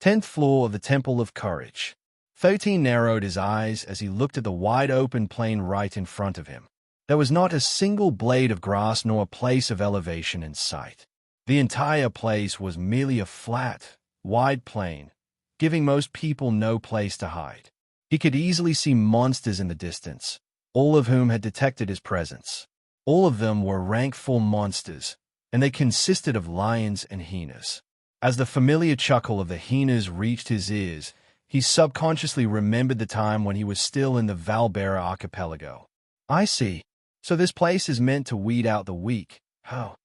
10th floor of the Temple of Courage. 13 narrowed his eyes as he looked at the wide-open plain right in front of him. There was not a single blade of grass nor a place of elevation in sight. The entire place was merely a flat, wide plain, giving most people no place to hide. He could easily see monsters in the distance, all of whom had detected his presence. All of them were rank 4 monsters, and they consisted of lions and hyenas. As the familiar chuckle of the hyenas reached his ears, he subconsciously remembered the time when he was still in the Valbera archipelago. I see. So this place is meant to weed out the weak. Oh.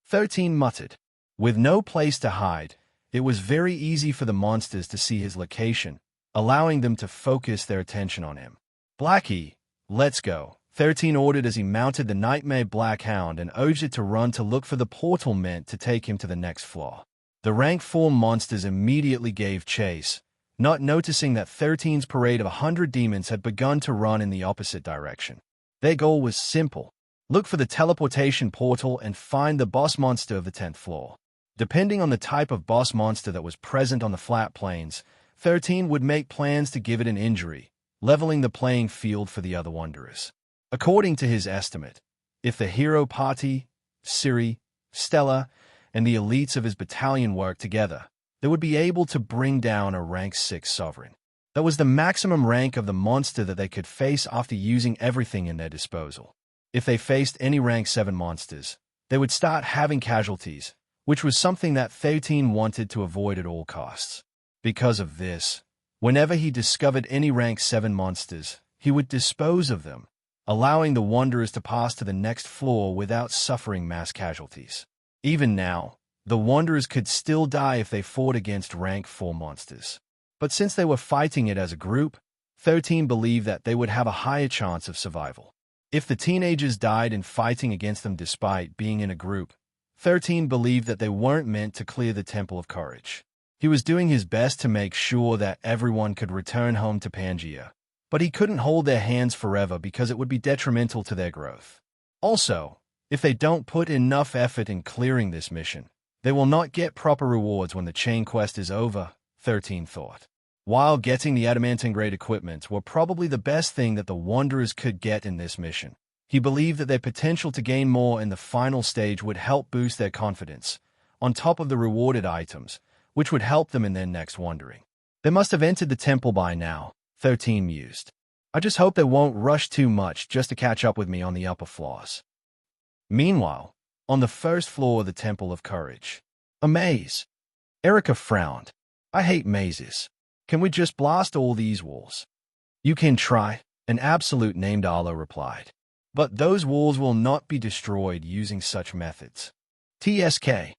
13 muttered. With no place to hide, it was very easy for the monsters to see his location, allowing them to focus their attention on him. Blackie, let's go, 13 ordered as he mounted the nightmare black hound and urged it to run to look for the portal meant to take him to the next floor. The rank 4 monsters immediately gave chase, not noticing that 13's parade of 100 demons had begun to run in the opposite direction. Their goal was simple: look for the teleportation portal and find the boss monster of the 10th floor. Depending on the type of boss monster that was present on the flat plains, 13 would make plans to give it an injury, leveling the playing field for the other wanderers. According to his estimate, if the hero party, Siri, Stella, and the elites of his battalion worked together, they would be able to bring down a rank 6 sovereign. That was the maximum rank of the monster that they could face after using everything in their disposal. If they faced any rank 7 monsters, they would start having casualties, which was something that 13 wanted to avoid at all costs. Because of this, whenever he discovered any rank 7 monsters, he would dispose of them, allowing the wanderers to pass to the next floor without suffering mass casualties. Even now, the wanderers could still die if they fought against rank 4 monsters. But since they were fighting it as a group, 13 believed that they would have a higher chance of survival. If the teenagers died in fighting against them despite being in a group, 13 believed that they weren't meant to clear the Temple of Courage. He was doing his best to make sure that everyone could return home to Pangea, but he couldn't hold their hands forever because it would be detrimental to their growth. Also, if they don't put enough effort in clearing this mission, they will not get proper rewards when the chain quest is over, 13 thought. While getting the adamantine-grade equipment were probably the best thing that the Wanderers could get in this mission, he believed that their potential to gain more in the final stage would help boost their confidence, on top of the rewarded items, which would help them in their next wandering. They must have entered the temple by now, 13 mused. I just hope they won't rush too much just to catch up with me on the upper floors. Meanwhile, on the first floor of the Temple of Courage, a maze. Erica frowned. I hate mazes. Can we just blast all these walls? You can try, an absolute named Arlo replied. But those walls will not be destroyed using such methods. TSK.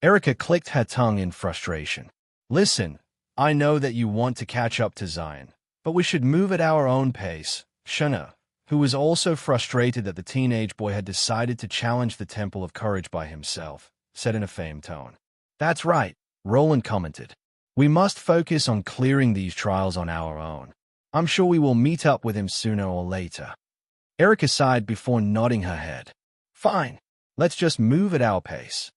Erica clicked her tongue in frustration. Listen, I know that you want to catch up to Zion, but we should move at our own pace. Shana, who was also frustrated that the teenage boy had decided to challenge the Temple of Courage by himself, said in a famed tone. That's right, Roland commented. We must focus on clearing these trials on our own. I'm sure we will meet up with him sooner or later. Erica sighed before nodding her head. Fine, let's just move at our pace.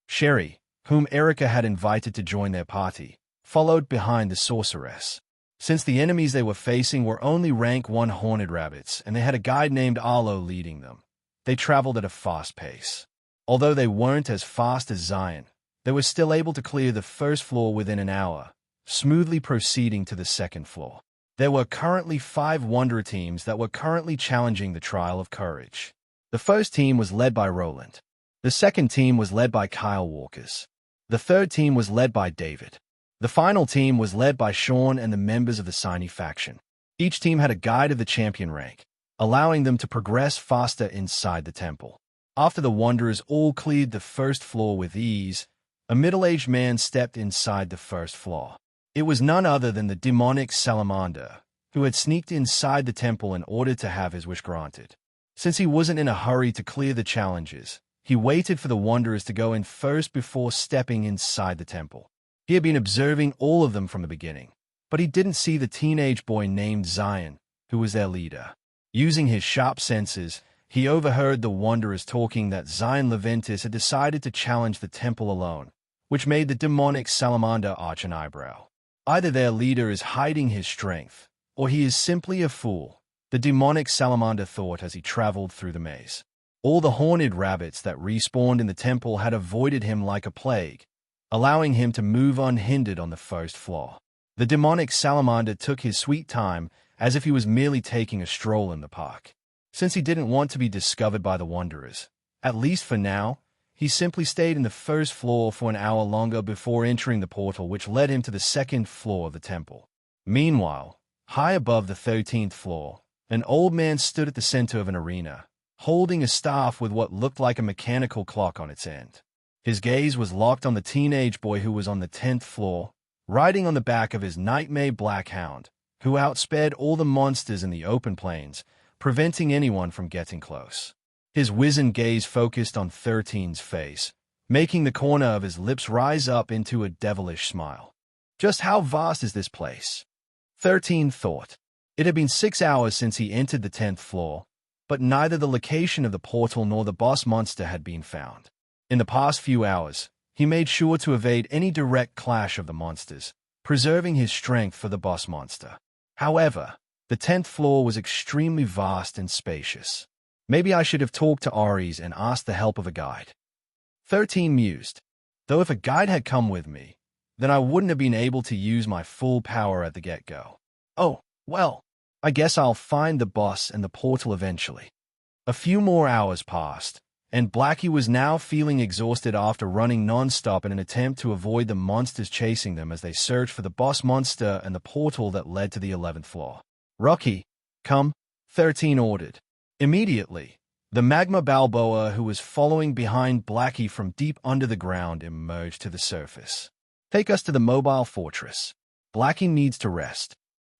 Sherry, whom Erica had invited to join their party, followed behind the sorceress. Since the enemies they were facing were only rank 1 horned rabbits and they had a guide named Arlo leading them, they traveled at a fast pace. Although they weren't as fast as Zion, they were still able to clear the first floor within an hour, smoothly proceeding to the second floor. There were currently 5 Wanderer teams that were currently challenging the Trial of Courage. The first team was led by Roland. The second team was led by Kyle Walkers. The third team was led by David. The final team was led by Sean and the members of the Siny faction. Each team had a guide of the champion rank, allowing them to progress faster inside the temple. After the Wanderers all cleared the first floor with ease, a middle-aged man stepped inside the first floor. It was none other than the demonic salamander, who had sneaked inside the temple in order to have his wish granted. Since he wasn't in a hurry to clear the challenges, he waited for the Wanderers to go in first before stepping inside the temple. He had been observing all of them from the beginning, but he didn't see the teenage boy named Zion, who was their leader. Using his sharp senses, he overheard the Wanderers talking that Zion Leventis had decided to challenge the temple alone, which made the demonic salamander arch an eyebrow. Either their leader is hiding his strength, or he is simply a fool, the demonic salamander thought as he traveled through the maze. All the horned rabbits that respawned in the temple had avoided him like a plague, allowing him to move unhindered on the first floor. The demonic salamander took his sweet time as if he was merely taking a stroll in the park. Since he didn't want to be discovered by the wanderers, at least for now, he simply stayed in the first floor for an hour longer before entering the portal which led him to the second floor of the temple. Meanwhile, high above the 13th floor, an old man stood at the center of an arena, holding a staff with what looked like a mechanical clock on its end. His gaze was locked on the teenage boy who was on the 10th floor, riding on the back of his nightmare black hound, who outsped all the monsters in the open plains, preventing anyone from getting close. His wizened gaze focused on 13's face, making the corner of his lips rise up into a devilish smile. Just how vast is this place? 13 thought. It had been 6 hours since he entered the 10th floor, but neither the location of the portal nor the boss monster had been found. In the past few hours, he made sure to evade any direct clash of the monsters, preserving his strength for the boss monster. However, the 10th floor was extremely vast and spacious. Maybe I should have talked to Aries and asked the help of a guide. 13 mused. Though if a guide had come with me, then I wouldn't have been able to use my full power at the get-go. Oh, well, I guess I'll find the boss and the portal eventually. A few more hours passed, and Blackie was now feeling exhausted after running non-stop in an attempt to avoid the monsters chasing them as they searched for the boss monster and the portal that led to the 11th floor. Rocky, come, 13 ordered. Immediately, the magma Balboa who was following behind Blackie from deep under the ground emerged to the surface. Take us to the mobile fortress. Blackie needs to rest.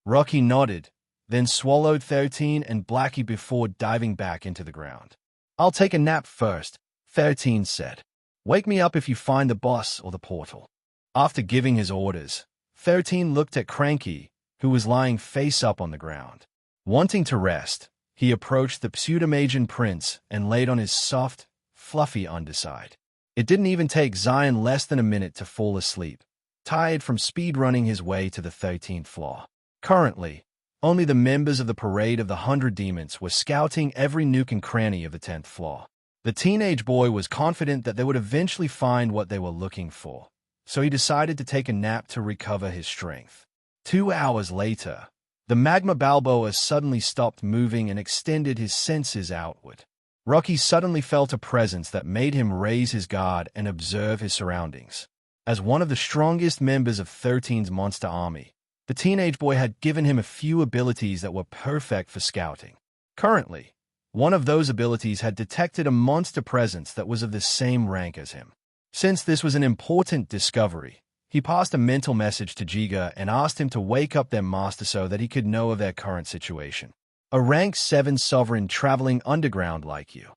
Rocky nodded, then swallowed 13 and Blackie before diving back into the ground. I'll take a nap first, 13 said. Wake me up if you find the boss or the portal. After giving his orders, 13 looked at Cranky, who was lying face up on the ground. Wanting to rest, he approached the pseudomagian prince and laid on his soft, fluffy underside. It didn't even take Zion less than a minute to fall asleep, tired from speedrunning his way to the 13th floor. Currently, only the members of the Parade of the 100 Demons were scouting every nook and cranny of the 10th floor. The teenage boy was confident that they would eventually find what they were looking for, so he decided to take a nap to recover his strength. 2 hours later, the magma Balboa suddenly stopped moving and extended his senses outward. Rocky suddenly felt a presence that made him raise his guard and observe his surroundings. As one of the strongest members of 13's monster army, the teenage boy had given him a few abilities that were perfect for scouting. Currently, one of those abilities had detected a monster presence that was of the same rank as him. Since this was an important discovery, he passed a mental message to Jiga and asked him to wake up their master so that he could know of their current situation. A rank 7 sovereign traveling underground like you.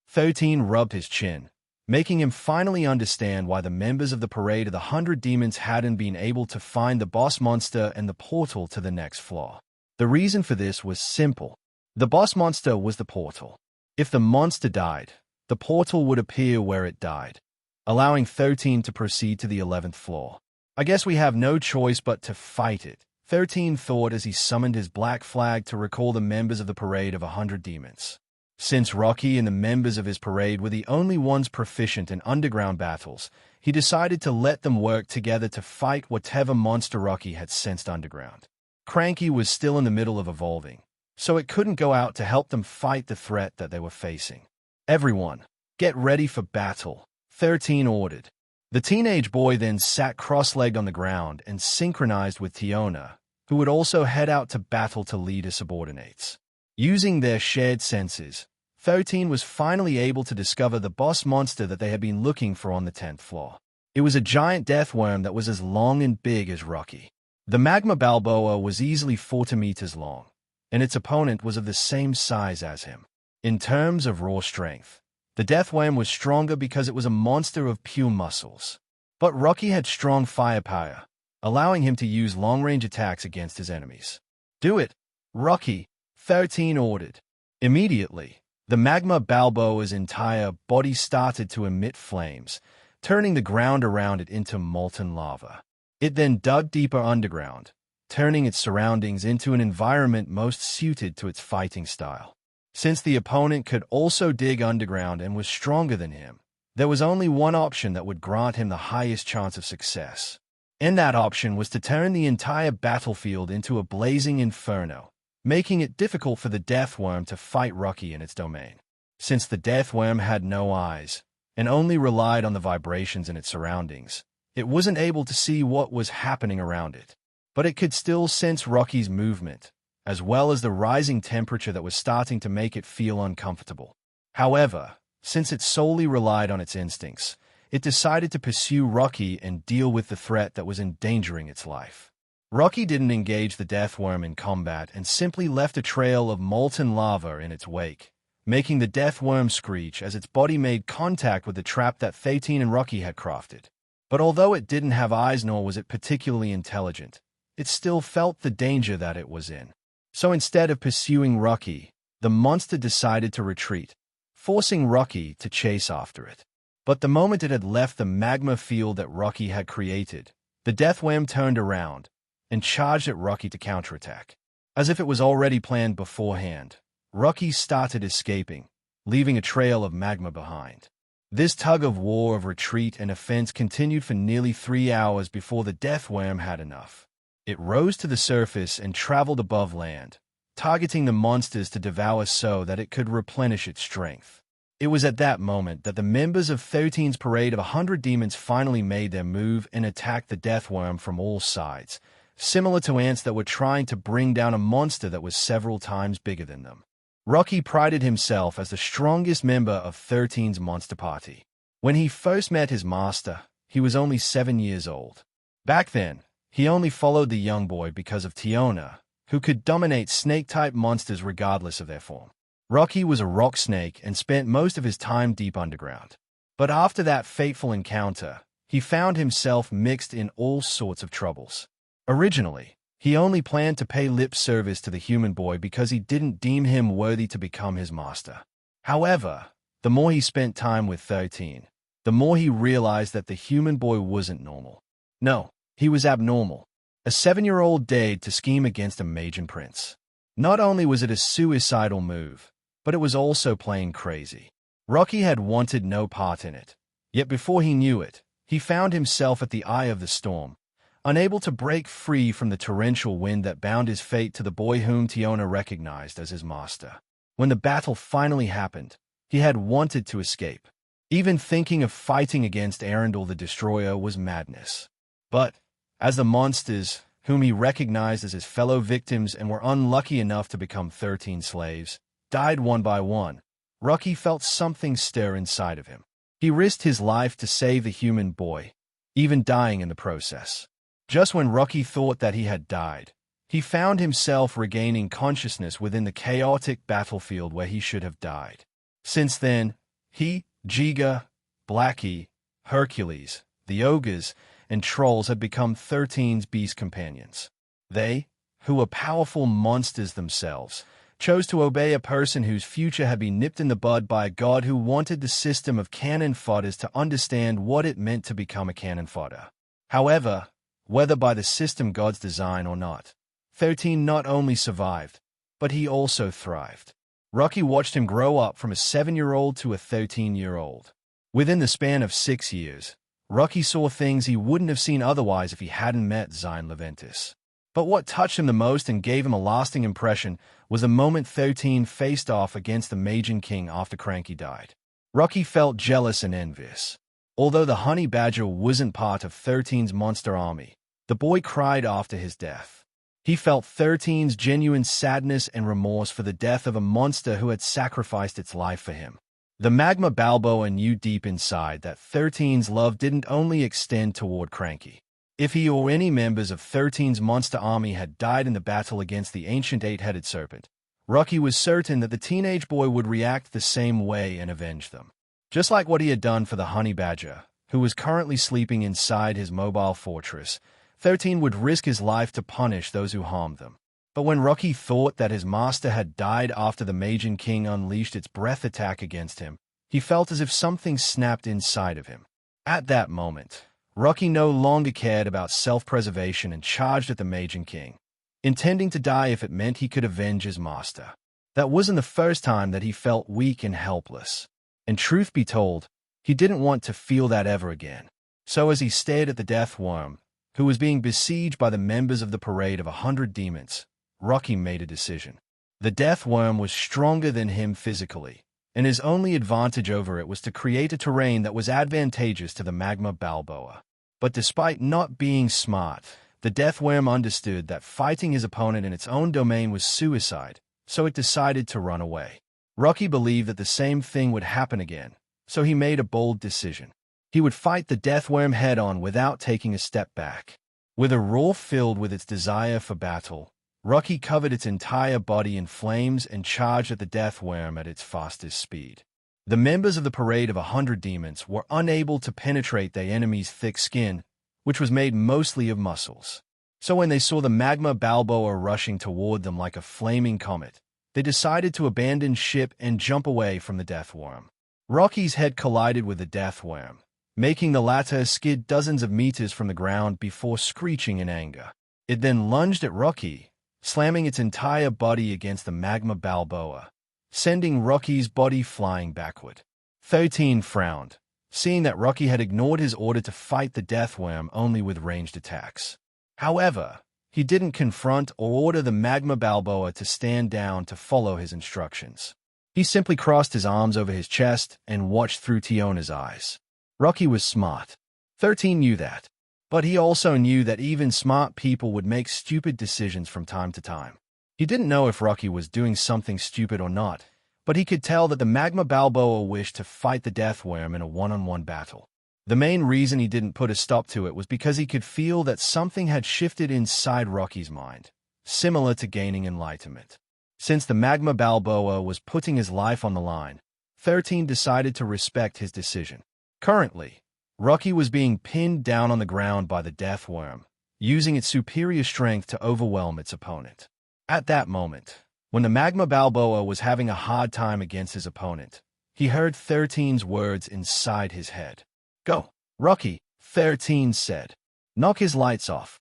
13 rubbed his chin, making him finally understand why the members of the Parade of the 100 Demons hadn't been able to find the boss monster and the portal to the next floor. The reason for this was simple. The boss monster was the portal. If the monster died, the portal would appear where it died, allowing 13 to proceed to the 11th floor. I guess we have no choice but to fight it, 13 thought as he summoned his black flag to recall the members of the Parade of 100 Demons. Since Rocky and the members of his parade were the only ones proficient in underground battles, he decided to let them work together to fight whatever monster Rocky had sensed underground. Cranky was still in the middle of evolving, so it couldn't go out to help them fight the threat that they were facing. Everyone, get ready for battle, 13 ordered. The teenage boy then sat cross-legged on the ground and synchronized with Tiona, who would also head out to battle to lead his subordinates. Using their shared senses, 13 was finally able to discover the boss monster that they had been looking for on the 10th floor. It was a giant death worm that was as long and big as Rocky. The magma Balboa was easily 40 meters long, and its opponent was of the same size as him. In terms of raw strength, the death worm was stronger because it was a monster of pure muscles. But Rocky had strong firepower, allowing him to use long-range attacks against his enemies. Do it, Rocky, 13 ordered. Immediately, the magma Balboa's entire body started to emit flames, turning the ground around it into molten lava. It then dug deeper underground, turning its surroundings into an environment most suited to its fighting style. Since the opponent could also dig underground and was stronger than him, there was only one option that would grant him the highest chance of success. And that option was to turn the entire battlefield into a blazing inferno, making it difficult for the Deathworm to fight Rocky in its domain. Since the Deathworm had no eyes, and only relied on the vibrations in its surroundings, it wasn't able to see what was happening around it. But it could still sense Rocky's movement, as well as the rising temperature that was starting to make it feel uncomfortable. However, since it solely relied on its instincts, it decided to pursue Rocky and deal with the threat that was endangering its life. Rocky didn't engage the Deathworm in combat and simply left a trail of molten lava in its wake, making the Deathworm screech as its body made contact with the trap that 13 and Rocky had crafted. But although it didn't have eyes nor was it particularly intelligent, it still felt the danger that it was in. So instead of pursuing Rocky, the monster decided to retreat, forcing Rocky to chase after it. But the moment it had left the magma field that Rocky had created, the Deathworm turned around and charged at Rocky to counterattack. As if it was already planned beforehand, Rocky started escaping, leaving a trail of magma behind. This tug-of-war of retreat and offense continued for nearly 3 hours before the Deathworm had enough. It rose to the surface and traveled above land, targeting the monsters to devour so that it could replenish its strength. It was at that moment that the members of 13's parade of 100 demons finally made their move and attacked the Deathworm from all sides, similar to ants that were trying to bring down a monster that was several times bigger than them. Rocky prided himself as the strongest member of 13's monster party. When he first met his master, he was only 7 years old. Back then, he only followed the young boy because of Tiona, who could dominate snake-type monsters regardless of their form. Rocky was a rock snake and spent most of his time deep underground. But after that fateful encounter, he found himself mixed in all sorts of troubles. Originally, he only planned to pay lip service to the human boy because he didn't deem him worthy to become his master. However, the more he spent time with 13, the more he realized that the human boy wasn't normal. No, he was abnormal. A 7-year-old dared to scheme against a Magian prince. Not only was it a suicidal move, but it was also plain crazy. Rocky had wanted no part in it. Yet before he knew it, he found himself at the eye of the storm, unable to break free from the torrential wind that bound his fate to the boy whom Tiona recognized as his master. When the battle finally happened, he had wanted to escape. Even thinking of fighting against Arundel the Destroyer was madness. But, as the monsters, whom he recognized as his fellow victims and were unlucky enough to become 13 slaves, died one by one, Rocky felt something stir inside of him. He risked his life to save the human boy, even dying in the process. Just when Rocky thought that he had died, he found himself regaining consciousness within the chaotic battlefield where he should have died. Since then, he, Giga, Blackie, Hercules, the ogres, and trolls had become 13's beast companions. They, who were powerful monsters themselves, chose to obey a person whose future had been nipped in the bud by a god who wanted the system of cannon fodders to understand what it meant to become a cannon fodder. However, whether by the system god's design or not, 13 not only survived, but he also thrived. Rocky watched him grow up from a 7-year-old to a 13-year-old. Within the span of 6 years, Rocky saw things he wouldn't have seen otherwise if he hadn't met Zine Leventis. But what touched him the most and gave him a lasting impression was the moment 13 faced off against the Magian King after Cranky died. Rocky felt jealous and envious. Although the honey badger wasn't part of 13's monster army, the boy cried after his death. He felt 13's genuine sadness and remorse for the death of a monster who had sacrificed its life for him. The magma Balboa knew deep inside that 13's love didn't only extend toward Cranky. If he or any members of 13's monster army had died in the battle against the ancient 8-headed serpent, Rocky was certain that the teenage boy would react the same way and avenge them. Just like what he had done for the honey badger, who was currently sleeping inside his mobile fortress, 13 would risk his life to punish those who harmed them. But when Rocky thought that his master had died after the Magian King unleashed its breath attack against him, he felt as if something snapped inside of him. At that moment, Rocky no longer cared about self-preservation and charged at the Majin King, intending to die if it meant he could avenge his master. That wasn't the first time that he felt weak and helpless. And truth be told, he didn't want to feel that ever again. So as he stared at the death worm, who was being besieged by the members of the parade of 100 demons, Rocky made a decision. The death worm was stronger than him physically, and his only advantage over it was to create a terrain that was advantageous to the magma Balboa. But despite not being smart, the death worm understood that fighting his opponent in its own domain was suicide, so it decided to run away. Rocky believed that the same thing would happen again, so he made a bold decision. He would fight the death worm head-on without taking a step back. With a roar filled with its desire for battle, Rocky covered its entire body in flames and charged at the death worm at its fastest speed. The members of the parade of 100 demons were unable to penetrate their enemy's thick skin, which was made mostly of muscles. So when they saw the magma Balboa rushing toward them like a flaming comet, they decided to abandon ship and jump away from the death worm. Rocky's head collided with the death worm, making the latter skid dozens of meters from the ground before screeching in anger. It then lunged at Rocky, slamming its entire body against the magma Balboa, sending Rocky's body flying backward. 13 frowned, seeing that Rocky had ignored his order to fight the death worm only with ranged attacks. However, he didn't confront or order the magma Balboa to stand down to follow his instructions. He simply crossed his arms over his chest and watched through Tiona's eyes. Rocky was smart. 13 knew that. But he also knew that even smart people would make stupid decisions from time to time. He didn't know if Rocky was doing something stupid or not, but he could tell that the magma Balboa wished to fight the death worm in a one-on-one battle. The main reason he didn't put a stop to it was because he could feel that something had shifted inside Rocky's mind, similar to gaining enlightenment. Since the magma Balboa was putting his life on the line, 13 decided to respect his decision. Currently, Rocky was being pinned down on the ground by the death worm, using its superior strength to overwhelm its opponent. At that moment, when the magma Balboa was having a hard time against his opponent, he heard 13's words inside his head. "Go, Rocky," 13 said. "Knock his lights off."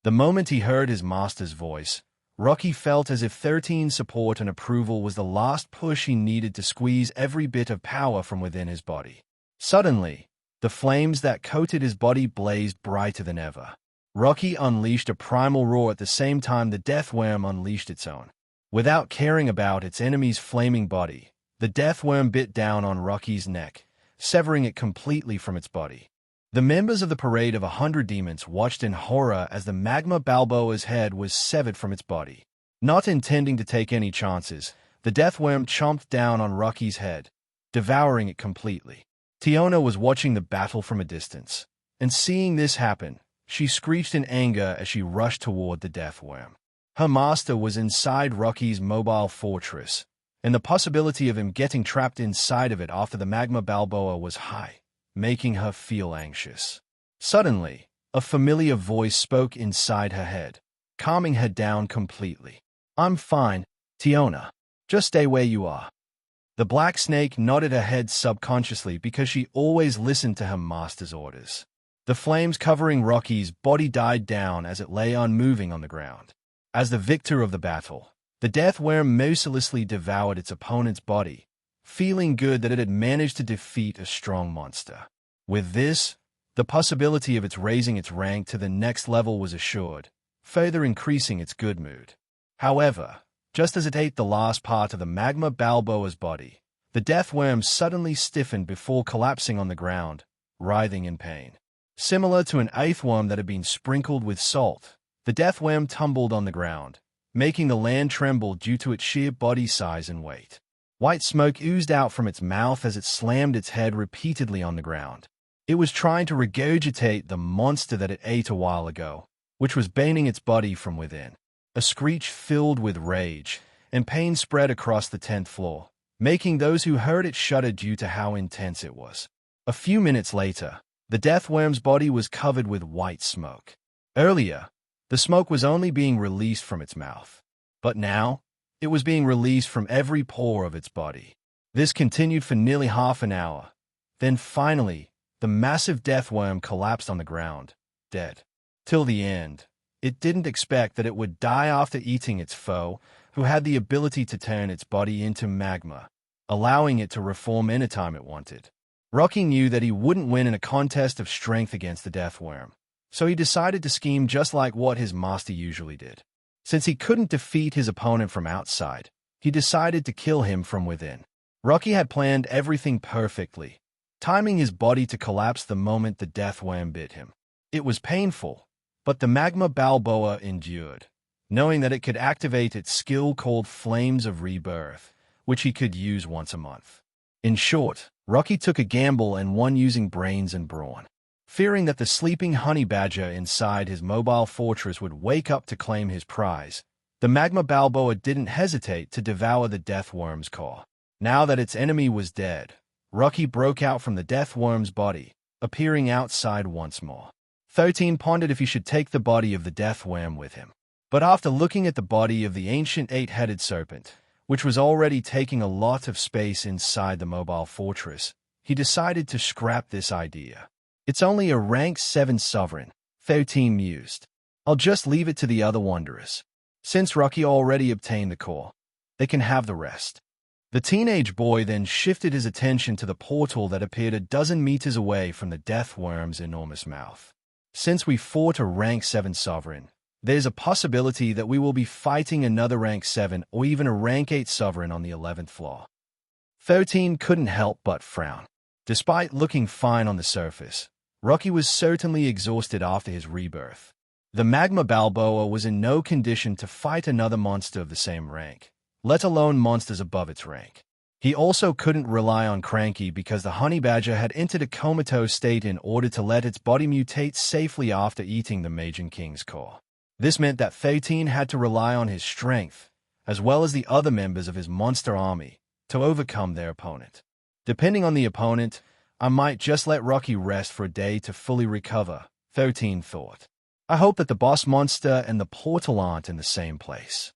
The moment he heard his master's voice, Rocky felt as if 13's support and approval was the last push he needed to squeeze every bit of power from within his body. Suddenly, the flames that coated his body blazed brighter than ever. Rocky unleashed a primal roar at the same time the death worm unleashed its own. Without caring about its enemy's flaming body, the death worm bit down on Rocky's neck, severing it completely from its body. The members of the parade of 100 demons watched in horror as the magma Balboa's head was severed from its body. Not intending to take any chances, the death worm chomped down on Rocky's head, devouring it completely. Tiona was watching the battle from a distance, and seeing this happen, she screeched in anger as she rushed toward the death worm. Her master was inside Rocky's mobile fortress, and the possibility of him getting trapped inside of it after the magma Balboa was high, making her feel anxious. Suddenly, a familiar voice spoke inside her head, calming her down completely. "I'm fine, Tiona. Just stay where you are." The black snake nodded her head subconsciously because she always listened to her master's orders. The flames covering Rocky's body died down as it lay unmoving on the ground. As the victor of the battle, the death worm mercilessly devoured its opponent's body, feeling good that it had managed to defeat a strong monster. With this, the possibility of its raising its rank to the next level was assured, further increasing its good mood. However, just as it ate the last part of the magma Balboa's body, the death worm suddenly stiffened before collapsing on the ground, writhing in pain. Similar to an earthworm that had been sprinkled with salt, the death worm tumbled on the ground, making the land tremble due to its sheer body size and weight. White smoke oozed out from its mouth as it slammed its head repeatedly on the ground. It was trying to regurgitate the monster that it ate a while ago, which was baiting its body from within. A screech filled with rage, and pain spread across the 10th floor, making those who heard it shudder due to how intense it was. A few minutes later, the death worm's body was covered with white smoke. Earlier, the smoke was only being released from its mouth, but now, it was being released from every pore of its body. This continued for nearly half an hour. Then finally, the massive deathworm collapsed on the ground, dead. Till the end, it didn't expect that it would die after eating its foe, who had the ability to turn its body into magma, allowing it to reform anytime it wanted. Rocky knew that he wouldn't win in a contest of strength against the deathworm, so he decided to scheme just like what his master usually did. Since he couldn't defeat his opponent from outside, he decided to kill him from within. Rocky had planned everything perfectly, timing his body to collapse the moment the deathworm bit him. It was painful, but the magma Balboa endured, knowing that it could activate its skill called Flames of Rebirth, which he could use once a month. In short, Rocky took a gamble and won using brains and brawn. Fearing that the sleeping honey badger inside his mobile fortress would wake up to claim his prize, the magma Balboa didn't hesitate to devour the deathworm's core. Now that its enemy was dead, Rocky broke out from the deathworm's body, appearing outside once more. 13 pondered if he should take the body of the deathworm with him. But after looking at the body of the ancient eight-headed serpent, which was already taking a lot of space inside the mobile fortress, he decided to scrap this idea. It's only a rank 7 sovereign, 13 mused. I'll just leave it to the other wanderers. Since Rocky already obtained the core, they can have the rest. The teenage boy then shifted his attention to the portal that appeared a dozen meters away from the deathworm's enormous mouth. Since we fought a rank 7 sovereign, there's a possibility that we will be fighting another rank 7 or even a rank 8 sovereign on the 11th floor. 13 couldn't help but frown. Despite looking fine on the surface, Rocky was certainly exhausted after his rebirth. The magma Balboa was in no condition to fight another monster of the same rank, let alone monsters above its rank. He also couldn't rely on Cranky because the honey badger had entered a comatose state in order to let its body mutate safely after eating the Majin King's core. This meant that 13 had to rely on his strength, as well as the other members of his monster army, to overcome their opponent. Depending on the opponent, I might just let Rocky rest for a day to fully recover, 13 thought. I hope that the boss monster and the portal aren't in the same place.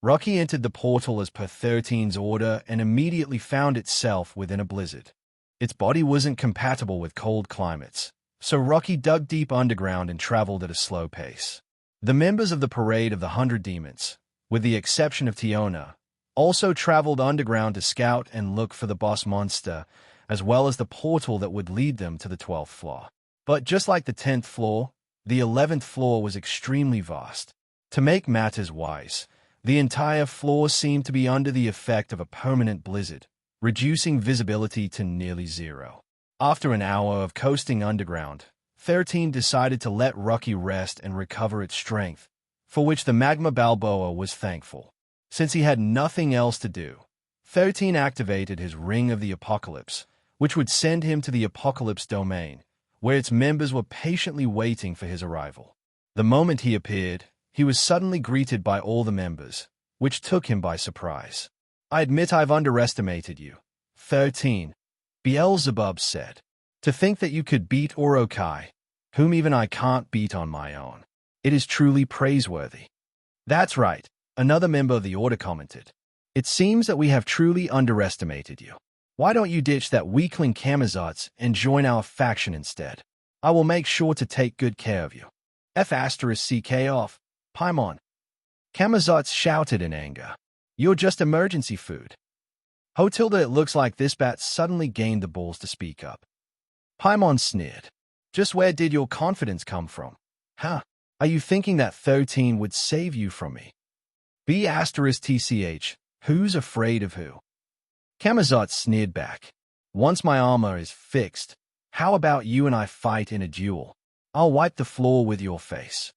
Rocky entered the portal as per 13's order and immediately found itself within a blizzard. Its body wasn't compatible with cold climates, so Rocky dug deep underground and traveled at a slow pace. The members of the Parade of the 100 Demons, with the exception of Tiona, also traveled underground to scout and look for the boss monster, as well as the portal that would lead them to the 12th floor. But just like the 10th floor, the 11th floor was extremely vast. To make matters worse, the entire floor seemed to be under the effect of a permanent blizzard, reducing visibility to nearly zero. After an hour of coasting underground, 13 decided to let Rocky rest and recover its strength, for which the magma Balboa was thankful. Since he had nothing else to do, 13 activated his Ring of the Apocalypse, which would send him to the Apocalypse domain, where its members were patiently waiting for his arrival. The moment he appeared, he was suddenly greeted by all the members, which took him by surprise. I admit I've underestimated you, 13, Beelzebub said. To think that you could beat Orokai, whom even I can't beat on my own. It is truly praiseworthy. That's right, another member of the Order commented. It seems that we have truly underestimated you. Why don't you ditch that weakling Kamazotz and join our faction instead? I will make sure to take good care of you. F***ck off, Paimon. Kamazotz shouted in anger. You're just emergency food. Hotilda, it looks like this bat suddenly gained the balls to speak up. Paimon sneered. Just where did your confidence come from? Huh? Are you thinking that 13 would save you from me? B***tch, who's afraid of who? Kamazotz sneered back. Once my armor is fixed, how about you and I fight in a duel? I'll wipe the floor with your face.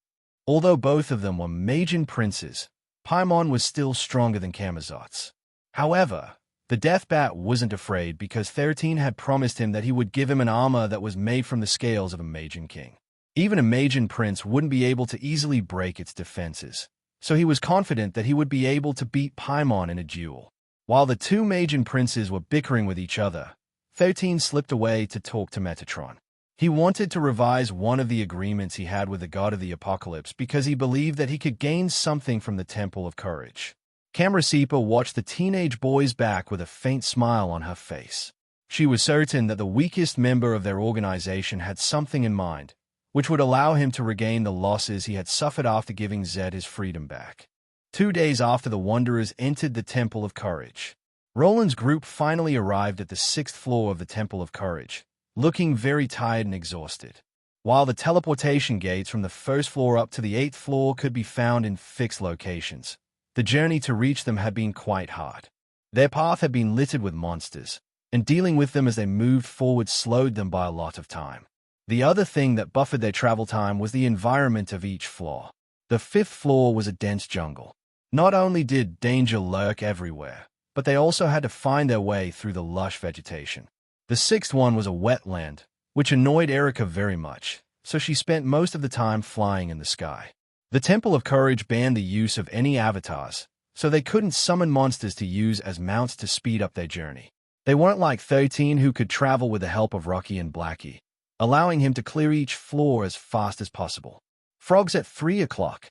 Although both of them were Majin princes, Paimon was still stronger than Kamazotz. However, the Death Bat wasn't afraid because 13 had promised him that he would give him an armor that was made from the scales of a Majin king. Even a Majin prince wouldn't be able to easily break its defenses, so he was confident that he would be able to beat Paimon in a duel. While the two Majin princes were bickering with each other, 13 slipped away to talk to Metatron. He wanted to revise one of the agreements he had with the God of the Apocalypse because he believed that he could gain something from the Temple of Courage. Camera Seepa watched the teenage boy's back with a faint smile on her face. She was certain that the weakest member of their organization had something in mind, which would allow him to regain the losses he had suffered after giving Zed his freedom back. 2 days after the Wanderers entered the Temple of Courage, Roland's group finally arrived at the 6th floor of the Temple of Courage, looking very tired and exhausted. While the teleportation gates from the 1st floor up to the 8th floor could be found in fixed locations, the journey to reach them had been quite hard. Their path had been littered with monsters, and dealing with them as they moved forward slowed them by a lot of time. The other thing that buffered their travel time was the environment of each floor. The 5th floor was a dense jungle. Not only did danger lurk everywhere, but they also had to find their way through the lush vegetation. The 6th one was a wetland, which annoyed Erica very much, so she spent most of the time flying in the sky. The Temple of Courage banned the use of any avatars, so they couldn't summon monsters to use as mounts to speed up their journey. They weren't like 13 who could travel with the help of Rocky and Blackie, allowing him to clear each floor as fast as possible. Frogs at 3 o'clock.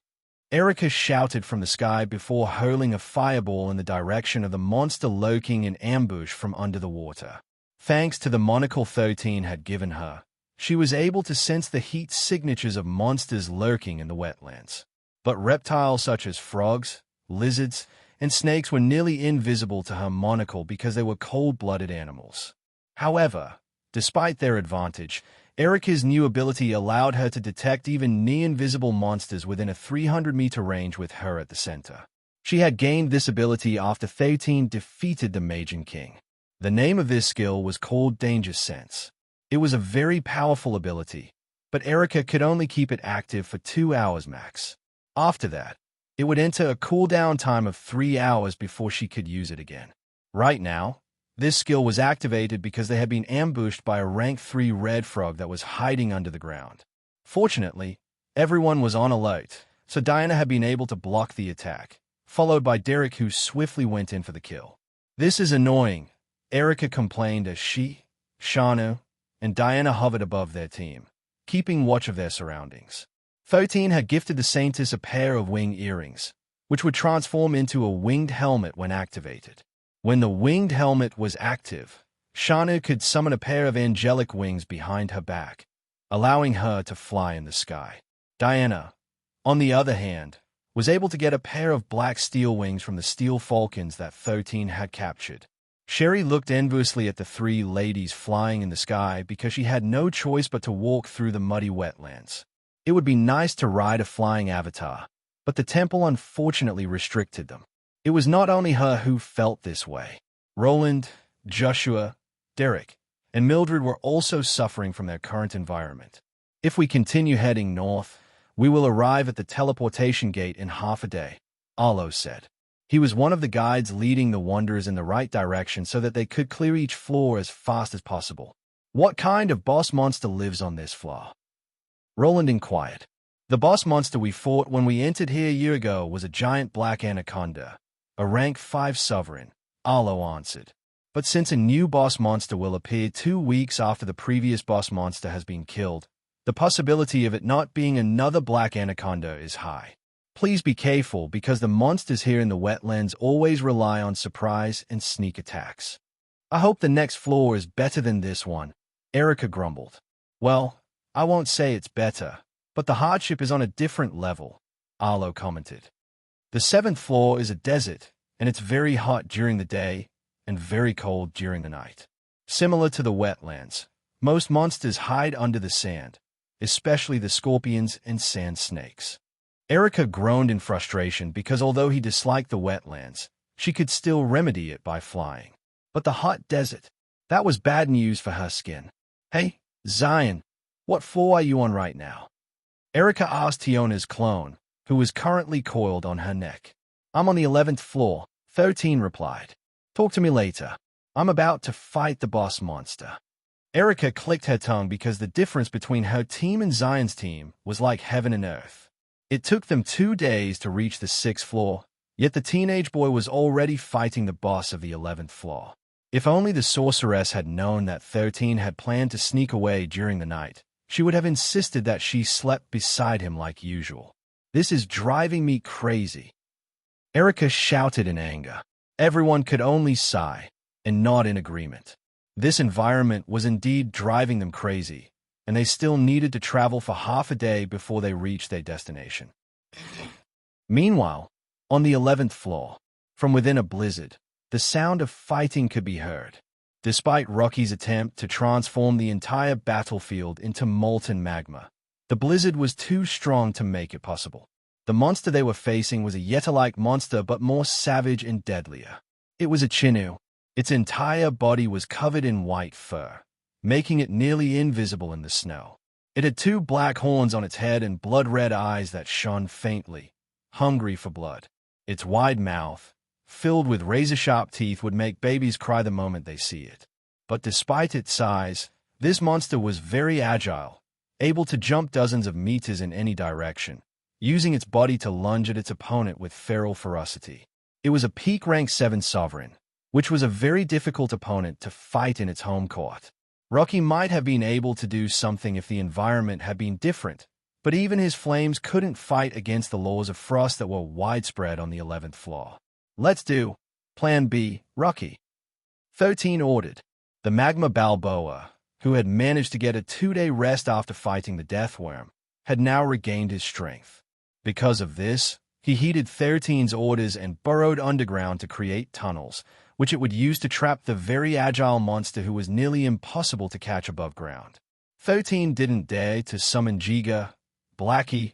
Erica shouted from the sky before hurling a fireball in the direction of the monster lurking in ambush from under the water. Thanks to the monocle 13 had given her, she was able to sense the heat signatures of monsters lurking in the wetlands. But reptiles such as frogs, lizards, and snakes were nearly invisible to her monocle because they were cold-blooded animals. However, despite their advantage, Erica's new ability allowed her to detect even near-invisible monsters within a 300-meter range with her at the center. She had gained this ability after 13 defeated the Majin King. The name of this skill was called Danger Sense. It was a very powerful ability, but Erica could only keep it active for 2 hours max. After that, it would enter a cooldown time of 3 hours before she could use it again. Right now, this skill was activated because they had been ambushed by a rank 3 red frog that was hiding under the ground. Fortunately, everyone was on alert, so Diana had been able to block the attack, followed by Derek who swiftly went in for the kill. "This is annoying," Erica complained as she, Shanu, and Diana hovered above their team, keeping watch of their surroundings. 13 had gifted the Saintess a pair of wing earrings, which would transform into a winged helmet when activated. When the winged helmet was active, Shanu could summon a pair of angelic wings behind her back, allowing her to fly in the sky. Diana, on the other hand, was able to get a pair of black steel wings from the steel falcons that 13 had captured. Sherry looked enviously at the 3 ladies flying in the sky because she had no choice but to walk through the muddy wetlands. It would be nice to ride a flying avatar, but the temple unfortunately restricted them. It was not only her who felt this way. Roland, Joshua, Derek, and Mildred were also suffering from their current environment. "If we continue heading north, we will arrive at the teleportation gate in half a day," Arlo said. He was one of the guides leading the Wanderers in the right direction so that they could clear each floor as fast as possible. "What kind of boss monster lives on this floor?" Roland inquired. "The boss monster we fought when we entered here a year ago was a giant black anaconda, a rank 5 sovereign," Arlo answered. "But since a new boss monster will appear 2 weeks after the previous boss monster has been killed, the possibility of it not being another black anaconda is high. Please be careful because the monsters here in the wetlands always rely on surprise and sneak attacks." "I hope the next floor is better than this one," Erica grumbled. "Well, I won't say it's better, but the hardship is on a different level," Arlo commented. "The 7th floor is a desert, and it's very hot during the day and very cold during the night. Similar to the wetlands, most monsters hide under the sand, especially the scorpions and sand snakes." Erica groaned in frustration because although he disliked the wetlands, she could still remedy it by flying. But the hot desert, that was bad news for her skin. "Hey, Zion, what floor are you on right now?" Erica asked Tiona's clone, who was currently coiled on her neck. "I'm on the 11th floor," 13 replied. "Talk to me later. I'm about to fight the boss monster." Erica clicked her tongue because the difference between her team and Zion's team was like heaven and earth. It took them 2 days to reach the 6th floor, yet the teenage boy was already fighting the boss of the 11th floor. If only the sorceress had known that 13 had planned to sneak away during the night, she would have insisted that she slept beside him like usual. "This is driving me crazy," Erica shouted in anger. Everyone could only sigh and nod in agreement. This environment was indeed driving them crazy, and they still needed to travel for half a day before they reached their destination. Meanwhile, on the 11th floor, from within a blizzard, the sound of fighting could be heard. Despite Rocky's attempt to transform the entire battlefield into molten magma, the blizzard was too strong to make it possible. The monster they were facing was a Yeti-like monster but more savage and deadlier. It was a Chinoo. Its entire body was covered in white fur, making it nearly invisible in the snow. It had 2 black horns on its head and blood-red eyes that shone faintly, hungry for blood. Its wide mouth, filled with razor-sharp teeth, would make babies cry the moment they see it. But despite its size, this monster was very agile, able to jump dozens of meters in any direction, using its body to lunge at its opponent with feral ferocity. It was a peak rank 7 sovereign, which was a very difficult opponent to fight in its home court. Rocky might have been able to do something if the environment had been different, but even his flames couldn't fight against the laws of frost that were widespread on the 11th floor. "Let's do Plan B, Rocky," 13 ordered. The Magma Balboa, who had managed to get a 2-day rest after fighting the Deathworm, had now regained his strength. Because of this, he heeded 13's orders and burrowed underground to create tunnels, which it would use to trap the very agile monster who was nearly impossible to catch above ground. 13 didn't dare to summon Giga, Blackie,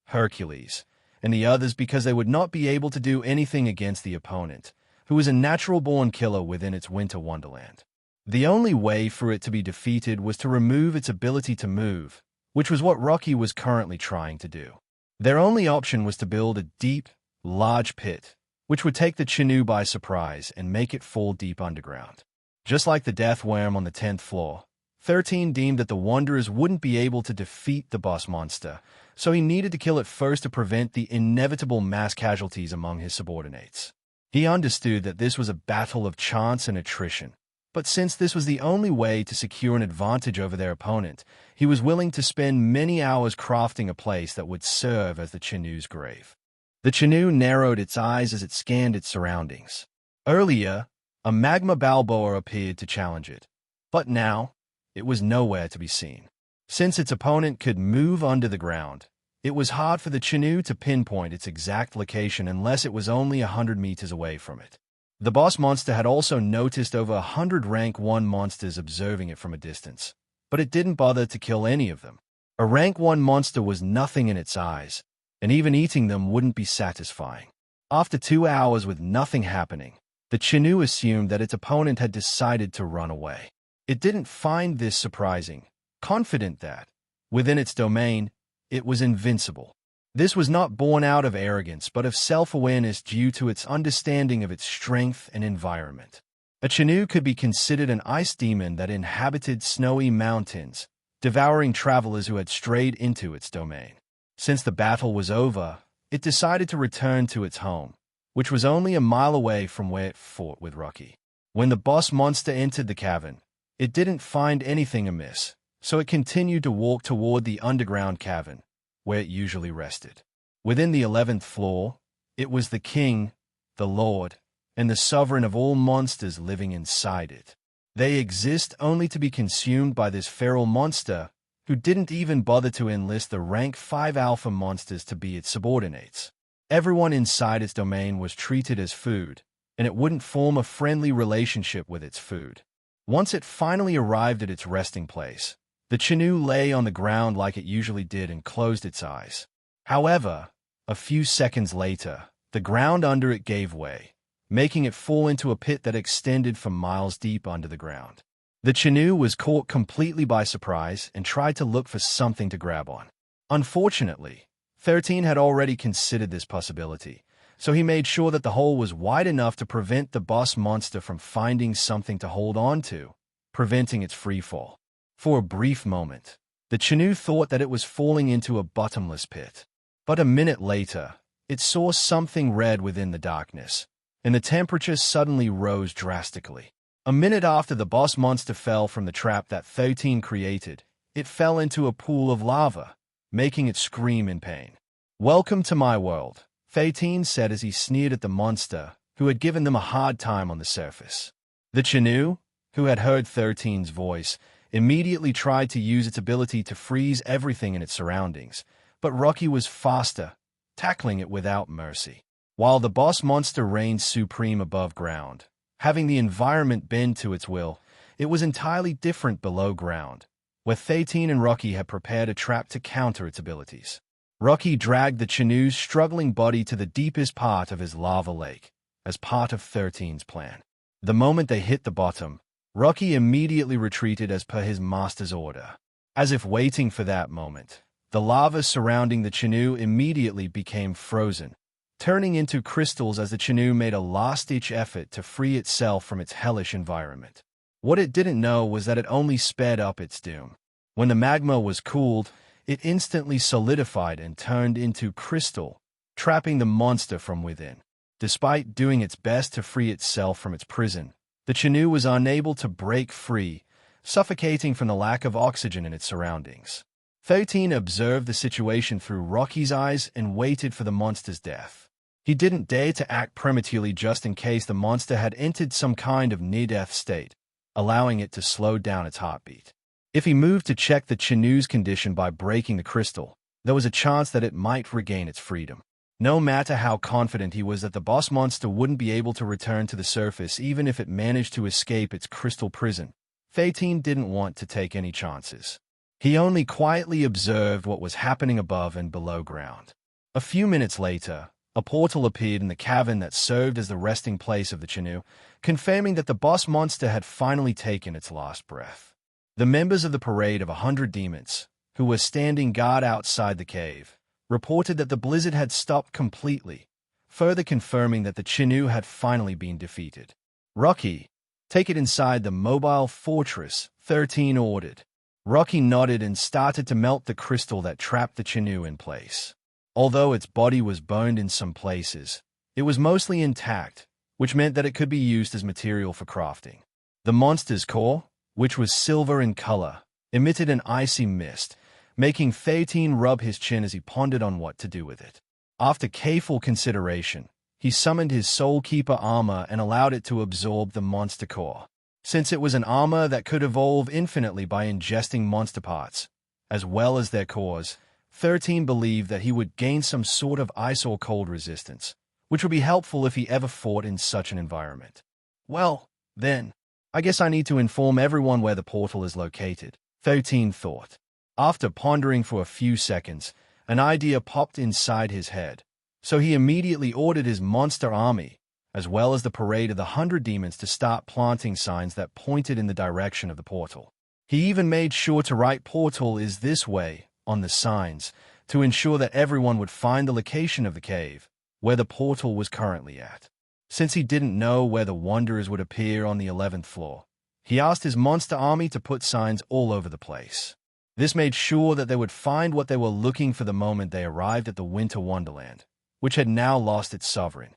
Hercules, and the others because they would not be able to do anything against the opponent, who was a natural-born killer within its winter wonderland. The only way for it to be defeated was to remove its ability to move, which was what Rocky was currently trying to do. Their only option was to build a deep, large pit, which would take the Chinoo by surprise and make it fall deep underground. Just like the Deathworm on the 10th floor, 13 deemed that the Wanderers wouldn't be able to defeat the boss monster, so he needed to kill it first to prevent the inevitable mass casualties among his subordinates. He understood that this was a battle of chance and attrition, but since this was the only way to secure an advantage over their opponent, he was willing to spend many hours crafting a place that would serve as the Chinoo's grave. The Chinoo narrowed its eyes as it scanned its surroundings. Earlier, a Magma Balboa appeared to challenge it, but now, it was nowhere to be seen. Since its opponent could move under the ground, it was hard for the Chinoo to pinpoint its exact location unless it was only 100 meters away from it. The boss monster had also noticed over 100 rank 1 monsters observing it from a distance, but it didn't bother to kill any of them. A rank 1 monster was nothing in its eyes, and even eating them wouldn't be satisfying. After 2 hours with nothing happening, the Chinoo assumed that its opponent had decided to run away. It didn't find this surprising, confident that, within its domain, it was invincible. This was not born out of arrogance but of self-awareness due to its understanding of its strength and environment. A Chinoo could be considered an ice demon that inhabited snowy mountains, devouring travelers who had strayed into its domain. Since the battle was over, it decided to return to its home, which was only a mile away from where it fought with Rocky. When the boss monster entered the cavern, it didn't find anything amiss, so it continued to walk toward the underground cavern, where it usually rested. Within the 11th floor, it was the king, the lord, and the sovereign of all monsters living inside it. They exist only to be consumed by this feral monster, who didn't even bother to enlist the rank 5 alpha monsters to be its subordinates. Everyone inside its domain was treated as food, and it wouldn't form a friendly relationship with its food. Once it finally arrived at its resting place, the Chinoo lay on the ground like it usually did and closed its eyes. However, a few seconds later, the ground under it gave way, making it fall into a pit that extended for miles deep under the ground. The Chinoo was caught completely by surprise and tried to look for something to grab on. Unfortunately, 13 had already considered this possibility, so he made sure that the hole was wide enough to prevent the boss monster from finding something to hold on to, preventing its freefall. For a brief moment, the Chinoo thought that it was falling into a bottomless pit. But a minute later, it saw something red within the darkness, and the temperature suddenly rose drastically. A minute after the boss monster fell from the trap that 13 created, it fell into a pool of lava, making it scream in pain. "Welcome to my world," 13 said as he sneered at the monster, who had given them a hard time on the surface. The Chinoo, who had heard 13's voice, immediately tried to use its ability to freeze everything in its surroundings, but Rocky was faster, tackling it without mercy. While the boss monster reigned supreme above ground, having the environment bend to its will, it was entirely different below ground, where 13 and Rocky had prepared a trap to counter its abilities. Rocky dragged the Chinoo's struggling body to the deepest part of his lava lake, as part of 13's plan. The moment they hit the bottom, Rocky immediately retreated as per his master's order. As if waiting for that moment, the lava surrounding the Chinoo immediately became frozen, turning into crystals as the Chinoo made a last-ditch effort to free itself from its hellish environment. What it didn't know was that it only sped up its doom. When the magma was cooled, it instantly solidified and turned into crystal, trapping the monster from within. Despite doing its best to free itself from its prison, the Chinoo was unable to break free, suffocating from the lack of oxygen in its surroundings. 13 observed the situation through Rocky's eyes and waited for the monster's death. He didn't dare to act prematurely just in case the monster had entered some kind of near-death state, allowing it to slow down its heartbeat. If he moved to check the Chinoo's condition by breaking the crystal, there was a chance that it might regain its freedom. No matter how confident he was that the boss monster wouldn't be able to return to the surface even if it managed to escape its crystal prison, 13 didn't want to take any chances. He only quietly observed what was happening above and below ground. A few minutes later, a portal appeared in the cavern that served as the resting place of the Chinoo, confirming that the boss monster had finally taken its last breath. The members of the parade of 100 demons, who were standing guard outside the cave, reported that the blizzard had stopped completely, further confirming that the Chinoo had finally been defeated. Rocky, take it inside the mobile fortress, 13 ordered. Rocky nodded and started to melt the crystal that trapped the Chinoo in place. Although its body was burned in some places, it was mostly intact, which meant that it could be used as material for crafting. The monster's core, which was silver in color, emitted an icy mist, making 13 rub his chin as he pondered on what to do with it. After careful consideration, he summoned his Soul Keeper armor and allowed it to absorb the monster core. Since it was an armor that could evolve infinitely by ingesting monster parts, as well as their cores, 13 believed that he would gain some sort of ice or cold resistance, which would be helpful if he ever fought in such an environment. Well, then, I guess I need to inform everyone where the portal is located, 13 thought. After pondering for a few seconds, an idea popped inside his head, so he immediately ordered his monster army, as well as the parade of the 100 demons, to start planting signs that pointed in the direction of the portal. He even made sure to write "Portal is this way" on the signs, to ensure that everyone would find the location of the cave, where the portal was currently at. Since he didn't know where the Wanderers would appear on the 11th floor, he asked his monster army to put signs all over the place. This made sure that they would find what they were looking for the moment they arrived at the Winter Wonderland, which had now lost its sovereign.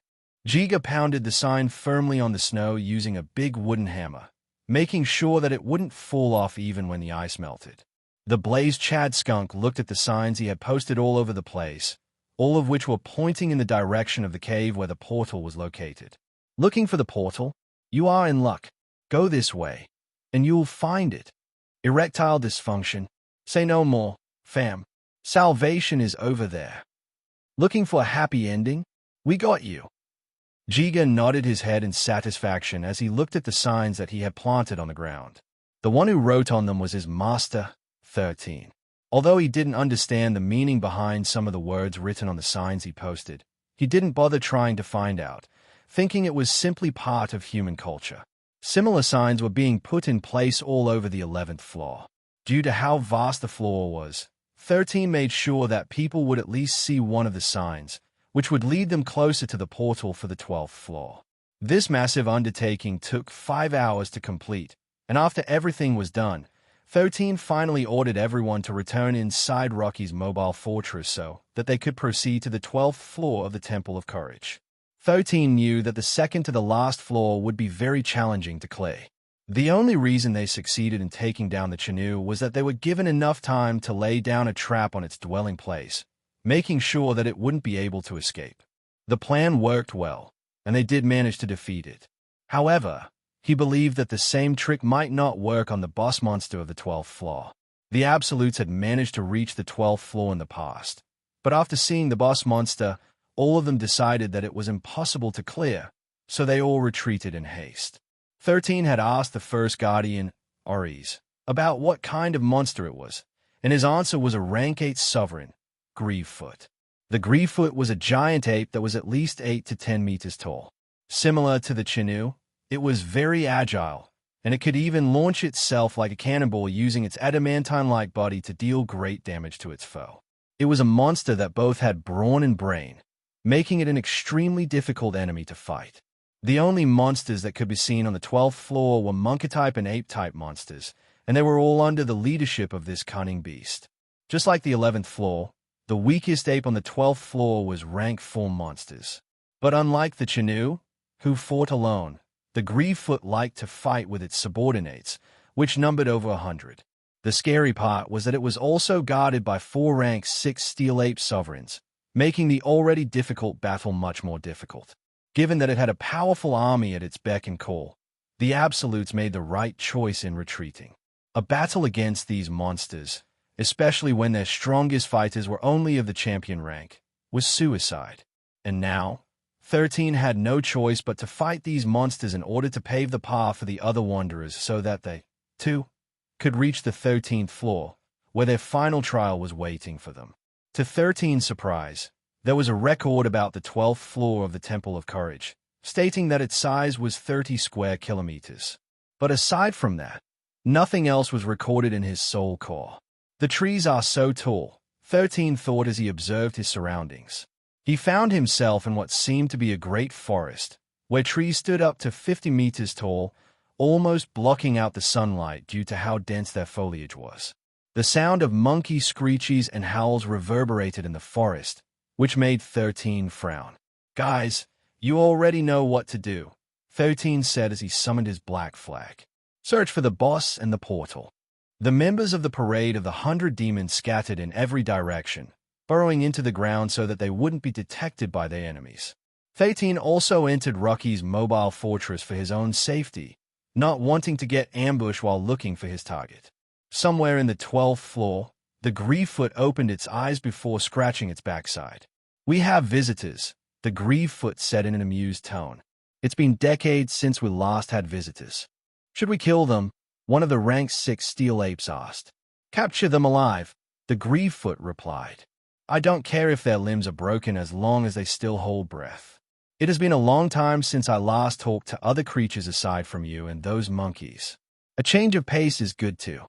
Jiga pounded the sign firmly on the snow using a big wooden hammer, making sure that it wouldn't fall off even when the ice melted. The Blaze Chad Skunk looked at the signs he had posted all over the place, all of which were pointing in the direction of the cave where the portal was located. Looking for the portal? You are in luck. Go this way, and you'll find it. Erectile dysfunction. Say no more, fam. Salvation is over there. Looking for a happy ending? We got you. Jiga nodded his head in satisfaction as he looked at the signs that he had planted on the ground. The one who wrote on them was his master, 13. Although he didn't understand the meaning behind some of the words written on the signs he posted, he didn't bother trying to find out, thinking it was simply part of human culture. Similar signs were being put in place all over the 11th floor. Due to how vast the floor was, 13 made sure that people would at least see one of the signs, which would lead them closer to the portal for the 12th floor. This massive undertaking took 5 hours to complete, and after everything was done, 13 finally ordered everyone to return inside Rocky's mobile fortress so that they could proceed to the 12th floor of the Temple of Courage. 13 knew that the second to the last floor would be very challenging to clear. The only reason they succeeded in taking down the Chinoo was that they were given enough time to lay down a trap on its dwelling place, making sure that it wouldn't be able to escape. The plan worked well, and they did manage to defeat it. However, he believed that the same trick might not work on the boss monster of the 12th floor. The Absolutes had managed to reach the 12th floor in the past, but after seeing the boss monster, all of them decided that it was impossible to clear, so they all retreated in haste. 13 had asked the first guardian, Aries, about what kind of monster it was, and his answer was a rank 8 sovereign, Grievefoot. The Grievefoot was a giant ape that was at least 8 to 10 meters tall. Similar to the Chinoo, it was very agile, and it could even launch itself like a cannonball using its adamantine-like body to deal great damage to its foe. It was a monster that both had brawn and brain, making it an extremely difficult enemy to fight. The only monsters that could be seen on the 12th floor were monkey-type and ape-type monsters, and they were all under the leadership of this cunning beast. Just like the 11th floor, the weakest ape on the 12th floor was rank 4 monsters. But unlike the Chinoo, who fought alone, the Grievefoot liked to fight with its subordinates, which numbered over 100. The scary part was that it was also guarded by 4 rank 6 steel ape sovereigns, making the already difficult battle much more difficult. Given that it had a powerful army at its beck and call, the Absolutes made the right choice in retreating. A battle against these monsters, especially when their strongest fighters were only of the champion rank, was suicide. And now, 13 had no choice but to fight these monsters in order to pave the path for the other wanderers so that they, too, could reach the 13th floor, where their final trial was waiting for them. To 13's surprise, there was a record about the 12th floor of the Temple of Courage, stating that its size was 30 square kilometers. But aside from that, nothing else was recorded in his soul core. The trees are so tall, 13 thought as he observed his surroundings. He found himself in what seemed to be a great forest, where trees stood up to 50 meters tall, almost blocking out the sunlight due to how dense their foliage was. The sound of monkey screeches and howls reverberated in the forest, which made 13 frown. "Guys, you already know what to do," 13 said as he summoned his black flag. "Search for the boss and the portal." The members of the parade of the 100 demons scattered in every direction, burrowing into the ground so that they wouldn't be detected by their enemies. 13 also entered Rocky's mobile fortress for his own safety, not wanting to get ambushed while looking for his target. Somewhere in the 12th floor, the Grievefoot opened its eyes before scratching its backside. "We have visitors," the Grievefoot said in an amused tone. "It's been decades since we last had visitors." "Should we kill them?" one of the rank 6 steel apes asked. "Capture them alive," the Grievefoot replied. "I don't care if their limbs are broken as long as they still hold breath. It has been a long time since I last talked to other creatures aside from you and those monkeys. A change of pace is good too."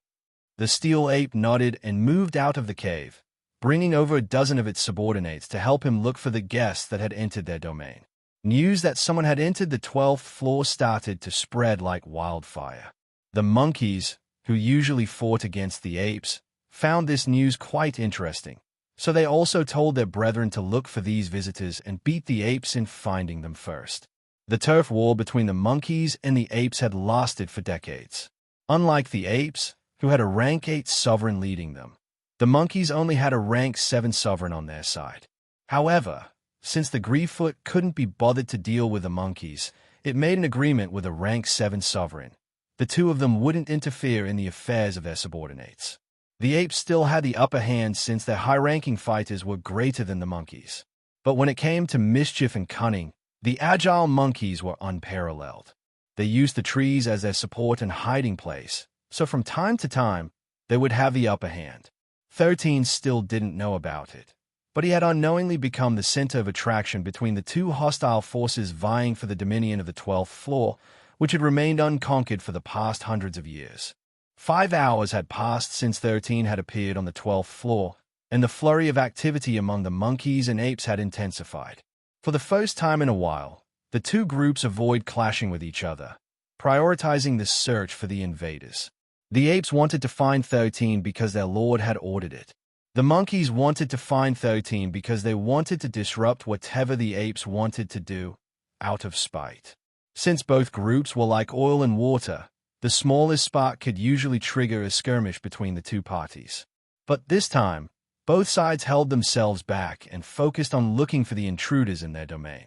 The steel ape nodded and moved out of the cave, bringing over a dozen of its subordinates to help him look for the guests that had entered their domain. News that someone had entered the 12th floor started to spread like wildfire. The monkeys, who usually fought against the apes, found this news quite interesting, so they also told their brethren to look for these visitors and beat the apes in finding them first. The turf war between the monkeys and the apes had lasted for decades. Unlike the apes, who had a rank 8 sovereign leading them, the monkeys only had a rank 7 sovereign on their side. However, since the Grievefoot couldn't be bothered to deal with the monkeys, it made an agreement with a rank 7 sovereign. The two of them wouldn't interfere in the affairs of their subordinates. The apes still had the upper hand since their high-ranking fighters were greater than the monkeys. But when it came to mischief and cunning, the agile monkeys were unparalleled. They used the trees as their support and hiding place, so from time to time, they would have the upper hand. 13 still didn't know about it, but he had unknowingly become the center of attraction between the two hostile forces vying for the dominion of the 12th floor, which had remained unconquered for the past hundreds of years. 5 hours had passed since 13 had appeared on the 12th floor, and the flurry of activity among the monkeys and apes had intensified. For the first time in a while, the two groups avoid clashing with each other, prioritizing the search for the invaders. The apes wanted to find 13 because their lord had ordered it. The monkeys wanted to find 13 because they wanted to disrupt whatever the apes wanted to do, out of spite. Since both groups were like oil and water, the smallest spark could usually trigger a skirmish between the two parties. But this time, both sides held themselves back and focused on looking for the intruders in their domain.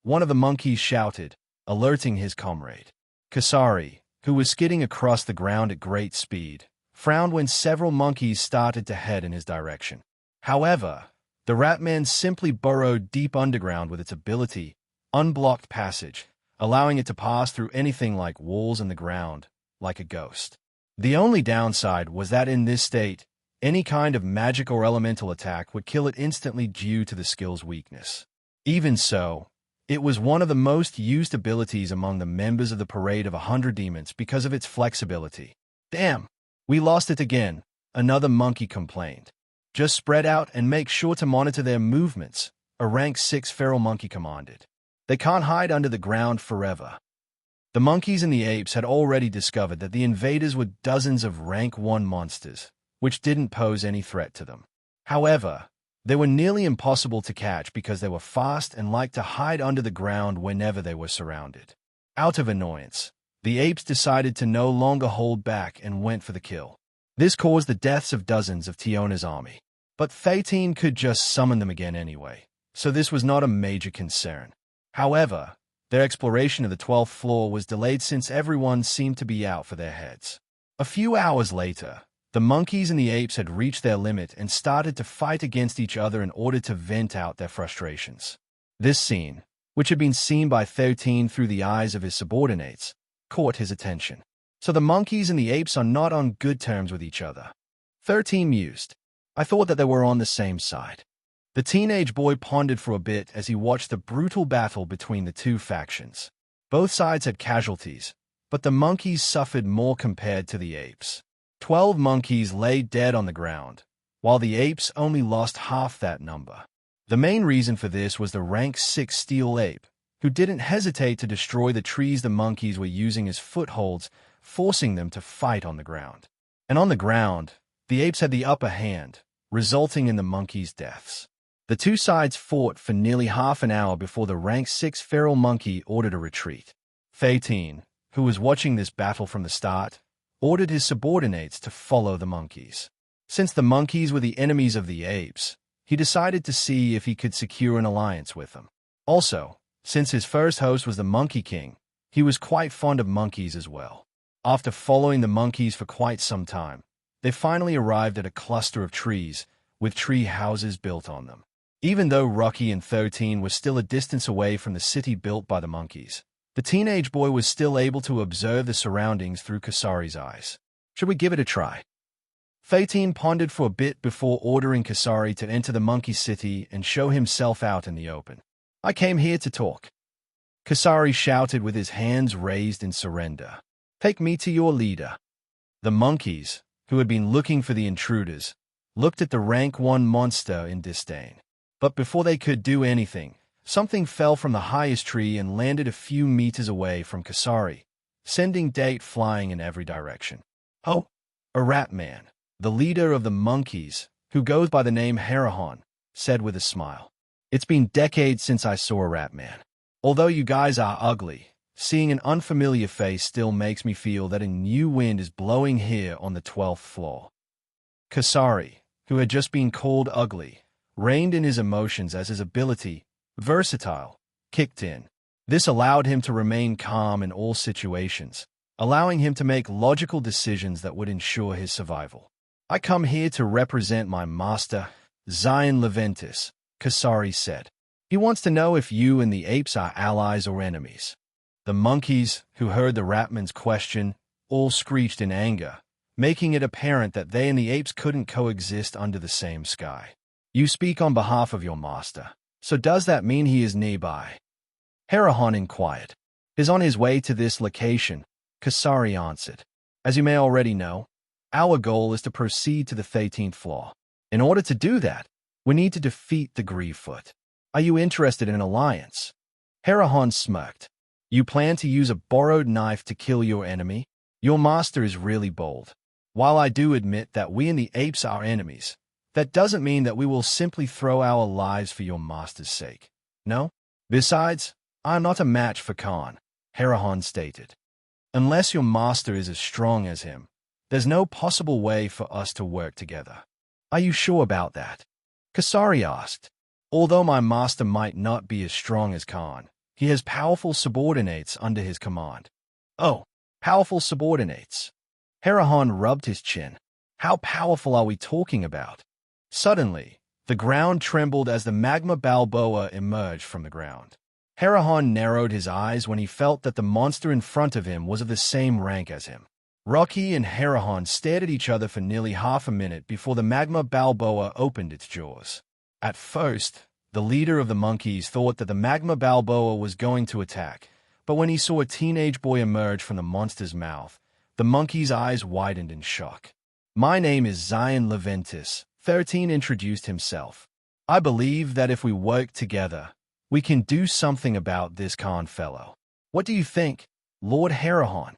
One of the monkeys shouted, alerting his comrade. Kasari, who was skidding across the ground at great speed, frowned when several monkeys started to head in his direction. However, the Ratman simply burrowed deep underground with its ability, unblocked passage, allowing it to pass through anything like walls and the ground, like a ghost. The only downside was that in this state, any kind of magic or elemental attack would kill it instantly due to the skill's weakness. Even so, it was one of the most used abilities among the members of the Parade of 100 Demons because of its flexibility. "Damn, we lost it again," another monkey complained. "Just spread out and make sure to monitor their movements," a rank 6 feral monkey commanded. "They can't hide under the ground forever." The monkeys and the apes had already discovered that the invaders were dozens of rank 1 monsters, which didn't pose any threat to them. However, they were nearly impossible to catch because they were fast and liked to hide under the ground whenever they were surrounded. Out of annoyance, the apes decided to no longer hold back and went for the kill. This caused the deaths of dozens of Tiona's army. But 13 could just summon them again anyway, so this was not a major concern. However, their exploration of the 12th floor was delayed since everyone seemed to be out for their heads. A few hours later, the monkeys and the apes had reached their limit and started to fight against each other in order to vent out their frustrations. This scene, which had been seen by 13 through the eyes of his subordinates, caught his attention. So the monkeys and the apes are not on good terms with each other. 13 mused. "I thought that they were on the same side." The teenage boy pondered for a bit as he watched the brutal battle between the two factions. Both sides had casualties, but the monkeys suffered more compared to the apes. 12 monkeys lay dead on the ground, while the apes only lost half that number. The main reason for this was the rank 6 steel ape, who didn't hesitate to destroy the trees the monkeys were using as footholds, forcing them to fight on the ground. And on the ground, the apes had the upper hand, resulting in the monkeys' deaths. The two sides fought for nearly half an hour before the rank 6 feral monkey ordered a retreat. 13, who was watching this battle from the start, ordered his subordinates to follow the monkeys. Since the monkeys were the enemies of the apes, he decided to see if he could secure an alliance with them. Also, since his first host was the Monkey King, he was quite fond of monkeys as well. After following the monkeys for quite some time, they finally arrived at a cluster of trees, with tree houses built on them. Even though Rocky and 13 were still a distance away from the city built by the monkeys, the teenage boy was still able to observe the surroundings through Kasari's eyes. "Should we give it a try?" 13 pondered for a bit before ordering Kasari to enter the monkey city and show himself out in the open. "I came here to talk," Kasari shouted with his hands raised in surrender. "Take me to your leader." The monkeys, who had been looking for the intruders, looked at the rank 1 monster in disdain. But before they could do anything, something fell from the highest tree and landed a few meters away from Kasari, sending Date flying in every direction. "Oh, a rat man," the leader of the monkeys, who goes by the name Herahan, said with a smile. "It's been decades since I saw a rat man. Although you guys are ugly, seeing an unfamiliar face still makes me feel that a new wind is blowing here on the 12th floor." Kasari, who had just been called ugly, reined in his emotions as his ability, versatile, kicked in. This allowed him to remain calm in all situations, allowing him to make logical decisions that would ensure his survival. "I come here to represent my master, Zion Leventis," Kasari said. "He wants to know if you and the apes are allies or enemies." The monkeys, who heard the ratman's question, all screeched in anger, making it apparent that they and the apes couldn't coexist under the same sky. "You speak on behalf of your master, so does that mean he is nearby?" Herahan inquired. "Is on his way to this location," Kasari answered. "As you may already know, our goal is to proceed to the 13th floor. In order to do that, we need to defeat the Grievefoot. Are you interested in an alliance?" Herahan smirked. "You plan to use a borrowed knife to kill your enemy? Your master is really bold. While I do admit that we and the apes are enemies, that doesn't mean that we will simply throw our lives for your master's sake. No? Besides, I am not a match for Khan," Herahan stated. "Unless your master is as strong as him, there's no possible way for us to work together." "Are you sure about that?" Kasari asked. "Although my master might not be as strong as Khan, he has powerful subordinates under his command. Oh, powerful subordinates. Herahan rubbed his chin. How powerful are we talking about? Suddenly, the ground trembled as the magma Balboa emerged from the ground. Herahan narrowed his eyes when he felt that the monster in front of him was of the same rank as him. Rocky and Herahan stared at each other for nearly half a minute before the magma Balboa opened its jaws. At first, the leader of the monkeys thought that the magma Balboa was going to attack, but when he saw a teenage boy emerge from the monster's mouth, the monkey's eyes widened in shock. My name is Zion Leventis, 13 introduced himself. I believe that if we work together, we can do something about this Khan fellow. What do you think, Lord Herahan?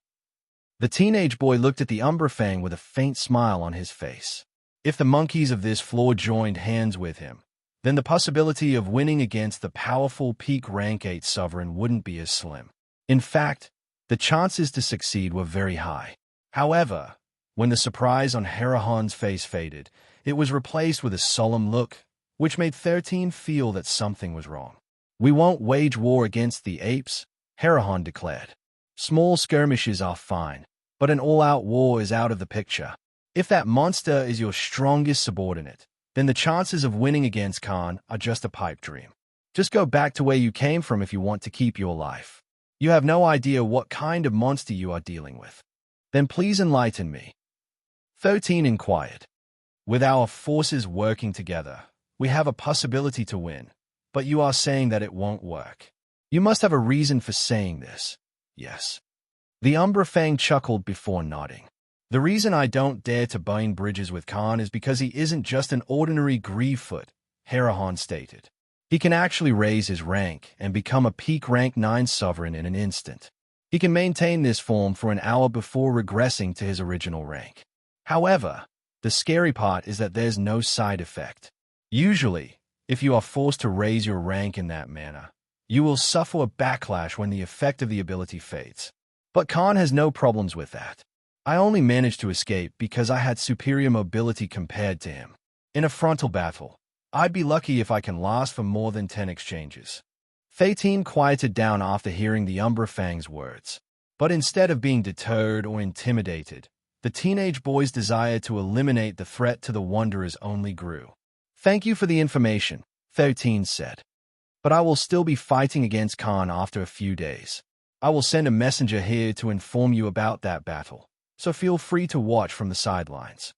The teenage boy looked at the Umbrafang with a faint smile on his face. If the monkeys of this floor joined hands with him, then the possibility of winning against the powerful peak rank 8 sovereign wouldn't be as slim. In fact, the chances to succeed were very high. However, when the surprise on Herahan's face faded, it was replaced with a solemn look, which made 13 feel that something was wrong. We won't wage war against the apes, Herahan declared. Small skirmishes are fine, but an all-out war is out of the picture. If that monster is your strongest subordinate, then the chances of winning against Khan are just a pipe dream. Just go back to where you came from if you want to keep your life. You have no idea what kind of monster you are dealing with. Then please enlighten me. 13 inquired. With our forces working together, we have a possibility to win, but you are saying that it won't work. You must have a reason for saying this. Yes. The Umbrafang chuckled before nodding. The reason I don't dare to burn bridges with Khan is because he isn't just an ordinary Greefoot, Herahan stated. He can actually raise his rank and become a peak rank 9 sovereign in an instant. He can maintain this form for an hour before regressing to his original rank. However, the scary part is that there's no side effect. Usually, if you are forced to raise your rank in that manner, you will suffer a backlash when the effect of the ability fades. But Khan has no problems with that. I only managed to escape because I had superior mobility compared to him. In a frontal battle, I'd be lucky if I can last for more than 10 exchanges. 13 quieted down after hearing the Umbrafang's words. But instead of being deterred or intimidated, the teenage boy's desire to eliminate the threat to the Wanderers only grew. Thank you for the information, 13 said. But I will still be fighting against Khan after a few days. I will send a messenger here to inform you about that battle, so feel free to watch from the sidelines.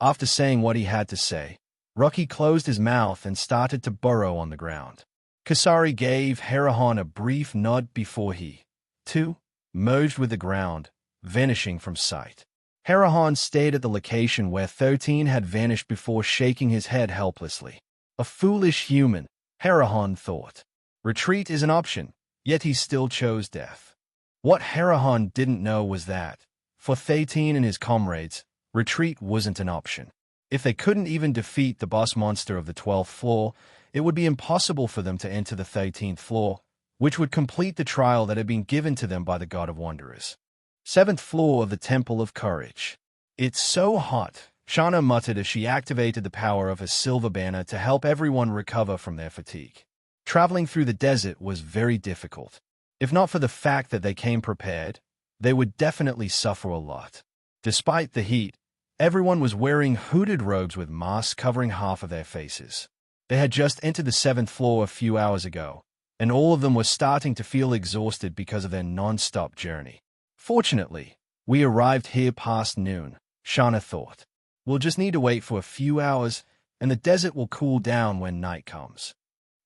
After saying what he had to say, Rocky closed his mouth and started to burrow on the ground. Kasari gave Herahan a brief nod before he, too, merged with the ground, vanishing from sight. Herahan stayed at the location where 13 had vanished before shaking his head helplessly. A foolish human, Herahan thought. Retreat is an option, yet he still chose death. What Herahan didn't know was that, for 13 and his comrades, retreat wasn't an option. If they couldn't even defeat the boss monster of the 12th floor, it would be impossible for them to enter the 13th floor, which would complete the trial that had been given to them by the God of Wanderers. 7th floor of the Temple of Courage. It's so hot, Shana muttered as she activated the power of her silver banner to help everyone recover from their fatigue. Traveling through the desert was very difficult. If not for the fact that they came prepared, they would definitely suffer a lot. Despite the heat, everyone was wearing hooded robes with masks covering half of their faces. They had just entered the 7th floor a few hours ago, and all of them were starting to feel exhausted because of their non-stop journey. Fortunately, we arrived here past noon, Shana thought. We'll just need to wait for a few hours, and the desert will cool down when night comes.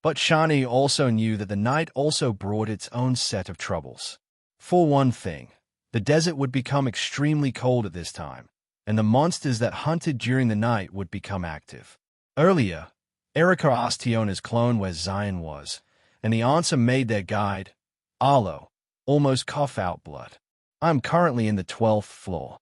But Shani also knew that the night also brought its own set of troubles. For one thing, the desert would become extremely cold at this time, and the monsters that hunted during the night would become active. Earlier, Erica asked Tiona's clone where Zion was, and the answer made their guide, Arlo, almost cough out blood. I'm currently in the 12th floor.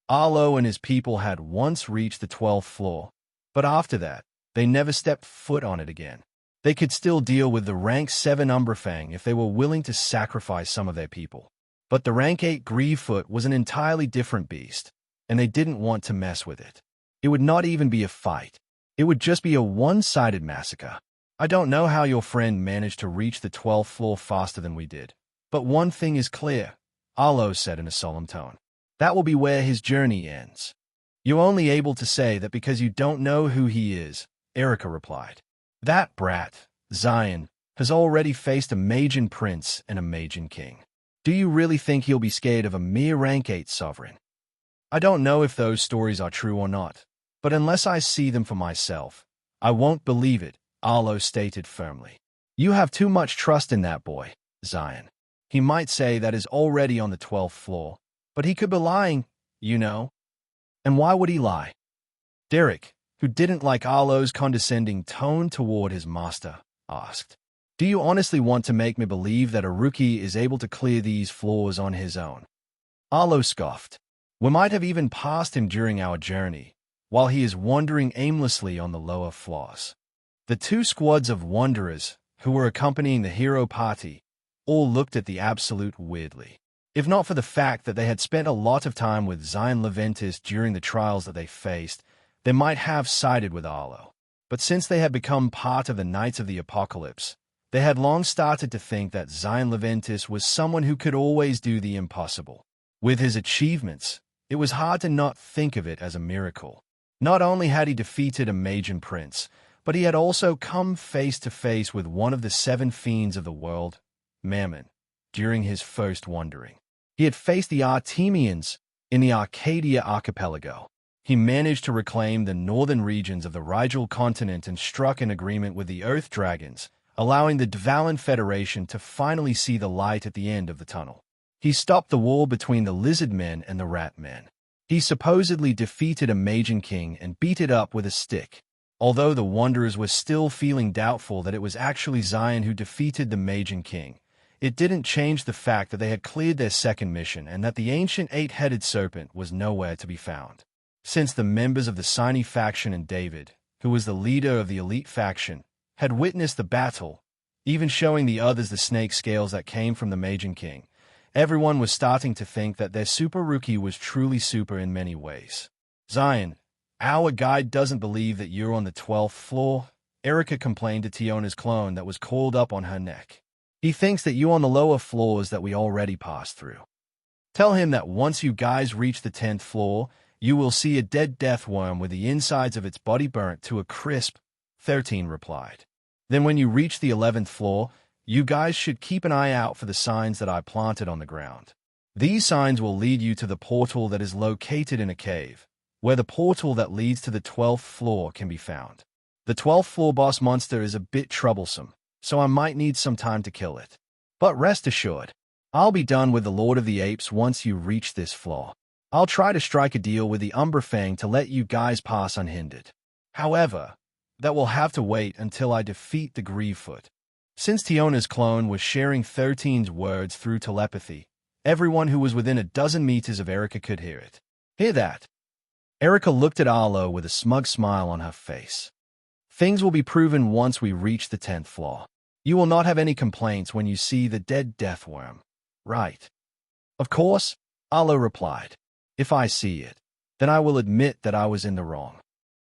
Arlo and his people had once reached the 12th floor, but after that, they never stepped foot on it again. They could still deal with the rank 7 Umbrafang if they were willing to sacrifice some of their people. But the rank 8 Greefoot was an entirely different beast, and they didn't want to mess with it. It would not even be a fight. It would just be a one-sided massacre. I don't know how your friend managed to reach the 12th floor faster than we did, but one thing is clear. Arlo said in a solemn tone. That will be where his journey ends. You're only able to say that because you don't know who he is, Erica replied. That brat, Zion, has already faced a Magian prince and a Magian king. Do you really think he'll be scared of a mere rank 8 sovereign? I don't know if those stories are true or not, but unless I see them for myself, I won't believe it, Arlo stated firmly. You have too much trust in that boy, Zion. He might say that is already on the 12th floor, but he could be lying, you know. And why would he lie? Derek, who didn't like Arlo's condescending tone toward his master, asked. Do you honestly want to make me believe that a rookie is able to clear these floors on his own? Arlo scoffed. We might have even passed him during our journey, while he is wandering aimlessly on the lower floors. The 2 squads of wanderers, who were accompanying the hero party, all looked at the Absolute weirdly. If not for the fact that they had spent a lot of time with Zion Leventis during the trials that they faced, they might have sided with Arlo. But since they had become part of the Knights of the Apocalypse, they had long started to think that Zion Leventis was someone who could always do the impossible. With his achievements, it was hard to not think of it as a miracle. Not only had he defeated a Magian prince, but he had also come face to face with one of the 7 fiends of the world, Mammon, during his first wandering. He had faced the Artemians in the Arcadia archipelago. He managed to reclaim the northern regions of the Rigel continent and struck an agreement with the Earth Dragons, allowing the Dvalan Federation to finally see the light at the end of the tunnel. He stopped the war between the Lizard Men and the Rat Men. He supposedly defeated a Magian king and beat it up with a stick. Although the Wanderers were still feeling doubtful that it was actually Zion who defeated the Magian king, it didn't change the fact that they had cleared their second mission and that the ancient 8-headed serpent was nowhere to be found. Since the members of the Siny faction and David, who was the leader of the elite faction, had witnessed the battle, even showing the others the snake scales that came from the Magian king, everyone was starting to think that their super rookie was truly super in many ways. Zion, our guide doesn't believe that you're on the 12th floor, Erica complained to Tiona's clone that was coiled up on her neck. He thinks that you on the lower floors that we already passed through. Tell him that once you guys reach the 10th floor, you will see a dead death worm with the insides of its body burnt to a crisp, 13 replied. Then when you reach the 11th floor, you guys should keep an eye out for the signs that I planted on the ground. These signs will lead you to the portal that is located in a cave, where the portal that leads to the 12th floor can be found. The 12th floor boss monster is a bit troublesome, so I might need some time to kill it. But rest assured, I'll be done with the Lord of the Apes once you reach this floor. I'll try to strike a deal with the Umberfang to let you guys pass unhindered. However, that will have to wait until I defeat the Grievefoot. Since Tiona's clone was sharing 13's words through telepathy, everyone who was within a dozen meters of Erica could hear it. Hear that? Erica looked at Arlo with a smug smile on her face. Things will be proven once we reach the 10th floor. You will not have any complaints when you see the dead death worm, right? Of course, Arlo replied. If I see it, then I will admit that I was in the wrong.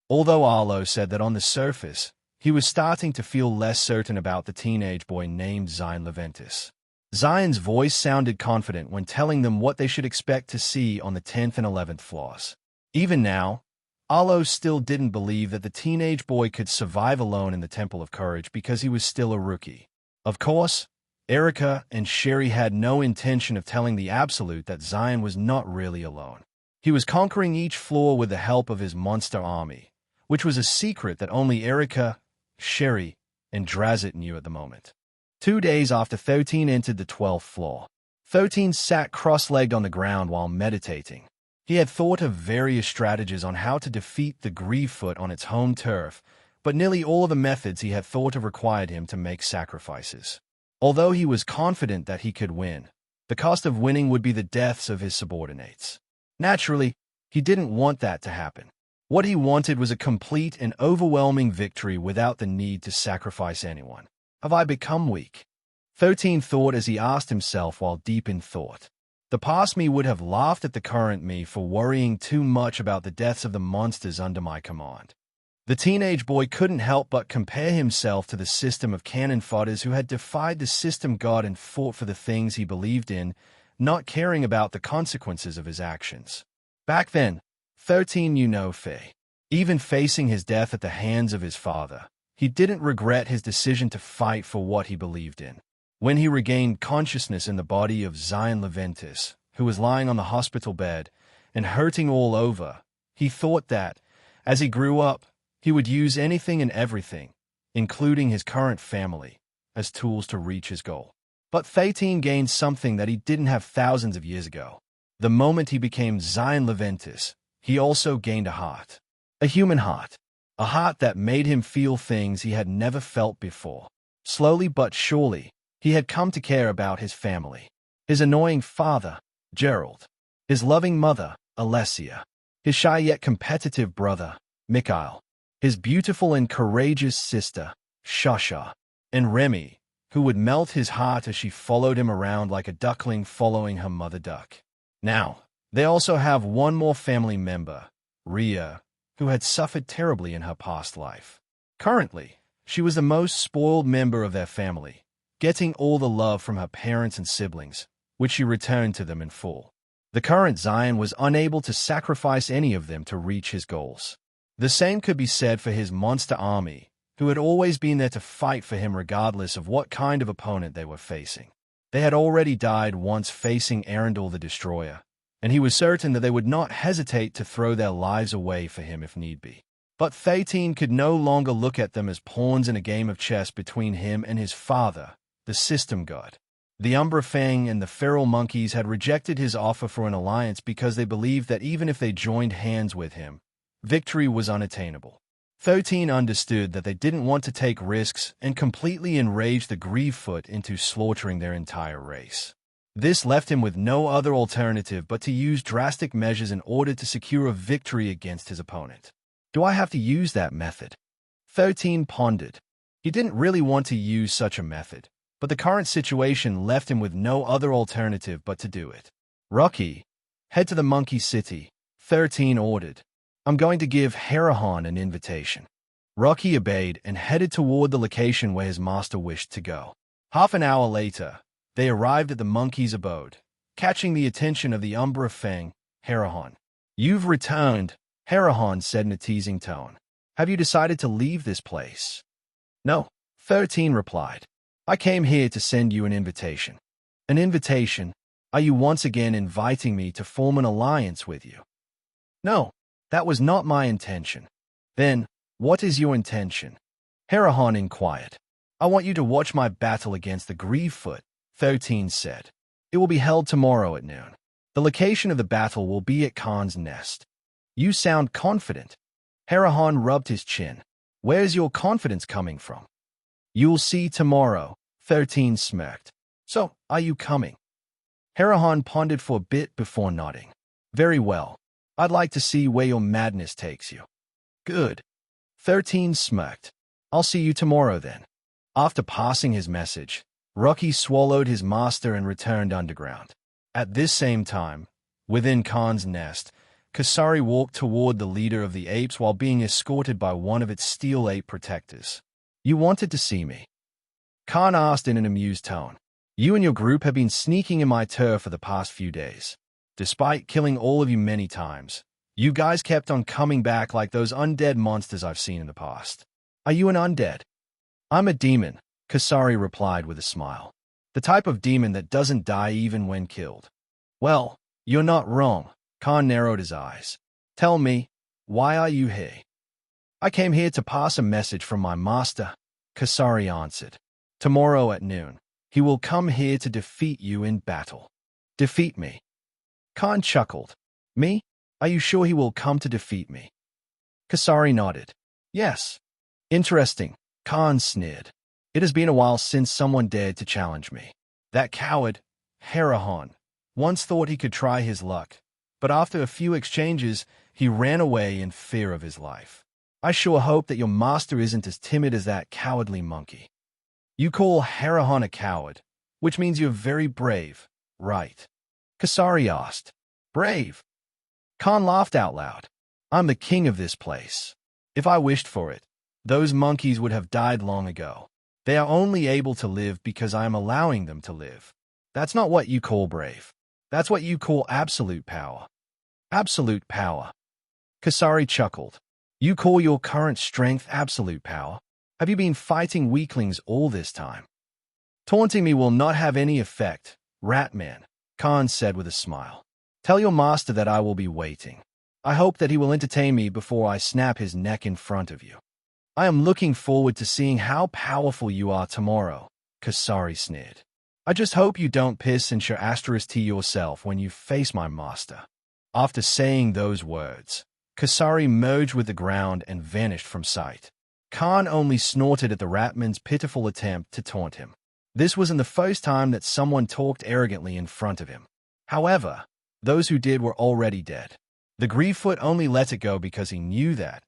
Although Arlo said that on the surface, he was starting to feel less certain about the teenage boy named Zion Leventis. Zion's voice sounded confident when telling them what they should expect to see on the 10th and 11th floors. Even now, Arlo still didn't believe that the teenage boy could survive alone in the Temple of Courage because he was still a rookie. Of course, Erica and Sherry had no intention of telling the Absolute that Zion was not really alone. He was conquering each floor with the help of his monster army, which was a secret that only Erica, Sherry, and Drazit knew at the moment. 2 days after 13 entered the 12th floor, 13 sat cross-legged on the ground while meditating. He had thought of various strategies on how to defeat the Grievefoot on its home turf, but nearly all of the methods he had thought of required him to make sacrifices. Although he was confident that he could win, the cost of winning would be the deaths of his subordinates. Naturally, he didn't want that to happen. What he wanted was a complete and overwhelming victory without the need to sacrifice anyone. Have I become weak? 13 thought as he asked himself while deep in thought. The past me would have laughed at the current me for worrying too much about the deaths of the monsters under my command. The teenage boy couldn't help but compare himself to the system of cannon fodders who had defied the system god and fought for the things he believed in, not caring about the consequences of his actions. Back then, 13 knew no fear. Even facing his death at the hands of his father, he didn't regret his decision to fight for what he believed in. When he regained consciousness in the body of Zion Leventis, who was lying on the hospital bed and hurting all over, he thought that, as he grew up, he would use anything and everything, including his current family, as tools to reach his goal. But 13 gained something that he didn't have thousands of years ago. The moment he became Zion Leventis, he also gained a heart. A human heart. A heart that made him feel things he had never felt before. Slowly but surely, he had come to care about his family. His annoying father, Gerald. His loving mother, Alessia. His shy yet competitive brother, Mikhail. His beautiful and courageous sister, Shasha. And Remy, who would melt his heart as she followed him around like a duckling following her mother duck. Now, they also have one more family member, Ria, who had suffered terribly in her past life. Currently, she was the most spoiled member of their family, getting all the love from her parents and siblings, which she returned to them in full. The current Zion was unable to sacrifice any of them to reach his goals. The same could be said for his monster army, who had always been there to fight for him regardless of what kind of opponent they were facing. They had already died once facing Arendelle the Destroyer, and he was certain that they would not hesitate to throw their lives away for him if need be. But 13 could no longer look at them as pawns in a game of chess between him and his father, the system god. The Umbra Fang and the feral monkeys had rejected his offer for an alliance because they believed that even if they joined hands with him, victory was unattainable. 13 understood that they didn't want to take risks and completely enraged the Grievefoot into slaughtering their entire race. This left him with no other alternative but to use drastic measures in order to secure a victory against his opponent. Do I have to use that method? 13 pondered. He didn't really want to use such a method, but the current situation left him with no other alternative but to do it. Rocky, head to the Monkey City, 13 ordered. I'm going to give Herahan an invitation. Rocky obeyed and headed toward the location where his master wished to go. Half an hour later, they arrived at the monkey's abode, catching the attention of the Umbra Fang, Herahan. You've returned, Herahan said in a teasing tone. Have you decided to leave this place? No, 13 replied. I came here to send you an invitation. An invitation? Are you once again inviting me to form an alliance with you? No, that was not my intention. Then, what is your intention? Herahan inquired. I want you to watch my battle against the Grievefoot, 13 said. It will be held tomorrow at noon. The location of the battle will be at Khan's Nest. You sound confident. Herahan rubbed his chin. Where's your confidence coming from? You'll see tomorrow, 13 smirked. So, are you coming? Herahan pondered for a bit before nodding. Very well. I'd like to see where your madness takes you. Good. 13 smirked. I'll see you tomorrow then. After passing his message, Rocky swallowed his master and returned underground. At this same time, within Khan's Nest, Kasari walked toward the leader of the apes while being escorted by one of its steel ape protectors. You wanted to see me? Khan asked in an amused tone. You and your group have been sneaking in my turf for the past few days. Despite killing all of you many times, you guys kept on coming back like those undead monsters I've seen in the past. Are you an undead? I'm a demon, Kasari replied with a smile. The type of demon that doesn't die even when killed. Well, you're not wrong. Khan narrowed his eyes. Tell me, why are you here? I came here to pass a message from my master, Kasari answered. Tomorrow at noon, he will come here to defeat you in battle. Defeat me? Khan chuckled. Me? Are you sure he will come to defeat me? Kasari nodded. Yes. Interesting, Khan sneered. It has been a while since someone dared to challenge me. That coward, Herahan, once thought he could try his luck, but after a few exchanges, he ran away in fear of his life. I sure hope that your master isn't as timid as that cowardly monkey. You call Herahan a coward, which means you're very brave, right? Kasari asked. Brave? Khan laughed out loud. I'm the king of this place. If I wished for it, those monkeys would have died long ago. They are only able to live because I am allowing them to live. That's not what you call brave. That's what you call absolute power. Absolute power. Kasari chuckled. You call your current strength absolute power? Have you been fighting weaklings all this time? Taunting me will not have any effect, Ratman, Khan said with a smile. Tell your master that I will be waiting. I hope that he will entertain me before I snap his neck in front of you. I am looking forward to seeing how powerful you are tomorrow, Kasari sneered. I just hope you don't piss and share asterisk to yourself when you face my master. After saying those words, Kasari merged with the ground and vanished from sight. Khan only snorted at the Ratman's pitiful attempt to taunt him. This wasn't the first time that someone talked arrogantly in front of him. However, those who did were already dead. The Greedfoot only let it go because he knew that,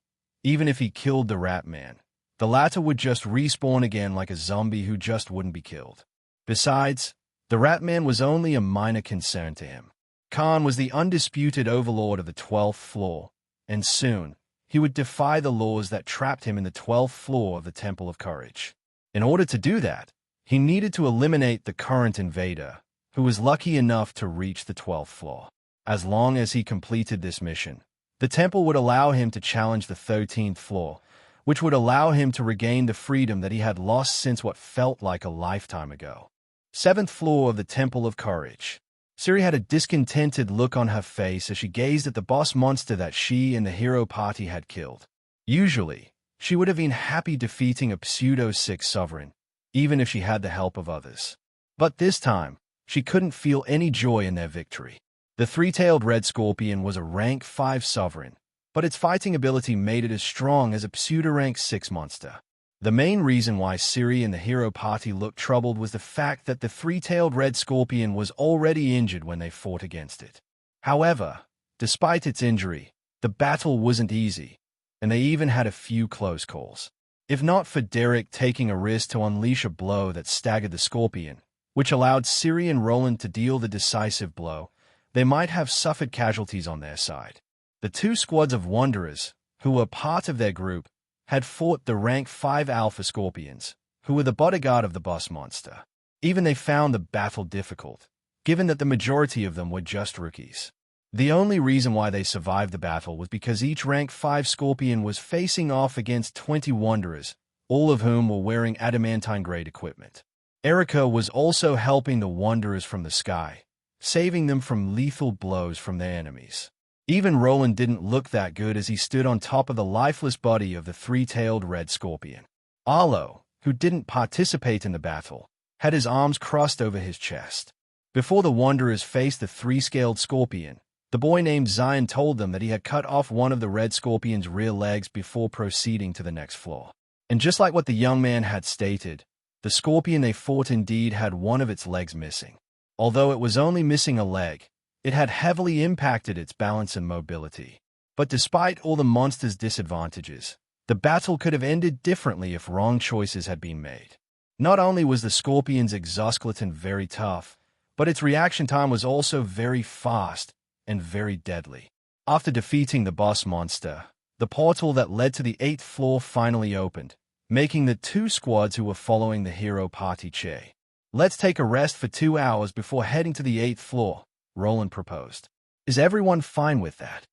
even if he killed the Ratman, the latter would just respawn again like a zombie who just wouldn't be killed. Besides, the Ratman was only a minor concern to him. Khan was the undisputed overlord of the 12th floor, and soon, he would defy the laws that trapped him in the 12th floor of the Temple of Courage. In order to do that, he needed to eliminate the current invader, who was lucky enough to reach the 12th floor. As long as he completed this mission, the temple would allow him to challenge the 13th floor, which would allow him to regain the freedom that he had lost since what felt like a lifetime ago. 7th floor of the Temple of Courage. Siri had a discontented look on her face as she gazed at the boss monster that she and the hero party had killed. Usually, she would have been happy defeating a pseudo-6 sovereign, even if she had the help of others. But this time, she couldn't feel any joy in their victory. The three-tailed red scorpion was a rank 5 sovereign, but its fighting ability made it as strong as a pseudo-rank 6 monster. The main reason why Siri and the hero party looked troubled was the fact that the three-tailed red scorpion was already injured when they fought against it. However, despite its injury, the battle wasn't easy, and they even had a few close calls. If not for Derek taking a risk to unleash a blow that staggered the scorpion, which allowed Siri and Roland to deal the decisive blow, they might have suffered casualties on their side. The two squads of Wanderers, who were part of their group, had fought the rank 5 Alpha Scorpions, who were the bodyguard of the boss monster. Even they found the battle difficult, given that the majority of them were just rookies. The only reason why they survived the battle was because each rank 5 Scorpion was facing off against 20 Wanderers, all of whom were wearing adamantine-grade equipment. Erica was also helping the Wanderers from the sky, saving them from lethal blows from their enemies. Even Roland didn't look that good as he stood on top of the lifeless body of the three-tailed red scorpion. Arlo, who didn't participate in the battle, had his arms crossed over his chest. Before the Wanderers faced the three-scaled scorpion, the boy named Zion told them that he had cut off one of the red scorpion's rear legs before proceeding to the next floor. And just like what the young man had stated, the scorpion they fought indeed had one of its legs missing. Although it was only missing a leg, it had heavily impacted its balance and mobility. But despite all the monster's disadvantages, the battle could have ended differently if wrong choices had been made. Not only was the scorpion's exoskeleton very tough, but its reaction time was also very fast and very deadly. After defeating the boss monster, the portal that led to the 8th floor finally opened, making the two squads who were following the hero party che. Let's take a rest for 2 hours before heading to the 8th floor, Roland proposed. Is everyone fine with that?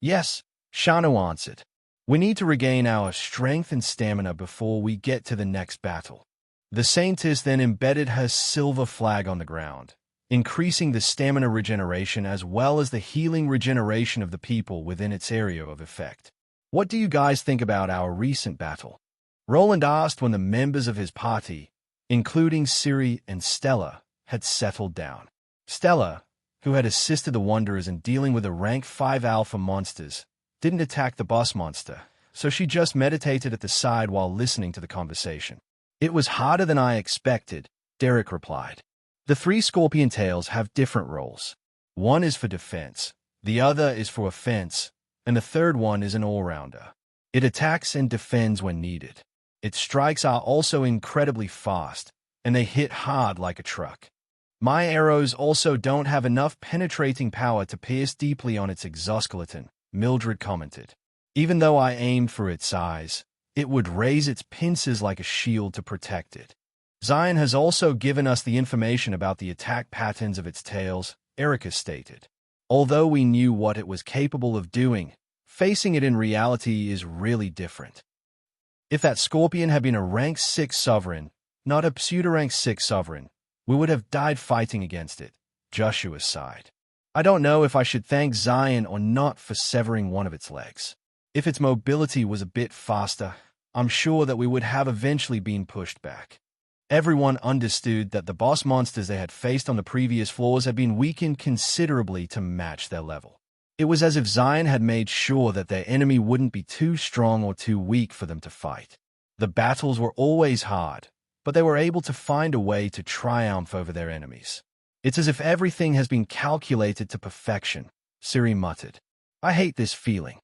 Yes, Shano answered. We need to regain our strength and stamina before we get to the next battle. The Saintess then embedded her silver flag on the ground, increasing the stamina regeneration as well as the healing regeneration of the people within its area of effect. What do you guys think about our recent battle? Roland asked when the members of his party, including Siri and Stella, had settled down. Stella, who had assisted the Wanderers in dealing with the rank 5 alpha monsters, didn't attack the boss monster, so she just meditated at the side while listening to the conversation. It was harder than I expected, Derek replied. The 3 scorpion tails have different roles. One is for defense, the other is for offense, and the third one is an all-rounder. It attacks and defends when needed. Its strikes are also incredibly fast, and they hit hard like a truck. My arrows also don't have enough penetrating power to pierce deeply on its exoskeleton, Mildred commented. Even though I aimed for its eyes, it would raise its pincers like a shield to protect it. Zion has also given us the information about the attack patterns of its tails, Erica stated. Although we knew what it was capable of doing, facing it in reality is really different. If that scorpion had been a rank 6 sovereign, not a pseudo-rank 6 sovereign, we would have died fighting against it, Joshua sighed. I don't know if I should thank Zion or not for severing one of its legs. If its mobility was a bit faster, I'm sure that we would have eventually been pushed back. Everyone understood that the boss monsters they had faced on the previous floors had been weakened considerably to match their level. It was as if Zion had made sure that their enemy wouldn't be too strong or too weak for them to fight. The battles were always hard, but they were able to find a way to triumph over their enemies. It's as if everything has been calculated to perfection, Siri muttered. I hate this feeling.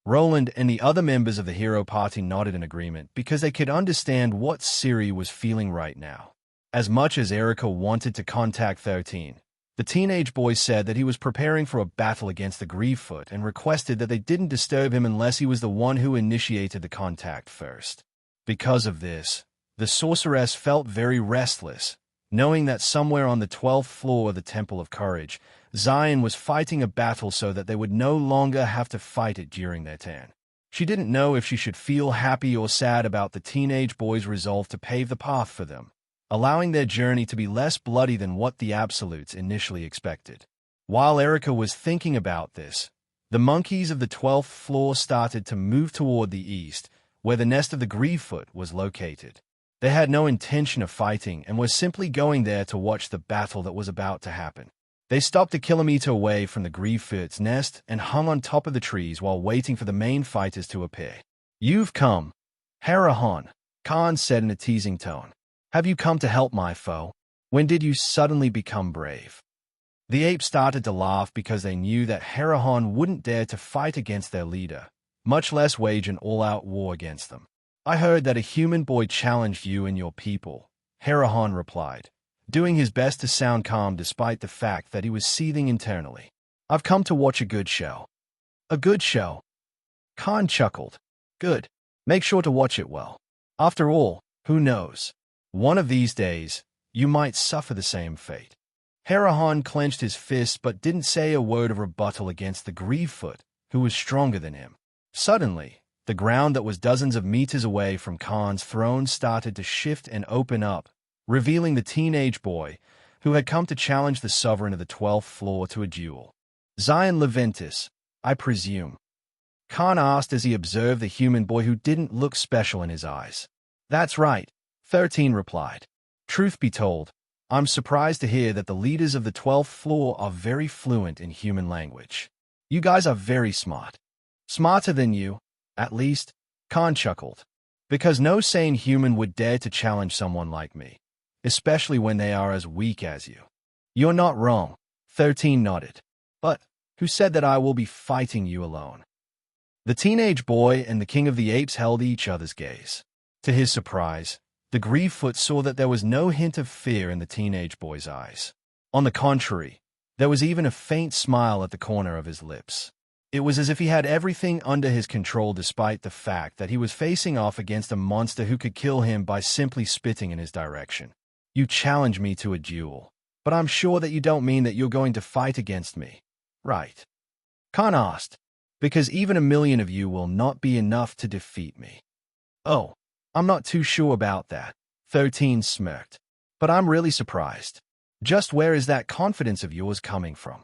Roland and the other members of the hero party nodded in agreement because they could understand what Siri was feeling right now. As much as Erica wanted to contact 13, the teenage boy said that he was preparing for a battle against the Grievefoot and requested that they didn't disturb him unless he was the one who initiated the contact first. Because of this, the sorceress felt very restless, knowing that somewhere on the 12th floor of the Temple of Courage, Zion was fighting a battle so that they would no longer have to fight it during their turn. She didn't know if she should feel happy or sad about the teenage boy's resolve to pave the path for them, allowing their journey to be less bloody than what the Absolutes initially expected. While Erica was thinking about this, the monkeys of the 12th floor started to move toward the east, where the nest of the Grievefoot was located. They had no intention of fighting and were simply going there to watch the battle that was about to happen. They stopped a kilometer away from the Grievefoot's nest and hung on top of the trees while waiting for the main fighters to appear. You've come, Harahan, Khan said in a teasing tone. Have you come to help my foe? When did you suddenly become brave? The apes started to laugh because they knew that Harahan wouldn't dare to fight against their leader, much less wage an all-out war against them. I heard that a human boy challenged you and your people, Harahan replied, doing his best to sound calm despite the fact that he was seething internally. I've come to watch a good show. A good show? Khan chuckled. Good. Make sure to watch it well. After all, who knows? One of these days, you might suffer the same fate. Harahan clenched his fist but didn't say a word of rebuttal against the Grievefoot, who was stronger than him. Suddenly, the ground that was dozens of meters away from Khan's throne started to shift and open up, revealing the teenage boy, who had come to challenge the sovereign of the 12th floor to a duel. Zion Leventis, I presume. Khan asked as he observed the human boy who didn't look special in his eyes. That's right, 13 replied. Truth be told, I'm surprised to hear that the leaders of the 12th floor are very fluent in human language. You guys are very smart. Smarter than you, at least, Khan chuckled. Because no sane human would dare to challenge someone like me, especially when they are as weak as you. You're not wrong, 13 nodded. But who said that I will be fighting you alone? The teenage boy and the king of the apes held each other's gaze. To his surprise, the Grievefoot saw that there was no hint of fear in the teenage boy's eyes. On the contrary, there was even a faint smile at the corner of his lips. It was as if he had everything under his control despite the fact that he was facing off against a monster who could kill him by simply spitting in his direction. You challenge me to a duel, but I'm sure that you don't mean that you're going to fight against me, right? Khan asked, because even 1,000,000 of you will not be enough to defeat me. Oh, I'm not too sure about that, 13 smirked. But I'm really surprised. Just where is that confidence of yours coming from?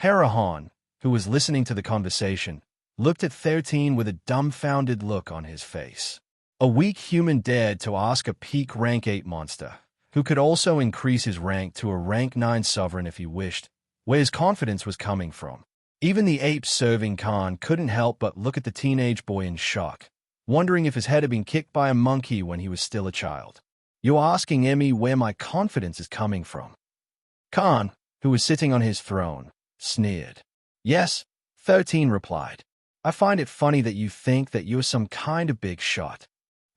Harahan, who was listening to the conversation, looked at 13 with a dumbfounded look on his face. A weak human dared to ask a peak rank 8 monster, who could also increase his rank to a rank 9 sovereign if he wished, where his confidence was coming from. Even the apes serving Khan couldn't help but look at the teenage boy in shock, wondering if his head had been kicked by a monkey when he was still a child. You're asking Emmy where my confidence is coming from? Khan, who was sitting on his throne, sneered. Yes, 13 replied. I find it funny that you think that you're some kind of big shot.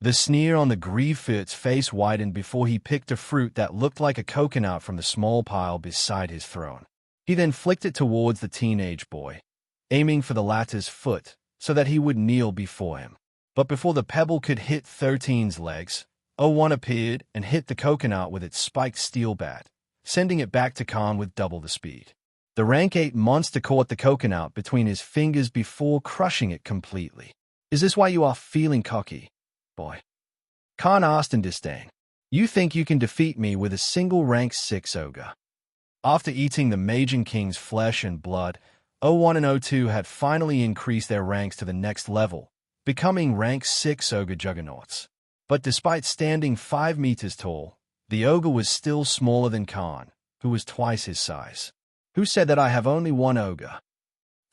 The sneer on the Grievefoot's face widened before he picked a fruit that looked like a coconut from the small pile beside his throne. He then flicked it towards the teenage boy, aiming for the latter's foot so that he would kneel before him. But before the pebble could hit 13's legs, O1 appeared and hit the coconut with its spiked steel bat, sending it back to Khan with double the speed. The rank 8 monster caught the coconut between his fingers before crushing it completely. "Is this why you are feeling cocky, boy?" Khan asked in disdain. "You think you can defeat me with a single rank 6 ogre?" After eating the Majin King's flesh and blood, O1 and O2 had finally increased their ranks to the next level, becoming rank 6 ogre juggernauts. But despite standing 5 meters tall, the ogre was still smaller than Khan, who was twice his size. "Who said that I have only one ogre?"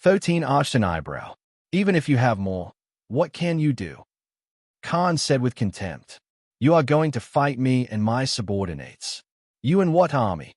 13 arched an eyebrow. "Even if you have more, what can you do?" Khan said with contempt. "You are going to fight me and my subordinates. You and what army?"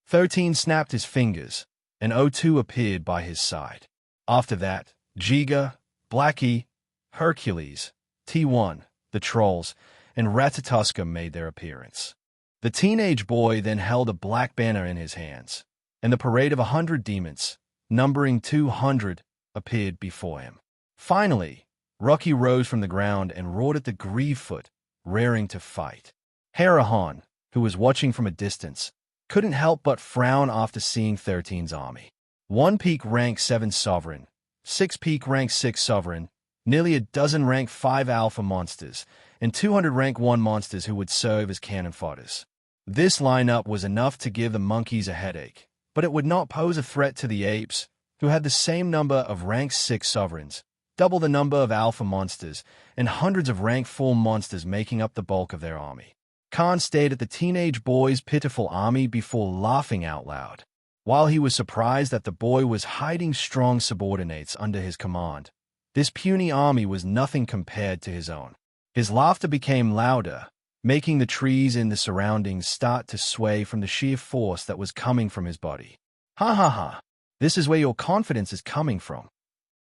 13 snapped his fingers, and O2 appeared by his side. After that, Jiga, Blackie, Hercules, T1, the Trolls, and Ratatoska made their appearance. The teenage boy then held a black banner in his hands, and the parade of 100 demons, numbering 200, appeared before him. Finally, Rocky rose from the ground and roared at the Grievefoot, raring to fight. Harahan, who was watching from a distance, couldn't help but frown after seeing 13's army. 1 peak rank 7 sovereign, 6 peak rank 6 sovereign, nearly a dozen rank 5 alpha monsters, and 200 rank 1 monsters who would serve as cannon fodders. This lineup was enough to give the monkeys a headache, but it would not pose a threat to the apes, who had the same number of rank 6 sovereigns, double the number of alpha monsters, and hundreds of rank 4 monsters making up the bulk of their army. Khan stared at the teenage boy's pitiful army before laughing out loud. While he was surprised that the boy was hiding strong subordinates under his command, this puny army was nothing compared to his own. His laughter became louder, making the trees in the surroundings start to sway from the sheer force that was coming from his body. "Ha ha ha! This is where your confidence is coming from."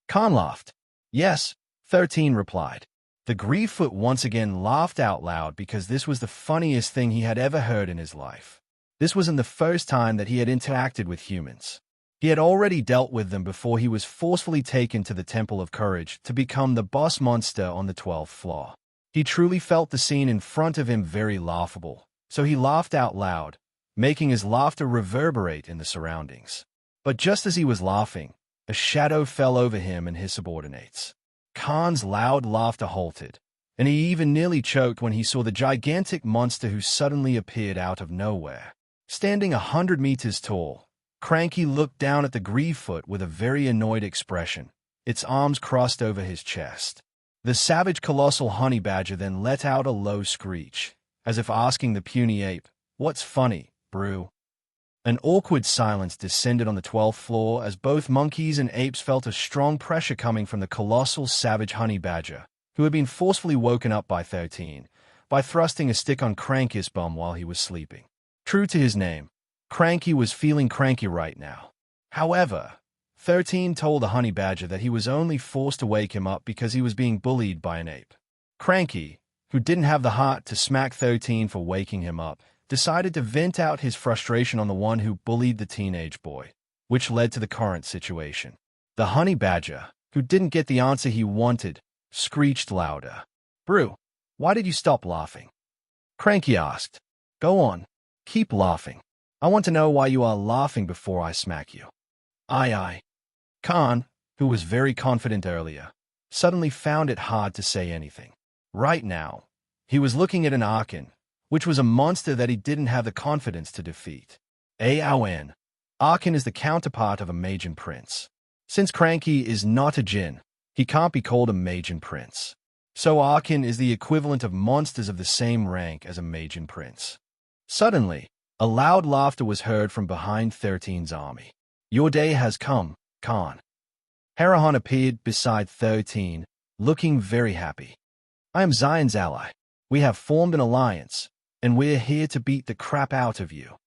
Khan laughed. "Yes," 13 replied. The Grievefoot once again laughed out loud because this was the funniest thing he had ever heard in his life. This wasn't the first time that he had interacted with humans. He had already dealt with them before he was forcefully taken to the Temple of Courage to become the boss monster on the 12th floor. He truly felt the scene in front of him very laughable, so he laughed out loud, making his laughter reverberate in the surroundings. But just as he was laughing, a shadow fell over him and his subordinates. Khan's loud laughter halted, and he even nearly choked when he saw the gigantic monster who suddenly appeared out of nowhere. Standing 100 meters tall, Cranky looked down at the Grievefoot with a very annoyed expression, its arms crossed over his chest. The savage colossal honey badger then let out a low screech, as if asking the puny ape, "What's funny, brew?" An awkward silence descended on the 12th floor as both monkeys and apes felt a strong pressure coming from the colossal savage honey badger, who had been forcefully woken up by 13, by thrusting a stick on Cranky's bum while he was sleeping. True to his name, Cranky was feeling cranky right now. However, 13 told the honey badger that he was only forced to wake him up because he was being bullied by an ape. Cranky, who didn't have the heart to smack 13 for waking him up, decided to vent out his frustration on the one who bullied the teenage boy, which led to the current situation. The honey badger, who didn't get the answer he wanted, screeched louder. "Brew, why did you stop laughing?" Cranky asked. "Go on, keep laughing. I want to know why you are laughing before I smack you." Aye. Khan, who was very confident earlier, suddenly found it hard to say anything. Right now, he was looking at an Archon, which was a monster that he didn't have the confidence to defeat. Aon. Archon is the counterpart of a Majin Prince. Since Cranky is not a Jinn, he can't be called a Majin Prince. So Archon is the equivalent of monsters of the same rank as a Majin Prince. Suddenly, a loud laughter was heard from behind 13's army. "Your day has come, Khan." Harahan appeared beside 13, looking very happy. "I am Zion's ally. We have formed an alliance, and we're here to beat the crap out of you."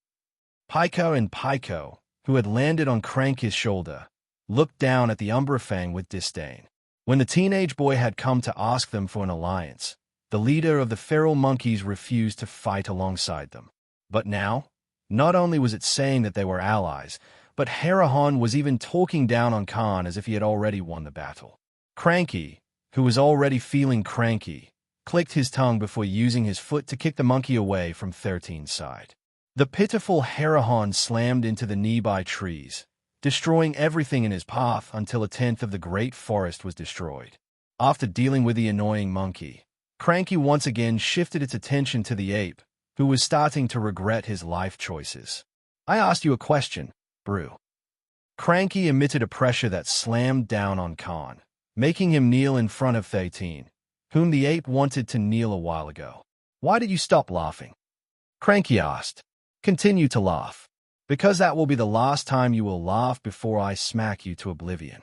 Pyko and Pyko, who had landed on Cranky's shoulder, looked down at the Umbrafang with disdain. When the teenage boy had come to ask them for an alliance, the leader of the feral monkeys refused to fight alongside them. But now, not only was it saying that they were allies, but Harahan was even talking down on Khan as if he had already won the battle. Cranky, who was already feeling cranky, clicked his tongue before using his foot to kick the monkey away from 13's side. The pitiful Harahan slammed into the nearby trees, destroying everything in his path until a tenth of the great forest was destroyed. After dealing with the annoying monkey, Cranky once again shifted its attention to the ape, who was starting to regret his life choices. "I asked you a question, Brew." Cranky emitted a pressure that slammed down on Khan, making him kneel in front of 13, whom the ape wanted to kneel a while ago. "Why did you stop laughing?" Cranky asked. "Continue to laugh, because that will be the last time you will laugh before I smack you to oblivion."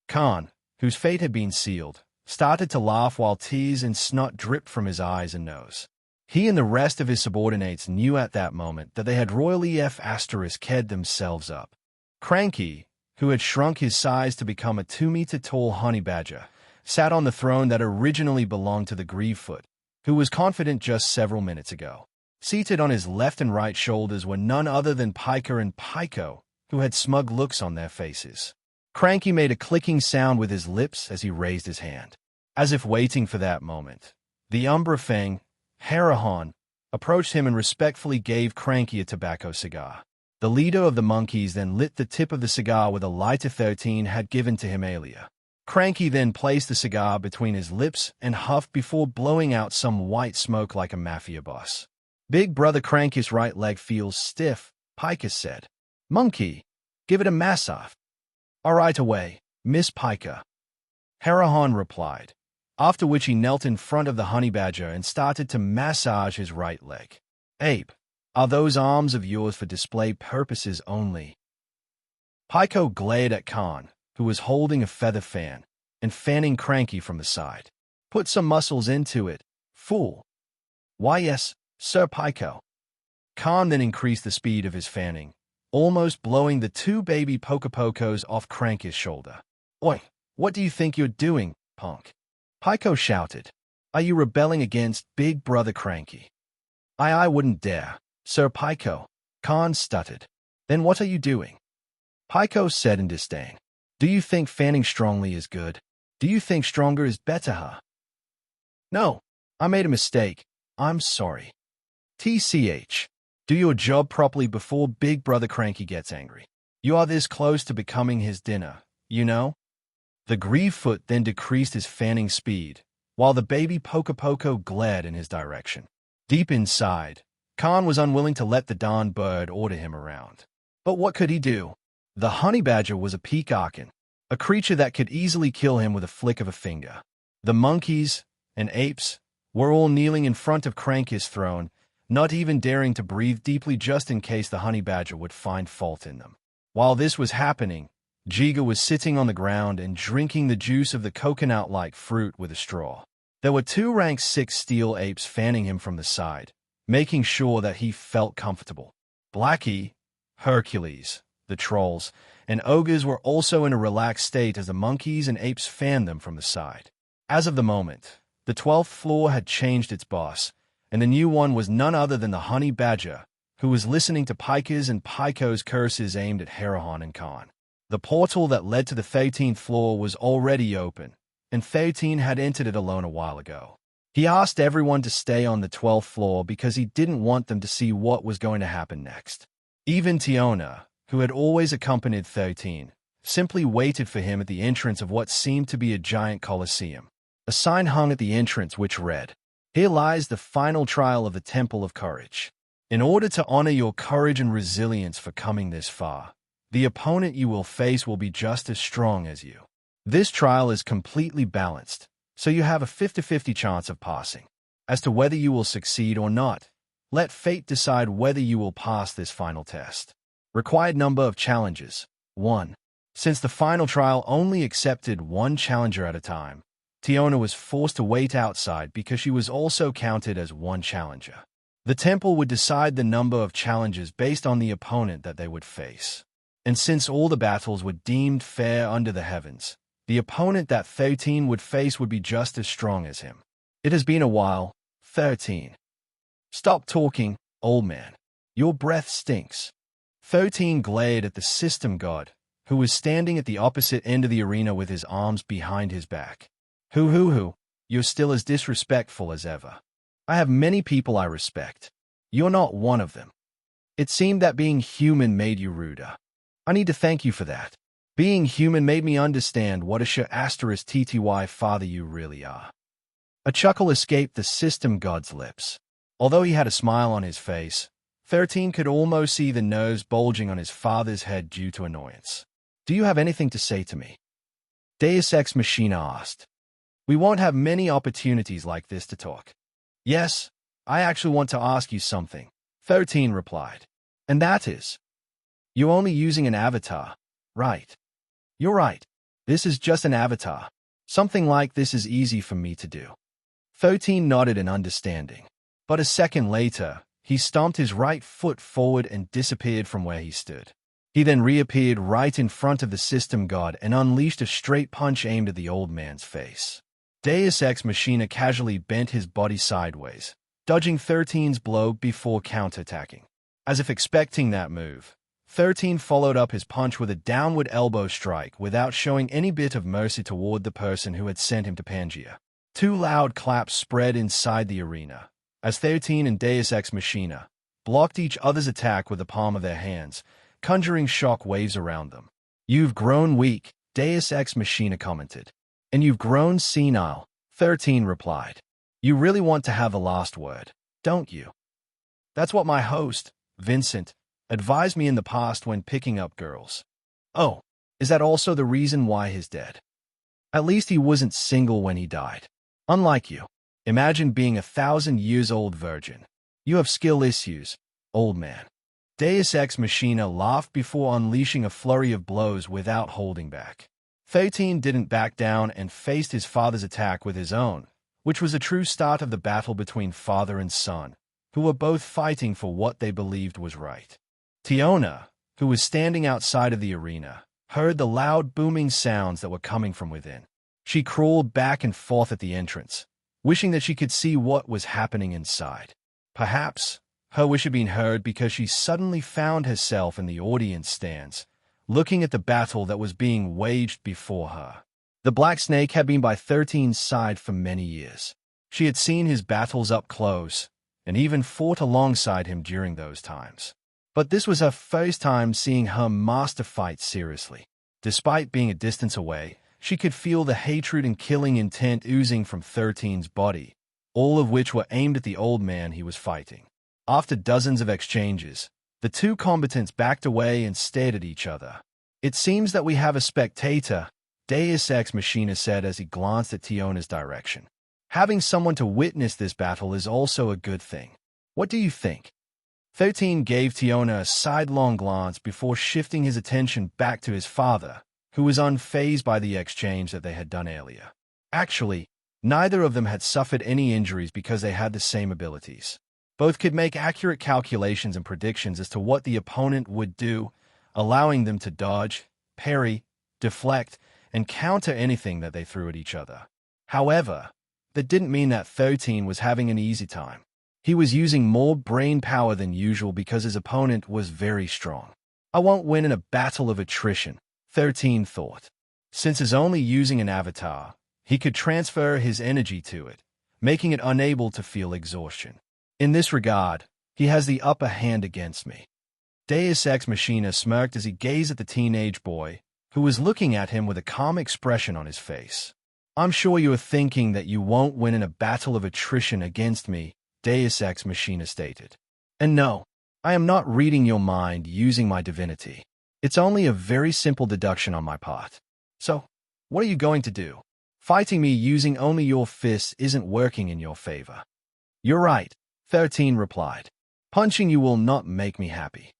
Khan, whose fate had been sealed, started to laugh while tears and snot dripped from his eyes and nose. He and the rest of his subordinates knew at that moment that they had royally F***ed themselves up. Cranky, who had shrunk his size to become a 2-meter-tall honey badger, sat on the throne that originally belonged to the Grievefoot, who was confident just several minutes ago. Seated on his left and right shoulders were none other than Piker and Pyko, who had smug looks on their faces. Cranky made a clicking sound with his lips as he raised his hand. As if waiting for that moment, the Umbra Fang, Harahan, approached him and respectfully gave Cranky a tobacco cigar. The leader of the monkeys then lit the tip of the cigar with a lighter 13 had given to him earlier. Cranky then placed the cigar between his lips and huffed before blowing out some white smoke like a mafia boss. "Big brother Cranky's right leg feels stiff," Piker said. "Monkey, give it a massage." "All right away, Miss Piker," Harahan replied, after which he knelt in front of the honey badger and started to massage his right leg. "Ape, are those arms of yours for display purposes only?" Pyko glared at Khan, who was holding a feather fan and fanning Cranky from the side. "Put some muscles into it, fool." "Why yes, Sir Pyko." Khan then increased the speed of his fanning, almost blowing the two baby Pokopokos off Cranky's shoulder. "Oi, what do you think you're doing, punk?" Pyko shouted. "Are you rebelling against Big Brother Cranky?" I wouldn't dare, Sir Pyko," Khan stuttered. "Then what are you doing?" Pyko said in disdain. "Do you think fanning strongly is good? Do you think stronger is better, huh?" "No, I made a mistake. I'm sorry." "TCH, do your job properly before Big Brother Cranky gets angry. You are this close to becoming his dinner, you know?" The Grievefoot then decreased his fanning speed, while the baby Pokopoko glared in his direction. Deep inside, Khan was unwilling to let the Dawn Bird order him around. But what could he do? The honey badger was a peacockin, a creature that could easily kill him with a flick of a finger. The monkeys and apes were all kneeling in front of Cranky's throne, not even daring to breathe deeply just in case the honey badger would find fault in them. While this was happening, Jiga was sitting on the ground and drinking the juice of the coconut-like fruit with a straw. There were 2 rank 6 steel apes fanning him from the side, making sure that he felt comfortable. Blackie, Hercules, the trolls, and ogres were also in a relaxed state as the monkeys and apes fanned them from the side. As of the moment, the 12th floor had changed its boss, and the new one was none other than the honey badger, who was listening to Pyker's and Pyko's curses aimed at Harahan and Khan. The portal that led to the 13th floor was already open, and 13 had entered it alone a while ago. He asked everyone to stay on the 12th floor because he didn't want them to see what was going to happen next. Even Tiona, who had always accompanied 13, simply waited for him at the entrance of what seemed to be a giant coliseum. A sign hung at the entrance which read, "Here lies the final trial of the Temple of Courage. In order to honor your courage and resilience for coming this far, the opponent you will face will be just as strong as you. This trial is completely balanced, so you have a 50-50 chance of passing. As to whether you will succeed or not, let fate decide whether you will pass this final test. Required number of challenges, 1. Since the final trial only accepted 1 challenger at a time, Tiona was forced to wait outside because she was also counted as 1 challenger. The temple would decide the number of challenges based on the opponent that they would face. And since all the battles were deemed fair under the heavens, the opponent that 13 would face would be just as strong as him. It has been a while, 13. Stop talking, old man. Your breath stinks. 13 glared at the system god, who was standing at the opposite end of the arena with his arms behind his back. Hoo, you're still as disrespectful as ever. I have many people I respect. You're not one of them. It seemed that being human made you ruder. I need to thank you for that. Being human made me understand what a *TTY father you really are. A chuckle escaped the system god's lips. Although he had a smile on his face, 13 could almost see the nose bulging on his father's head due to annoyance. Do you have anything to say to me? Deus Ex Machina asked. We won't have many opportunities like this to talk. Yes, I actually want to ask you something, 13 replied. And that is, you're only using an avatar, right? You're right. This is just an avatar. Something like this is easy for me to do. 13 nodded in understanding. But a second later, he stomped his right foot forward and disappeared from where he stood. He then reappeared right in front of the system god and unleashed a straight punch aimed at the old man's face. Deus Ex Machina casually bent his body sideways, dodging 13's blow before counterattacking. As if expecting that move, 13 followed up his punch with a downward elbow strike without showing any bit of mercy toward the person who had sent him to Pangea. Two loud claps spread inside the arena, as 13 and Deus Ex Machina blocked each other's attack with the palm of their hands, conjuring shock waves around them. You've grown weak, Deus Ex Machina commented. And you've grown senile, 13 replied. You really want to have the last word, don't you? That's what my host, Vincent, advised me in the past when picking up girls. Oh, is that also the reason why he's dead? At least he wasn't single when he died. Unlike you. Imagine being 1,000-years-old virgin. You have skill issues, old man. Deus Ex Machina laughed before unleashing a flurry of blows without holding back. 13 didn't back down and faced his father's attack with his own, which was a true start of the battle between father and son, who were both fighting for what they believed was right. Tiona, who was standing outside of the arena, heard the loud booming sounds that were coming from within. She crawled back and forth at the entrance, wishing that she could see what was happening inside. Perhaps her wish had been heard because she suddenly found herself in the audience stands, looking at the battle that was being waged before her. The Black Snake had been by 13's side for many years. She had seen his battles up close, and even fought alongside him during those times. But this was her first time seeing her master fight seriously. Despite being a distance away, she could feel the hatred and killing intent oozing from 13's body, all of which were aimed at the old man he was fighting. After dozens of exchanges, the two combatants backed away and stared at each other. It seems that we have a spectator, Deus Ex Machina said as he glanced at Tiona's direction. Having someone to witness this battle is also a good thing. What do you think? 13 gave Tiona a sidelong glance before shifting his attention back to his father, who was unfazed by the exchange that they had done earlier. Actually, neither of them had suffered any injuries because they had the same abilities. Both could make accurate calculations and predictions as to what the opponent would do, allowing them to dodge, parry, deflect, and counter anything that they threw at each other. However, that didn't mean that 13 was having an easy time. He was using more brain power than usual because his opponent was very strong. I won't win in a battle of attrition, 13 thought. Since he's only using an avatar, he could transfer his energy to it, making it unable to feel exhaustion. In this regard, he has the upper hand against me. Deus Ex Machina smirked as he gazed at the teenage boy, who was looking at him with a calm expression on his face. I'm sure you are thinking that you won't win in a battle of attrition against me, Deus Ex Machina stated. And no, I am not reading your mind using my divinity. It's only a very simple deduction on my part. So, what are you going to do? Fighting me using only your fists isn't working in your favor. You're right, 13 replied. Punching you will not make me happy.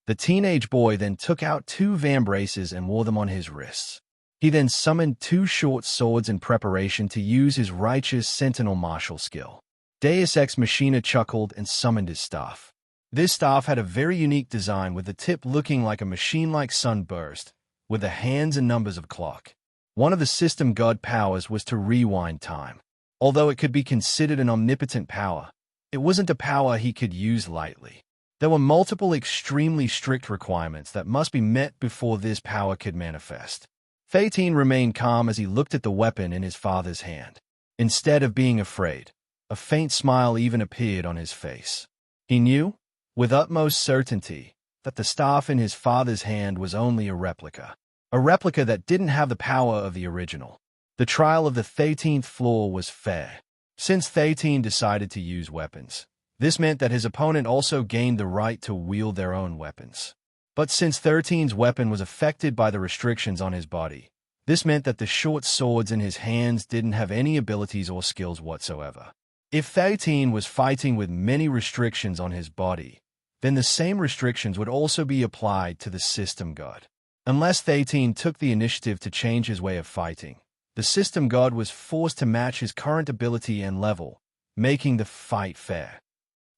The teenage boy then took out two vambraces and wore them on his wrists. He then summoned two short swords in preparation to use his righteous sentinel martial skill. Deus Ex Machina chuckled and summoned his staff. This staff had a very unique design with the tip looking like a machine-like sunburst, with the hands and numbers of clock. One of the system god powers was to rewind time. Although it could be considered an omnipotent power, it wasn't a power he could use lightly. There were multiple extremely strict requirements that must be met before this power could manifest. 13 remained calm as he looked at the weapon in his father's hand. Instead of being afraid, a faint smile even appeared on his face. He knew, with utmost certainty, that the staff in his father's hand was only a replica that didn't have the power of the original. The trial of the 13th floor was fair. Since 13 decided to use weapons, this meant that his opponent also gained the right to wield their own weapons. But since 13's weapon was affected by the restrictions on his body, this meant that the short swords in his hands didn't have any abilities or skills whatsoever. If 13 was fighting with many restrictions on his body, then the same restrictions would also be applied to the system god. Unless 13 took the initiative to change his way of fighting, the system god was forced to match his current ability and level, making the fight fair.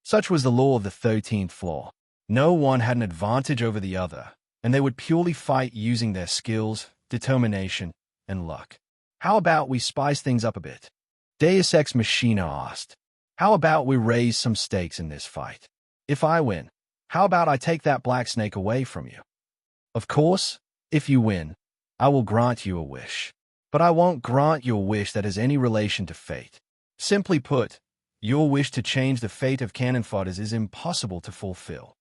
Such was the law of the 13th floor. No one had an advantage over the other, and they would purely fight using their skills, determination, and luck. How about we spice things up a bit? Deus Ex Machina asked. How about we raise some stakes in this fight? If I win, how about I take that black snake away from you? Of course, if you win, I will grant you a wish. But I won't grant you a wish that has any relation to fate. Simply put, your wish to change the fate of cannon fodders is impossible to fulfill.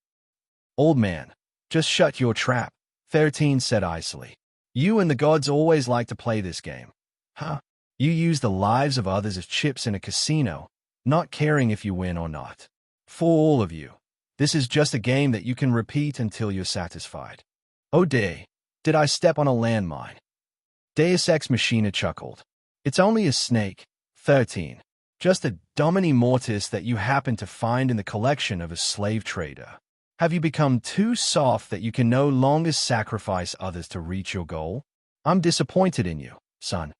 Old man, just shut your trap, 13 said icily. You and the gods always like to play this game. Huh? You use the lives of others as chips in a casino, not caring if you win or not. For all of you, this is just a game that you can repeat until you're satisfied. Oh dear, did I step on a landmine? Deus Ex Machina chuckled. It's only a snake, 13. Just a Domini Mortis that you happen to find in the collection of a slave trader. Have you become too soft that you can no longer sacrifice others to reach your goal? I'm disappointed in you, son.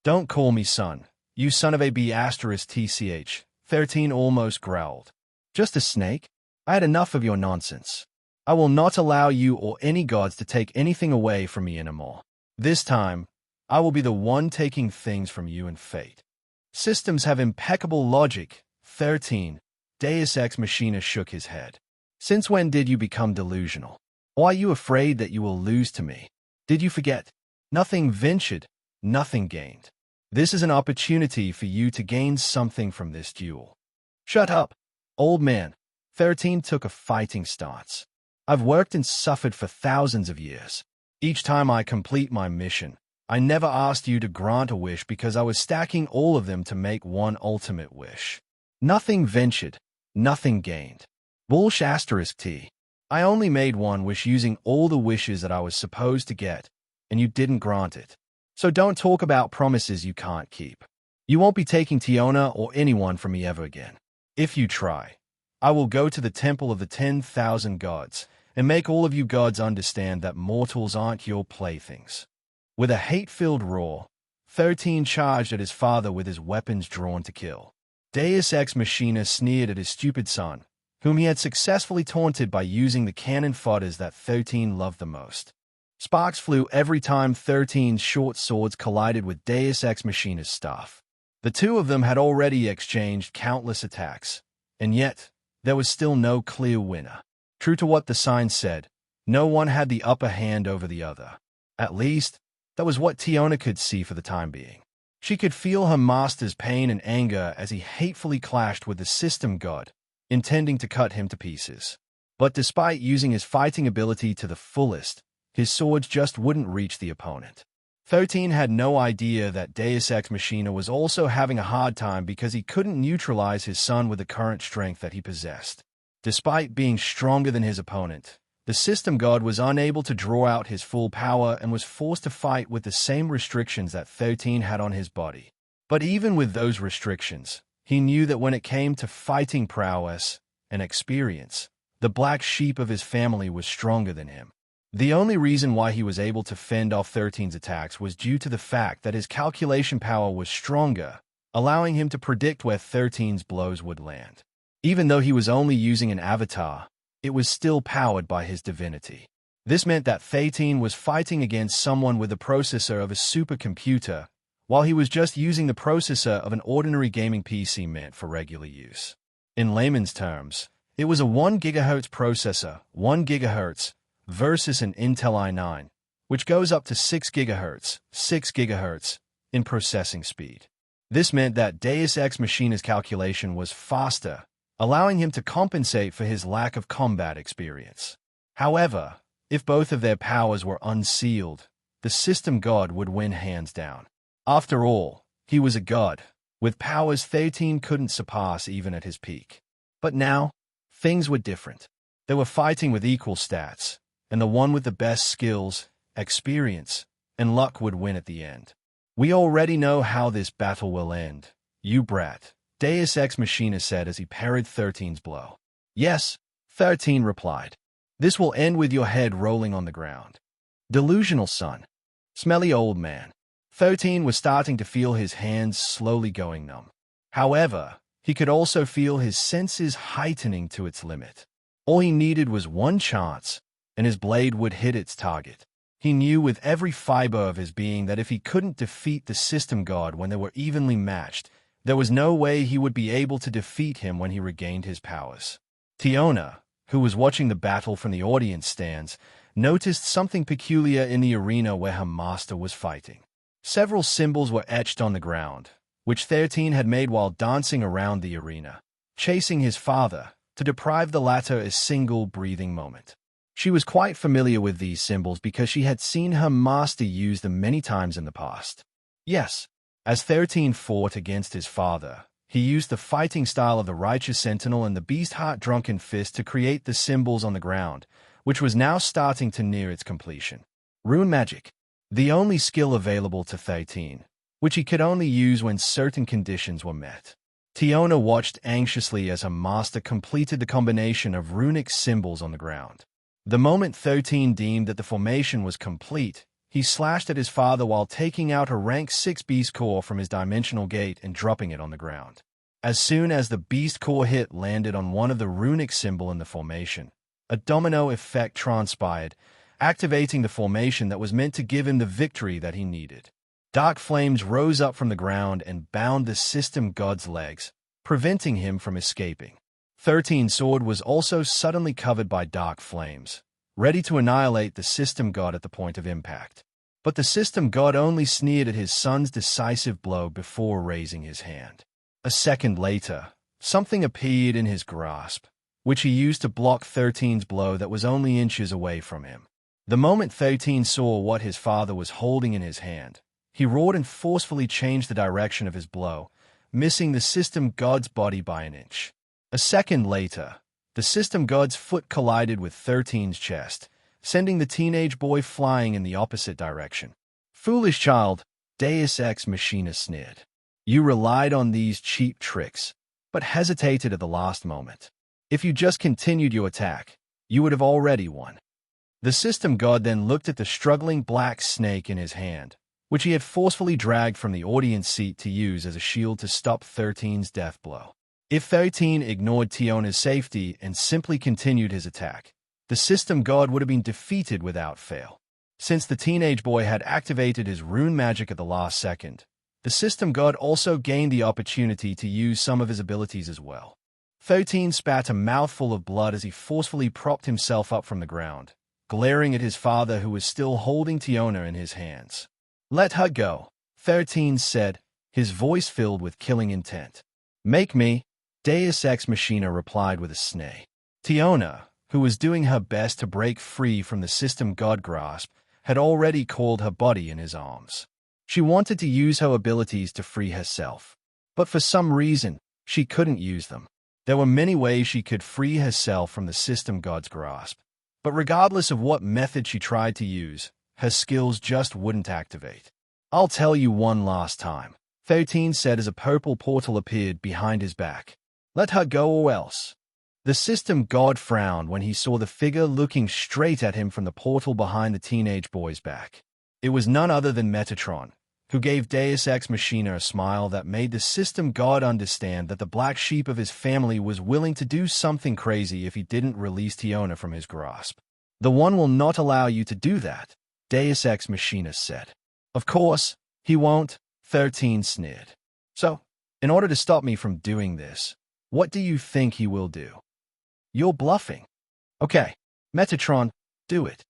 Don't call me son, you son of a B***tch, 13 almost growled. Just a snake? I had enough of your nonsense. I will not allow you or any gods to take anything away from me anymore. This time, I will be the one taking things from you and fate. Systems have impeccable logic, 13. Deus Ex Machina shook his head. Since when did you become delusional? Or are you afraid that you will lose to me? Did you forget? Nothing ventured, nothing gained. This is an opportunity for you to gain something from this duel. Shut up, old man. 13 took a fighting stance. I've worked and suffered for thousands of years. Each time I complete my mission, I never asked you to grant a wish because I was stacking all of them to make one ultimate wish. Nothing ventured, nothing gained. Bullsh**T. I only made one wish using all the wishes that I was supposed to get, and you didn't grant it. So don't talk about promises you can't keep. You won't be taking Tiona or anyone from me ever again. If you try, I will go to the temple of the 10,000 gods and make all of you gods understand that mortals aren't your playthings. With a hate-filled roar, 13 charged at his father with his weapons drawn to kill. Deus Ex Machina sneered at his stupid son, whom he had successfully taunted by using the cannon fodders that 13 loved the most. Sparks flew every time 13's short swords collided with Deus Ex Machina's staff. The two of them had already exchanged countless attacks, and yet, there was still no clear winner. True to what the sign said, no one had the upper hand over the other. At least, that was what Tiona could see for the time being. She could feel her master's pain and anger as he hatefully clashed with the system god, intending to cut him to pieces. But despite using his fighting ability to the fullest, his swords just wouldn't reach the opponent. 13 had no idea that Deus Ex Machina was also having a hard time because he couldn't neutralize his son with the current strength that he possessed. Despite being stronger than his opponent, the system god was unable to draw out his full power and was forced to fight with the same restrictions that 13 had on his body. But even with those restrictions, he knew that when it came to fighting prowess and experience, the black sheep of his family was stronger than him. The only reason why he was able to fend off 13's attacks was due to the fact that his calculation power was stronger, allowing him to predict where 13's blows would land. Even though he was only using an avatar, it was still powered by his divinity. This meant that 13 was fighting against someone with the processor of a supercomputer, while he was just using the processor of an ordinary gaming PC meant for regular use. In layman's terms, it was a 1 GHz processor, 1 GHz, versus an Intel i9, which goes up to 6 GHz, in processing speed. This meant that Deus Ex Machina's calculation was faster, allowing him to compensate for his lack of combat experience. However, if both of their powers were unsealed, the system god would win hands down. After all, he was a god, with powers 13 couldn't surpass even at his peak. But now, things were different. They were fighting with equal stats, and the one with the best skills, experience, and luck would win at the end. We already know how this battle will end, you brat, Deus Ex Machina said as he parried 13's blow. Yes, 13 replied. This will end with your head rolling on the ground. Delusional son. Smelly old man. 13 was starting to feel his hands slowly going numb. However, he could also feel his senses heightening to its limit. All he needed was one chance, and his blade would hit its target. He knew with every fiber of his being that if he couldn't defeat the system god when they were evenly matched, there was no way he would be able to defeat him when he regained his powers. Tiona, who was watching the battle from the audience stands, noticed something peculiar in the arena where her master was fighting. Several symbols were etched on the ground, which 13 had made while dancing around the arena, chasing his father, to deprive the latter a single breathing moment. She was quite familiar with these symbols because she had seen her master use them many times in the past. Yes, as 13 fought against his father, he used the fighting style of the Righteous Sentinel and the Beast Heart Drunken Fist to create the symbols on the ground, which was now starting to near its completion. Rune Magic, the only skill available to 13, which he could only use when certain conditions were met. Tiona watched anxiously as her master completed the combination of runic symbols on the ground. The moment 13 deemed that the formation was complete, he slashed at his father while taking out a rank 6 beast core from his dimensional gate and dropping it on the ground. As soon as the beast core hit landed on one of the runic symbol in the formation, a domino effect transpired, activating the formation that was meant to give him the victory that he needed. Dark flames rose up from the ground and bound the system god's legs, preventing him from escaping. 13's sword was also suddenly covered by dark flames, ready to annihilate the system god at the point of impact. But the system god only sneered at his son's decisive blow before raising his hand. A second later, something appeared in his grasp, which he used to block 13's blow that was only inches away from him. The moment 13 saw what his father was holding in his hand, he roared and forcefully changed the direction of his blow, missing the system god's body by an inch. A second later, the system god's foot collided with 13's chest, sending the teenage boy flying in the opposite direction. Foolish child, Deus Ex Machina sneered. You relied on these cheap tricks, but hesitated at the last moment. If you just continued your attack, you would have already won. The system god then looked at the struggling black snake in his hand, which he had forcefully dragged from the audience seat to use as a shield to stop 13's death blow. If 13 ignored Tiona's safety and simply continued his attack, the system god would have been defeated without fail. Since the teenage boy had activated his rune magic at the last second, the system god also gained the opportunity to use some of his abilities as well. 13 spat a mouthful of blood as he forcefully propped himself up from the ground, glaring at his father who was still holding Tiona in his hands. Let her go, 13 said, his voice filled with killing intent. Make me, Deus Ex Machina replied with a sneer. Tiona, who was doing her best to break free from the system god grasp, had already coiled her body in his arms. She wanted to use her abilities to free herself, but for some reason, she couldn't use them. There were many ways she could free herself from the system god's grasp, but regardless of what method she tried to use, her skills just wouldn't activate. I'll tell you one last time, 13 said as a purple portal appeared behind his back. Let her go or else. The system god frowned when he saw the figure looking straight at him from the portal behind the teenage boy's back. It was none other than Metatron, who gave Deus Ex Machina a smile that made the system god understand that the black sheep of his family was willing to do something crazy if he didn't release Tiona from his grasp. The one will not allow you to do that, Deus Ex Machina said. Of course, he won't, 13 sneered. So, in order to stop me from doing this, what do you think he will do? You're bluffing. Okay, Metatron, do it.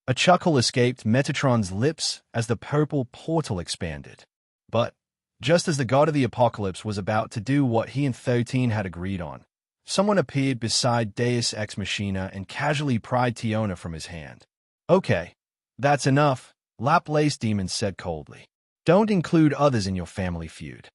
A chuckle escaped Metatron's lips as the purple portal expanded. But, just as the god of the apocalypse was about to do what he and 13 had agreed on, Someone appeared beside Deus Ex Machina and casually pried Tiona from his hand. "Okay, that's enough," Laplace Demon said coldly. "Don't include others in your family feud."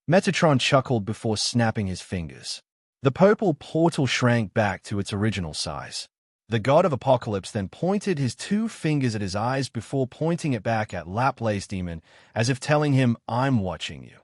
Metatron chuckled before snapping his fingers. The purple portal shrank back to its original size. The god of Apocalypse then pointed his 2 fingers at his eyes before pointing it back at Laplace Demon, as if telling him, "I'm watching you."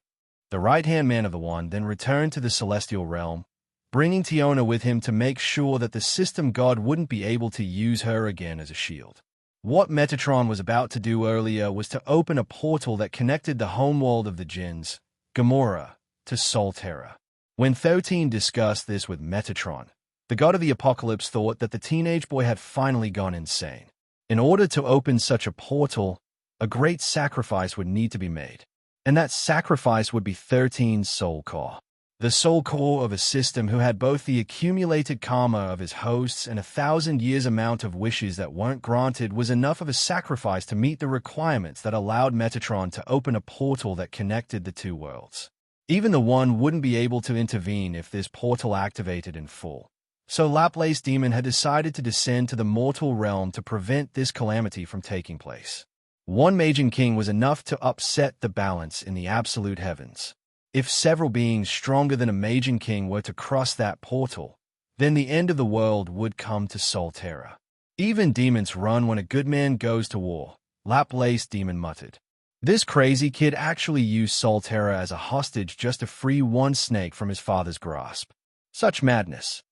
The right-hand man of the one then returned to the celestial realm, bringing Tiona with him to make sure that the system god wouldn't be able to use her again as a shield. What Metatron was about to do earlier was to open a portal that connected the homeworld of the Jinns, Gamora, to Solterra. When 13 discussed this with Metatron, the god of the Apocalypse thought that the teenage boy had finally gone insane. In order to open such a portal, a great sacrifice would need to be made, and that sacrifice would be 13's soul core. The soul core of a system who had both the accumulated karma of his hosts and 1,000 years amount of wishes that weren't granted was enough of a sacrifice to meet the requirements that allowed Metatron to open a portal that connected the 2 worlds. Even the one wouldn't be able to intervene if this portal activated in full. So Laplace Demon had decided to descend to the mortal realm to prevent this calamity from taking place. One Majin King was enough to upset the balance in the absolute heavens. If several beings stronger than a Majin King were to cross that portal, then the end of the world would come to Solterra. "Even demons run when a good man goes to war," Laplace Demon muttered. This crazy kid actually used Solterra as a hostage just to free one snake from his father's grasp. Such madness.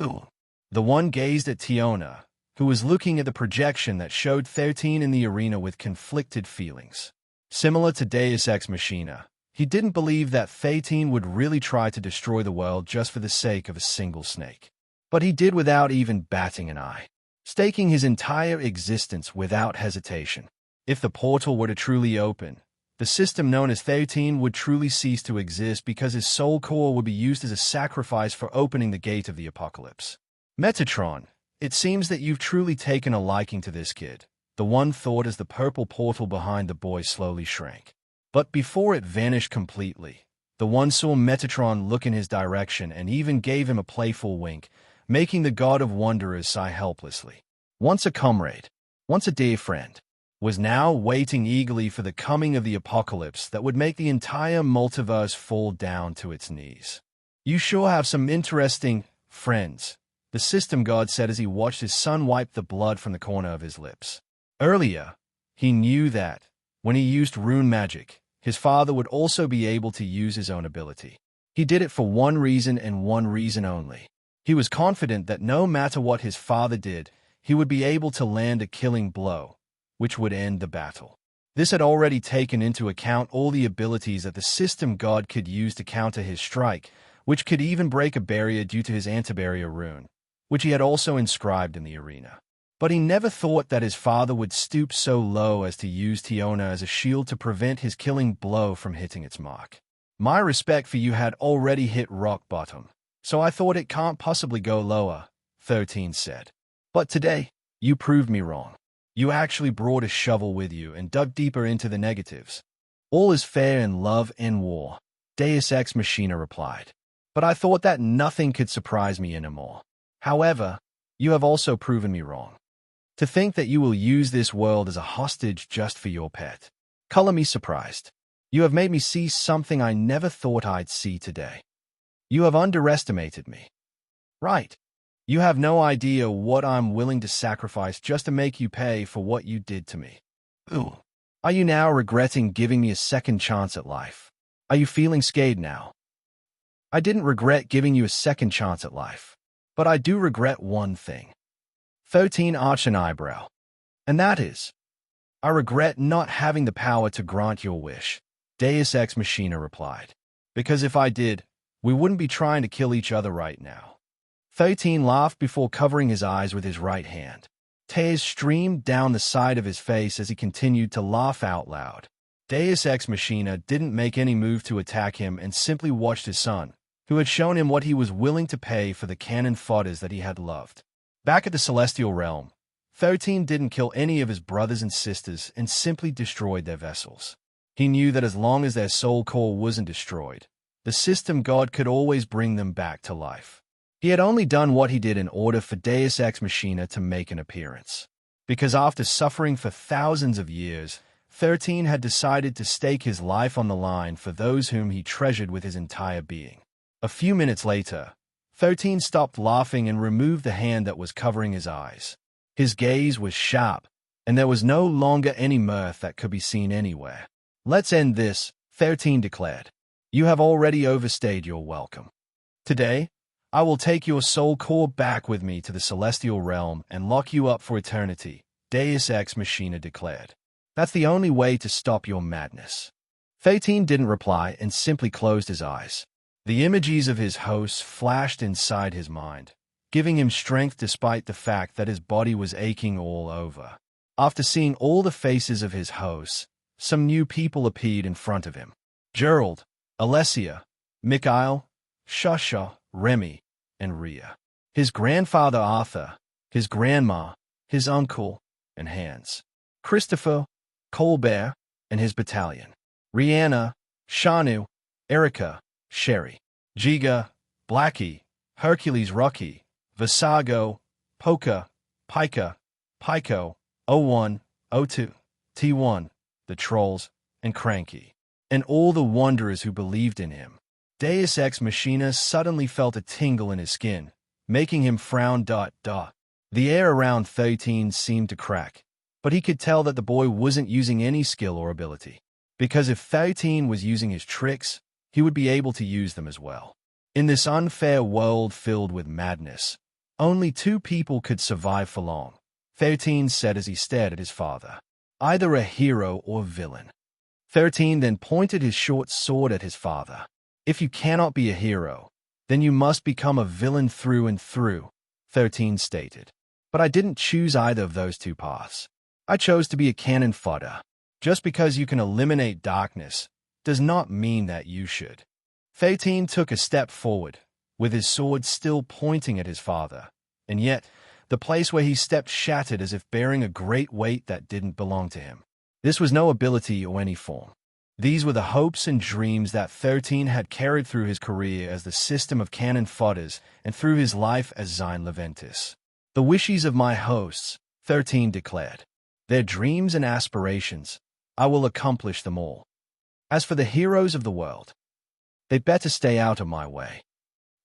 Ooh. The one gazed at Tiona, who was looking at the projection that showed 13 in the arena with conflicted feelings. Similar to Deus Ex Machina, he didn't believe that 13 would really try to destroy the world just for the sake of a single snake. But he did without even batting an eye, staking his entire existence without hesitation. If the portal were to truly open, the system known as 13 would truly cease to exist because his soul core would be used as a sacrifice for opening the gate of the apocalypse. "Metatron, it seems that you've truly taken a liking to this kid," the one thought as the purple portal behind the boy slowly shrank. But before it vanished completely, the one saw Metatron look in his direction and even gave him a playful wink, making the god of wanderers sigh helplessly. Once a comrade, once a dear friend, was now waiting eagerly for the coming of the apocalypse that would make the entire multiverse fall down to its knees. "You sure have some interesting friends," the system god said as he watched his son wipe the blood from the corner of his lips. Earlier, he knew that, when he used rune magic, his father would also be able to use his own ability. He did it for one reason and one reason only. He was confident that no matter what his father did, he would be able to land a killing blow, which would end the battle. This had already taken into account all the abilities that the system god could use to counter his strike, which could even break a barrier due to his anti-barrier rune, which he had also inscribed in the arena. But he never thought that his father would stoop so low as to use Tiona as a shield to prevent his killing blow from hitting its mark. "My respect for you had already hit rock bottom, so I thought it can't possibly go lower," 13 said. "But today, you proved me wrong. You actually brought a shovel with you and dug deeper into the negatives." "All is fair in love and war," Deus Ex Machina replied. "But I thought that nothing could surprise me anymore. However, you have also proven me wrong. To think that you will use this world as a hostage just for your pet. Color me surprised. You have made me see something I never thought I'd see today. You have underestimated me. Right. You have no idea what I'm willing to sacrifice just to make you pay for what you did to me. Ooh. Are you now regretting giving me a second chance at life? Are you feeling scared now?" "I didn't regret giving you a second chance at life, but I do regret one thing." 13 arched an eyebrow. "And that is?" "I regret not having the power to grant your wish," Deus Ex Machina replied. "Because if I did, we wouldn't be trying to kill each other right now." 13 laughed before covering his eyes with his right hand. Tears streamed down the side of his face as he continued to laugh out loud. Deus Ex Machina didn't make any move to attack him and simply watched his son, who had shown him what he was willing to pay for the cannon fodders that he had loved. Back at the Celestial Realm, 13 didn't kill any of his brothers and sisters and simply destroyed their vessels. He knew that as long as their soul core wasn't destroyed, the system god could always bring them back to life. He had only done what he did in order for Deus Ex Machina to make an appearance. Because after suffering for thousands of years, 13 had decided to stake his life on the line for those whom he treasured with his entire being. A few minutes later, 13 stopped laughing and removed the hand that was covering his eyes. His gaze was sharp, and there was no longer any mirth that could be seen anywhere. "Let's end this," 13 declared. "You have already overstayed your welcome. Today, I will take your soul core back with me to the celestial realm and lock you up for eternity," Deus Ex Machina declared. "That's the only way to stop your madness." 13 didn't reply and simply closed his eyes. The images of his hosts flashed inside his mind, giving him strength despite the fact that his body was aching all over. After seeing all the faces of his hosts, some new people appeared in front of him. Gerald, Alessia, Mikhail, Shasha, Remy, and Rhea. His grandfather Arthur, his grandma, his uncle, and Hans. Christopher, Colbert, and his battalion. Rihanna, Shanu, Erica, Sherry, Giga, Blackie, Hercules Rocky, Visago, Poka, Pika, Pico, 01, 02, T1, the Trolls, and Cranky, and all the wanderers who believed in him. Deus Ex Machina suddenly felt a tingle in his skin, making him frown. The air around 13 seemed to crack, but he could tell that the boy wasn't using any skill or ability, because if 13 was using his tricks, he would be able to use them as well. In this unfair world filled with madness, only two people could survive for long, 13 said as he stared at his father. Either a hero or villain. 13 then pointed his short sword at his father. "If you cannot be a hero, then you must become a villain through and through," 13 stated. "But I didn't choose either of those two paths. I chose to be a cannon fodder. Just because you can eliminate darkness does not mean that you should." 13 took a step forward, with his sword still pointing at his father, and yet the place where he stepped shattered as if bearing a great weight that didn't belong to him. This was no ability or any form. These were the hopes and dreams that 13 had carried through his career as the system of cannon fodders and through his life as Zine Leventis. "The wishes of my hosts," 13 declared. "Their dreams and aspirations, I will accomplish them all. As for the heroes of the world, they'd better stay out of my way."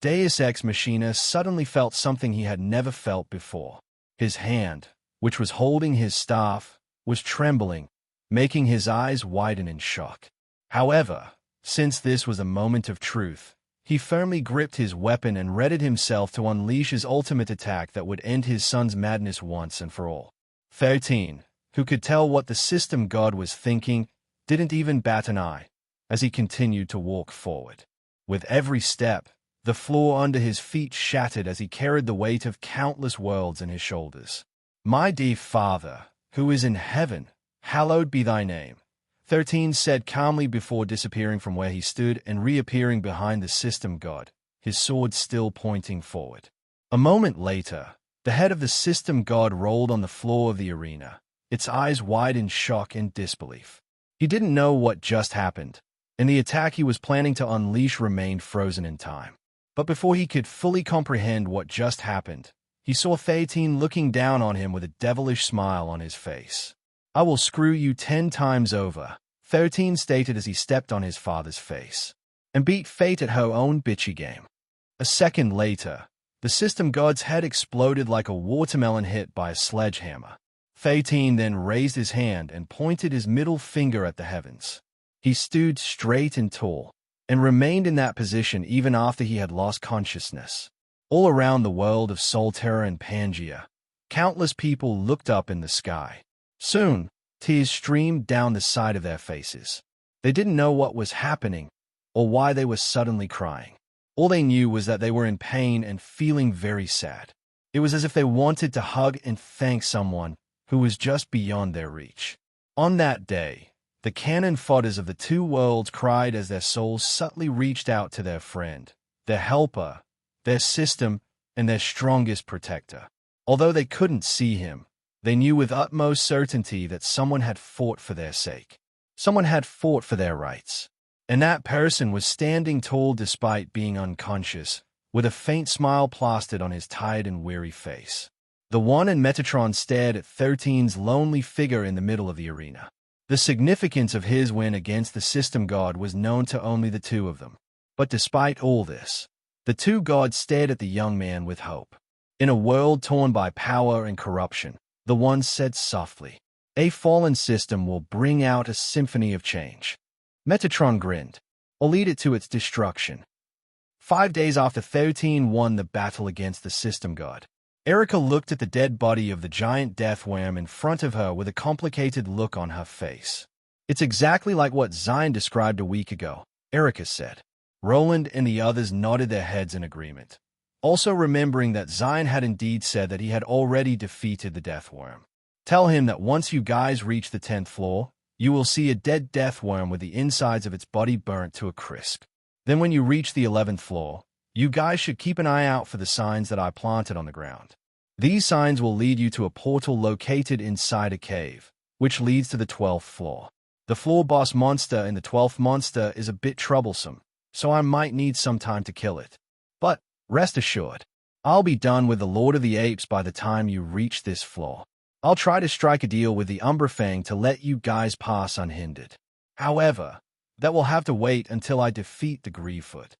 Deus Ex Machina suddenly felt something he had never felt before. His hand, which was holding his staff, was trembling, making his eyes widen in shock. However, since this was a moment of truth, he firmly gripped his weapon and readied himself to unleash his ultimate attack that would end his son's madness once and for all. 13, who could tell what the system god was thinking, didn't even bat an eye as he continued to walk forward. With every step, the floor under his feet shattered as he carried the weight of countless worlds on his shoulders. "My dear Father, who is in heaven, hallowed be thy name," 13 said calmly before disappearing from where he stood and reappearing behind the system god, his sword still pointing forward. A moment later, the head of the system god rolled on the floor of the arena, its eyes wide in shock and disbelief. He didn't know what just happened, and the attack he was planning to unleash remained frozen in time. But before he could fully comprehend what just happened, he saw 13 looking down on him with a devilish smile on his face. "I will screw you 10 times over," 13 stated as he stepped on his father's face, and beat fate at her own bitchy game. A second later, the system god's head exploded like a watermelon hit by a sledgehammer. 13 then raised his hand and pointed his middle finger at the heavens. He stood straight and tall, and remained in that position even after he had lost consciousness. All around the world of Solterra and Pangea, countless people looked up in the sky. Soon, tears streamed down the side of their faces. They didn't know what was happening or why they were suddenly crying. All they knew was that they were in pain and feeling very sad. It was as if they wanted to hug and thank someone who was just beyond their reach. On that day, the cannon fodders of the two worlds cried as their souls subtly reached out to their friend, their helper, their system, and their strongest protector. Although they couldn't see him, they knew with utmost certainty that someone had fought for their sake. Someone had fought for their rights. And that person was standing tall despite being unconscious, with a faint smile plastered on his tired and weary face. The one and Metatron stared at 13's lonely figure in the middle of the arena. The significance of his win against the system god was known to only the two of them. But despite all this, the two gods stared at the young man with hope. In a world torn by power and corruption, the one said softly, "A fallen system will bring out a symphony of change." Metatron grinned. "I'll lead it to its destruction." 5 days after 13 won the battle against the system god, Erica looked at the dead body of the giant death worm in front of her with a complicated look on her face. "It's exactly like what Zion described a week ago," Erica said. Roland and the others nodded their heads in agreement, also remembering that Zion had indeed said that he had already defeated the death worm. "Tell him that once you guys reach the 10th floor, you will see a dead death worm with the insides of its body burnt to a crisp. Then when you reach the 11th floor, you guys should keep an eye out for the signs that I planted on the ground. These signs will lead you to a portal located inside a cave, which leads to the 12th floor. The floor boss monster in the 12th monster is a bit troublesome, so I might need some time to kill it. But rest assured, I'll be done with the Lord of the Apes by the time you reach this floor. I'll try to strike a deal with the Umbrafang to let you guys pass unhindered. However, that will have to wait until I defeat the Greefoot."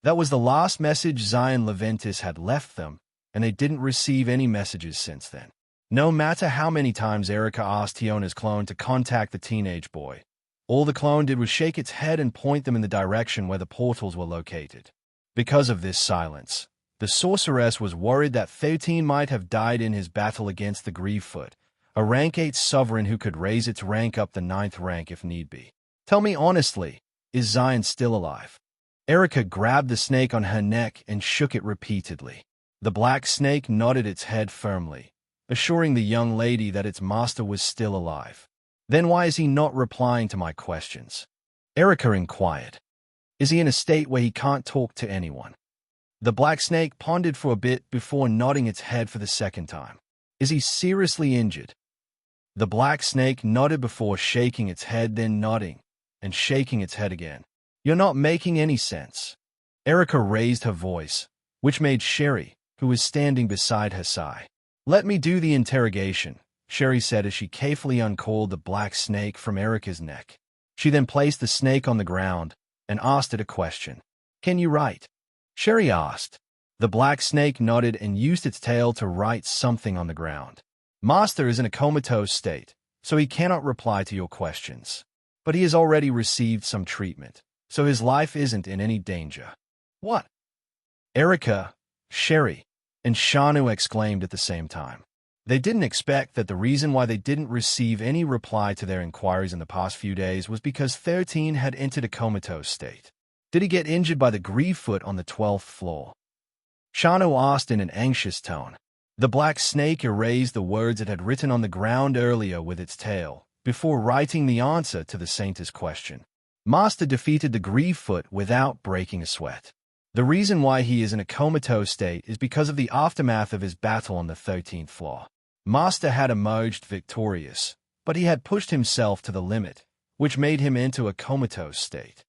That was the last message Zion Leventis had left them, and they didn't receive any messages since then. No matter how many times Erica asked Tiona's clone to contact the teenage boy, all the clone did was shake its head and point them in the direction where the portals were located. Because of this silence, the sorceress was worried that 13 might have died in his battle against the Greefoot, a rank 8 sovereign who could raise its rank up the 9th rank if need be. "Tell me honestly, is Zion still alive?" Erica grabbed the snake on her neck and shook it repeatedly. The black snake nodded its head firmly, assuring the young lady that its master was still alive. "Then why is he not replying to my questions?" Erica inquired. "Is he in a state where he can't talk to anyone?" The black snake pondered for a bit before nodding its head for the second time. "Is he seriously injured?" The black snake nodded before shaking its head, then nodding and shaking its head again. "You're not making any sense." Erica raised her voice, which made Sherry, who was standing beside her, sigh. "Let me do the interrogation," Sherry said as she carefully uncoiled the black snake from Erica's neck. She then placed the snake on the ground and asked it a question. "Can you write?" Sherry asked. The black snake nodded and used its tail to write something on the ground. "Master is in a comatose state, so he cannot reply to your questions. But he has already received some treatment, so his life isn't in any danger." "What?" Erica, Sherry, and Shanu exclaimed at the same time. They didn't expect that the reason why they didn't receive any reply to their inquiries in the past few days was because 13 had entered a comatose state. "Did he get injured by the Greefoot on the 12th floor?" Shanu asked in an anxious tone. The black snake erased the words it had written on the ground earlier with its tail, before writing the answer to the Saint's question. "Master defeated the Greefoot without breaking a sweat. The reason why he is in a comatose state is because of the aftermath of his battle on the 13th floor. Master had emerged victorious, but he had pushed himself to the limit, which made him into a comatose state."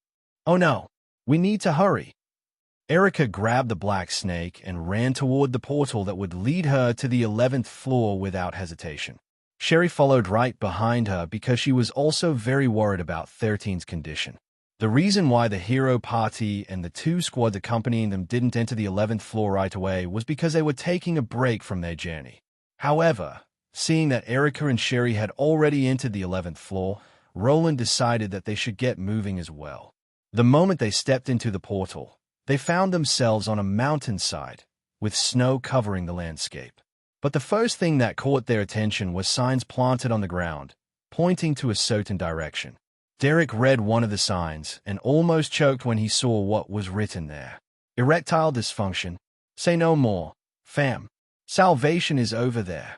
"Oh no, we need to hurry." Erica grabbed the black snake and ran toward the portal that would lead her to the 11th floor without hesitation. Sherry followed right behind her because she was also very worried about 13's condition. The reason why the hero party and the 2 squads accompanying them didn't enter the 11th floor right away was because they were taking a break from their journey. However, seeing that Erica and Sherry had already entered the 11th floor, Roland decided that they should get moving as well. The moment they stepped into the portal, they found themselves on a mountainside, with snow covering the landscape. But the first thing that caught their attention was signs planted on the ground, pointing to a certain direction. Derek read one of the signs and almost choked when he saw what was written there. "Erectile dysfunction. Say no more, fam. Salvation is over there."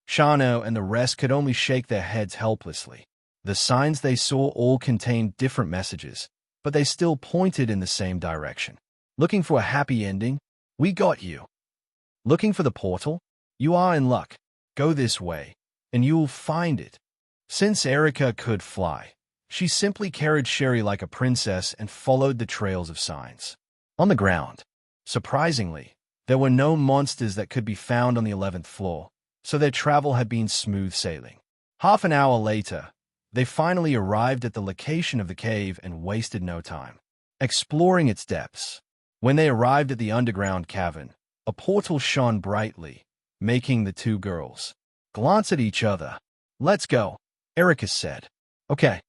Shano and the rest could only shake their heads helplessly. The signs they saw all contained different messages, but they still pointed in the same direction. "Looking for a happy ending? We got you. Looking for the portal? You are in luck. Go this way, and you'll find it." Since Erica could fly, she simply carried Sherry like a princess and followed the trails of signs. On the ground, Surprisingly, there were no monsters that could be found on the 11th floor, so their travel had been smooth sailing. Half an hour later, they finally arrived at the location of the cave and wasted no time exploring its depths. When they arrived at the underground cavern, a portal shone brightly, making the two girls glance at each other. "Let's go," Erica said. "Okay."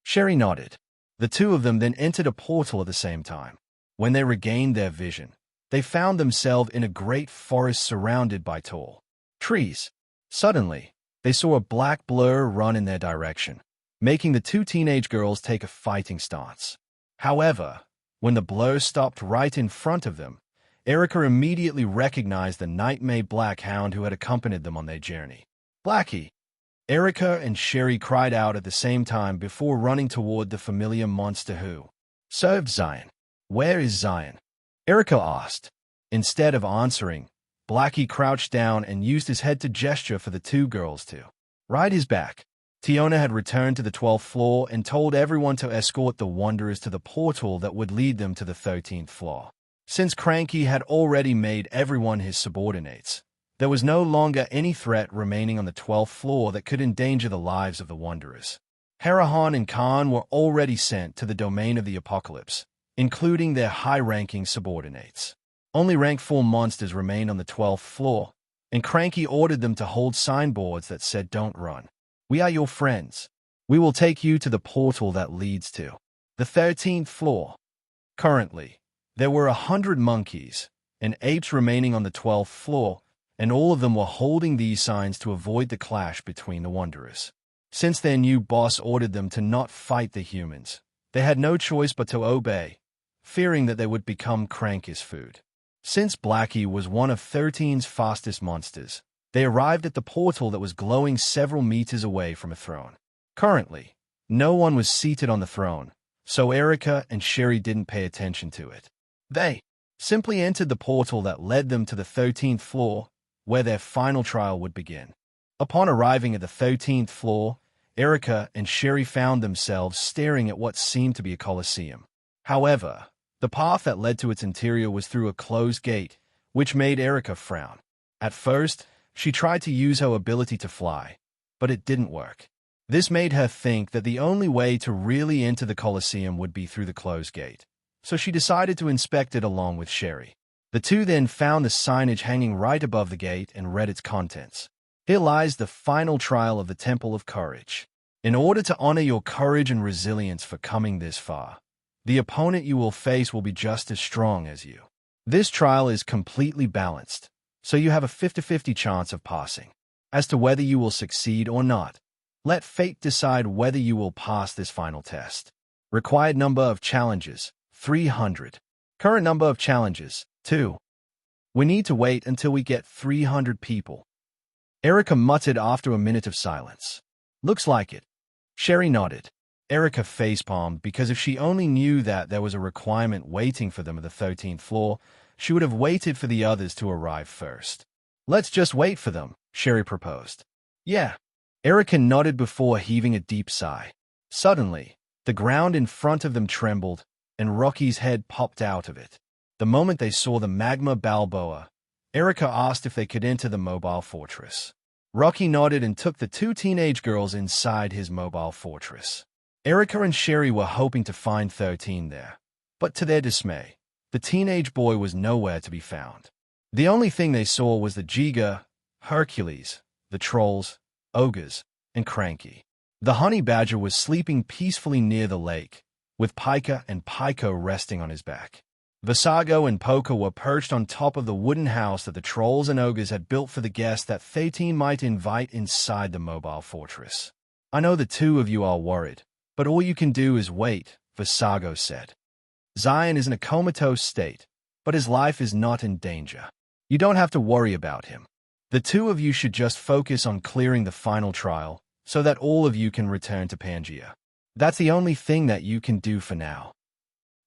Sherry nodded. The two of them then entered a portal at the same time. When they regained their vision, they found themselves in a great forest surrounded by tall trees. Suddenly, they saw a black blur run in their direction, making the two teenage girls take a fighting stance. However, when the blur stopped right in front of them, Erica immediately recognized the night-made black hound who had accompanied them on their journey. "Blackie!" Erica and Sherry cried out at the same time before running toward the familiar monster who served Zion. "Where is Zion?" Erica asked. Instead of answering, Blackie crouched down and used his head to gesture for the two girls to ride his back. Tiona had returned to the 12th floor and told everyone to escort the Wanderers to the portal that would lead them to the 13th floor. Since Cranky had already made everyone his subordinates, there was no longer any threat remaining on the 12th floor that could endanger the lives of the Wanderers. Harahan and Khan were already sent to the domain of the apocalypse, including their high-ranking subordinates. Only rank 4 monsters remained on the 12th floor, and Cranky ordered them to hold signboards that said, "Don't run. We are your friends. We will take you to the portal that leads to the 13th floor." Currently, there were 100 monkeys and apes remaining on the 12th floor, and all of them were holding these signs to avoid the clash between the Wanderers. Since their new boss ordered them to not fight the humans, they had no choice but to obey, fearing that they would become Cranky's food. Since Blackie was one of 13's fastest monsters, they arrived at the portal that was glowing several meters away from a throne. Currently, no one was seated on the throne, so Erica and Sherry didn't pay attention to it. They simply entered the portal that led them to the 13th floor, where their final trial would begin. Upon arriving at the 13th floor, Erica and Sherry found themselves staring at what seemed to be a coliseum. However, the path that led to its interior was through a closed gate, which made Erica frown. At first, she tried to use her ability to fly, but it didn't work. This made her think that the only way to really enter the Colosseum would be through the closed gate, so she decided to inspect it along with Sherry. The two then found the signage hanging right above the gate and read its contents. "Here lies the final trial of the Temple of Courage. In order to honor your courage and resilience for coming this far, the opponent you will face will be just as strong as you. This trial is completely balanced, so you have a 50-50 chance of passing. As to whether you will succeed or not, let fate decide whether you will pass this final test. Required number of challenges, 300. Current number of challenges, 2. We need to wait until we get 300 people." Erica muttered after a minute of silence. "Looks like it." Sherry nodded. Erica facepalmed because if she only knew that there was a requirement waiting for them at the 13th floor, she would have waited for the others to arrive first. "Let's just wait for them," Sherry proposed. "Yeah." Erica nodded before heaving a deep sigh. Suddenly, the ground in front of them trembled, and Rocky's head popped out of it. The moment they saw the magma Balboa, Erica asked if they could enter the mobile fortress. Rocky nodded and took the two teenage girls inside his mobile fortress. Erica and Sherry were hoping to find 13 there, but to their dismay, the teenage boy was nowhere to be found. The only thing they saw was the Giga, Hercules, the trolls, ogres, and Cranky. The honey badger was sleeping peacefully near the lake, with Pika and Pyko resting on his back. Visago and Poka were perched on top of the wooden house that the trolls and ogres had built for the guests that 13 might invite inside the mobile fortress. "I know the two of you are worried, but all you can do is wait," Visago said. "Zion is in a comatose state, but his life is not in danger. You don't have to worry about him. The two of you should just focus on clearing the final trial so that all of you can return to Pangea. That's the only thing that you can do for now."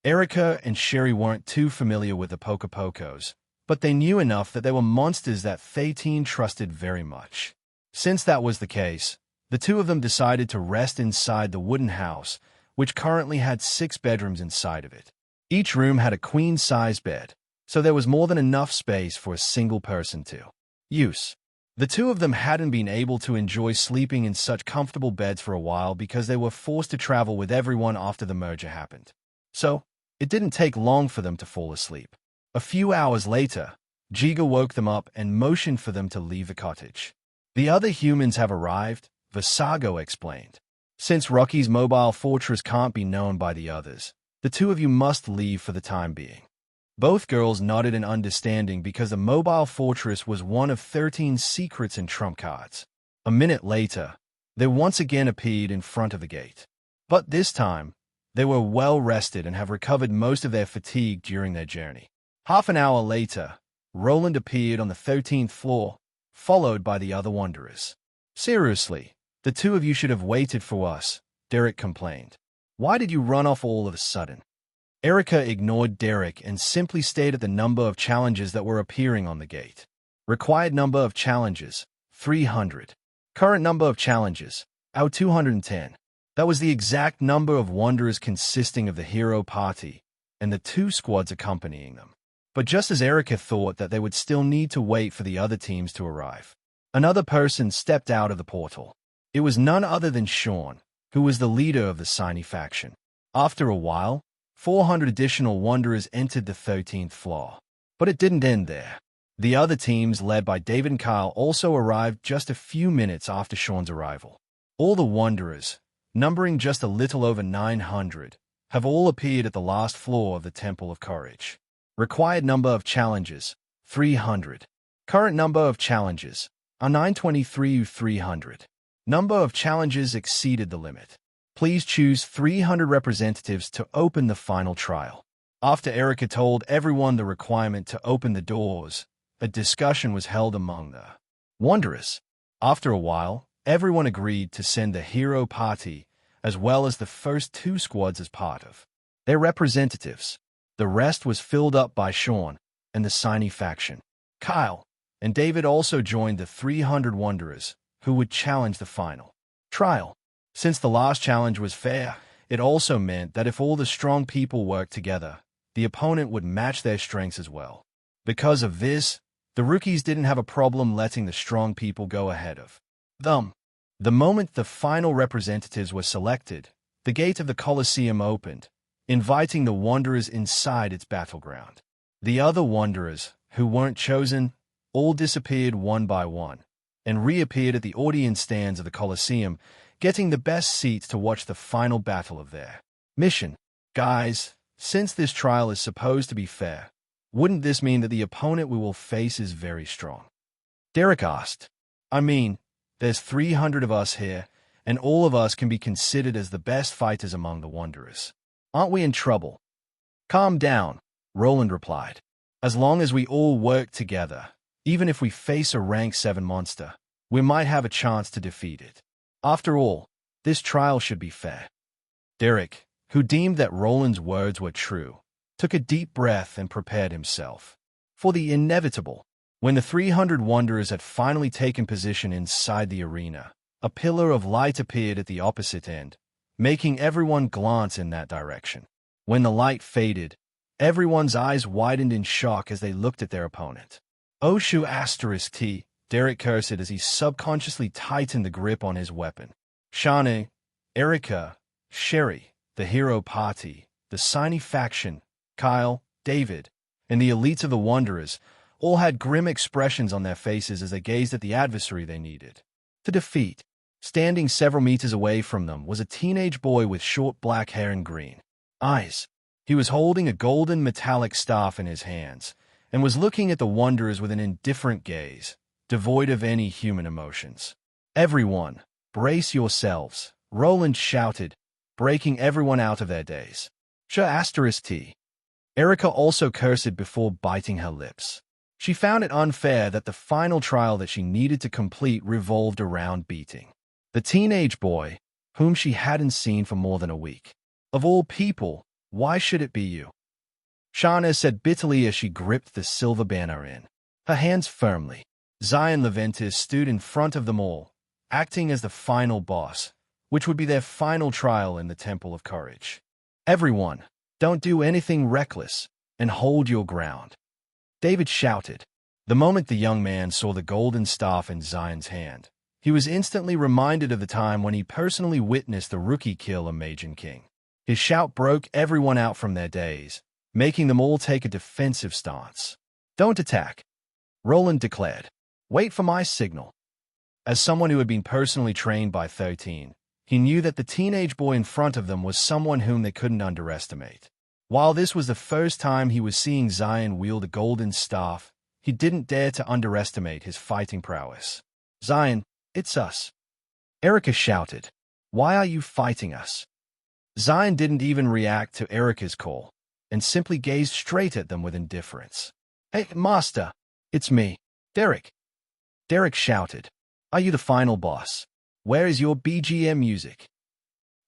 Erica and Sherry weren't too familiar with the Pokopokos, but they knew enough that they were monsters that 13 trusted very much. Since that was the case, the two of them decided to rest inside the wooden house, which currently had 6 bedrooms inside of it. Each room had a queen-size bed, so there was more than enough space for a single person to use. The two of them hadn't been able to enjoy sleeping in such comfortable beds for a while because they were forced to travel with everyone after the merger happened. So, it didn't take long for them to fall asleep. A few hours later, Jiga woke them up and motioned for them to leave the cottage. "The other humans have arrived," Visago explained. "Since Rocky's mobile fortress can't be known by the others, the two of you must leave for the time being." Both girls nodded in understanding because the mobile fortress was one of 13 secrets and trump cards. A minute later, they once again appeared in front of the gate. But this time, they were well rested and have recovered most of their fatigue during their journey. Half an hour later, Roland appeared on the 13th floor, followed by the other wanderers. "Seriously, the two of you should have waited for us," Derek complained. "Why did you run off all of a sudden?" Erica ignored Derek and simply stated the number of challenges that were appearing on the gate. Required number of challenges, 300. Current number of challenges, out 210. That was the exact number of wanderers consisting of the hero party and the 2 squads accompanying them. But just as Erica thought that they would still need to wait for the other teams to arrive, another person stepped out of the portal. It was none other than Sean, who was the leader of the Signy faction. After a while, 400 additional wanderers entered the 13th floor. But it didn't end there. The other teams, led by David and Kyle, also arrived just a few minutes after Sean's arrival. All the wanderers, numbering just a little over 900, have all appeared at the last floor of the Temple of Courage. Required number of challenges, 300. Current number of challenges, are 923,300. Number of challenges exceeded the limit. Please choose 300 representatives to open the final trial. After Erica told everyone the requirement to open the doors, a discussion was held among the wanderers. After a while, everyone agreed to send the hero party as well as the first 2 squads as part of their representatives. The rest was filled up by Sean and the Signy faction. Kyle and David also joined the 300 wanderers who would challenge the final trial. Since the last challenge was fair, it also meant that if all the strong people worked together, the opponent would match their strengths as well. Because of this, the rookies didn't have a problem letting the strong people go ahead of them. The moment the final representatives were selected, the gate of the Colosseum opened, inviting the wanderers inside its battleground. The other wanderers, who weren't chosen, all disappeared one by one, and reappeared at the audience stands of the Colosseum, getting the best seats to watch the final battle of their mission. "Guys, since this trial is supposed to be fair, wouldn't this mean that the opponent we will face is very strong?" Derek asked. "I mean, there's 300 of us here, and all of us can be considered as the best fighters among the wanderers. Aren't we in trouble?" "Calm down," Roland replied. "As long as we all work together, even if we face a rank 7 monster, we might have a chance to defeat it. After all, this trial should be fair." Derek, who deemed that Roland's words were true, took a deep breath and prepared himself for the inevitable. When the 300 wanderers had finally taken position inside the arena, a pillar of light appeared at the opposite end, making everyone glance in that direction. When the light faded, everyone's eyes widened in shock as they looked at their opponent. "Oshu *T, Derek cursed as he subconsciously tightened the grip on his weapon. Shane, Erica, Sherry, the hero party, the Signy faction, Kyle, David, and the elites of the wanderers all had grim expressions on their faces as they gazed at the adversary they needed to defeat. Standing several meters away from them was a teenage boy with short black hair and green eyes. He was holding a golden metallic staff in his hands and was looking at the wanderers with an indifferent gaze, devoid of any human emotions. "Everyone, brace yourselves," Roland shouted, breaking everyone out of their daze. *T. Erica also cursed before biting her lips. She found it unfair that the final trial that she needed to complete revolved around beating the teenage boy, whom she hadn't seen for more than a week. "Of all people, why should it be you?" Shana said bitterly as she gripped the silver banner in her hands firmly. Zion Leventis stood in front of them all, acting as the final boss, which would be their final trial in the Temple of Courage. "Everyone, don't do anything reckless, and hold your ground. David shouted. The moment the young man saw the golden staff in Zion's hand, he was instantly reminded of the time when he personally witnessed the rookie kill a Magian king. His shout broke everyone out from their daze, making them all take a defensive stance. "Don't attack," Roland declared. "Wait for my signal." As someone who had been personally trained by 13, he knew that the teenage boy in front of them was someone whom they couldn't underestimate. While this was the first time he was seeing Zion wield a golden staff, he didn't dare to underestimate his fighting prowess. "Zion, it's us," Erica shouted. "Why are you fighting us?" Zion didn't even react to Erica's call, and simply gazed straight at them with indifference. "Hey, Master, it's me, Derek." Derek shouted. "Are you the final boss? Where is your BGM music?"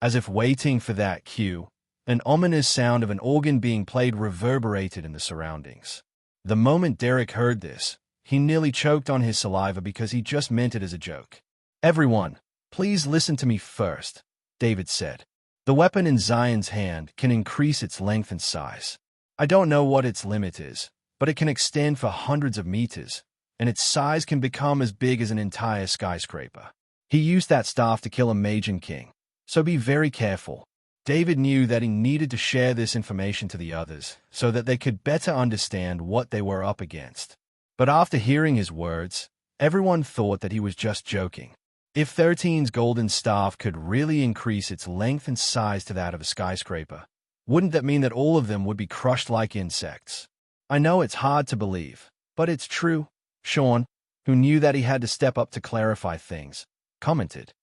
As if waiting for that cue, an ominous sound of an organ being played reverberated in the surroundings. The moment Derek heard this, he nearly choked on his saliva because he just meant it as a joke. "Everyone, please listen to me first," David said. "The weapon in Zion's hand can increase its length and size. I don't know what its limit is, but it can extend for hundreds of meters, and its size can become as big as an entire skyscraper. He used that staff to kill a Magian king, so be very careful." David knew that he needed to share this information to the others so that they could better understand what they were up against. But after hearing his words, everyone thought that he was just joking. If 13's golden staff could really increase its length and size to that of a skyscraper, wouldn't that mean that all of them would be crushed like insects? "I know it's hard to believe, but it's true," Sean, who knew that he had to step up to clarify things, commented.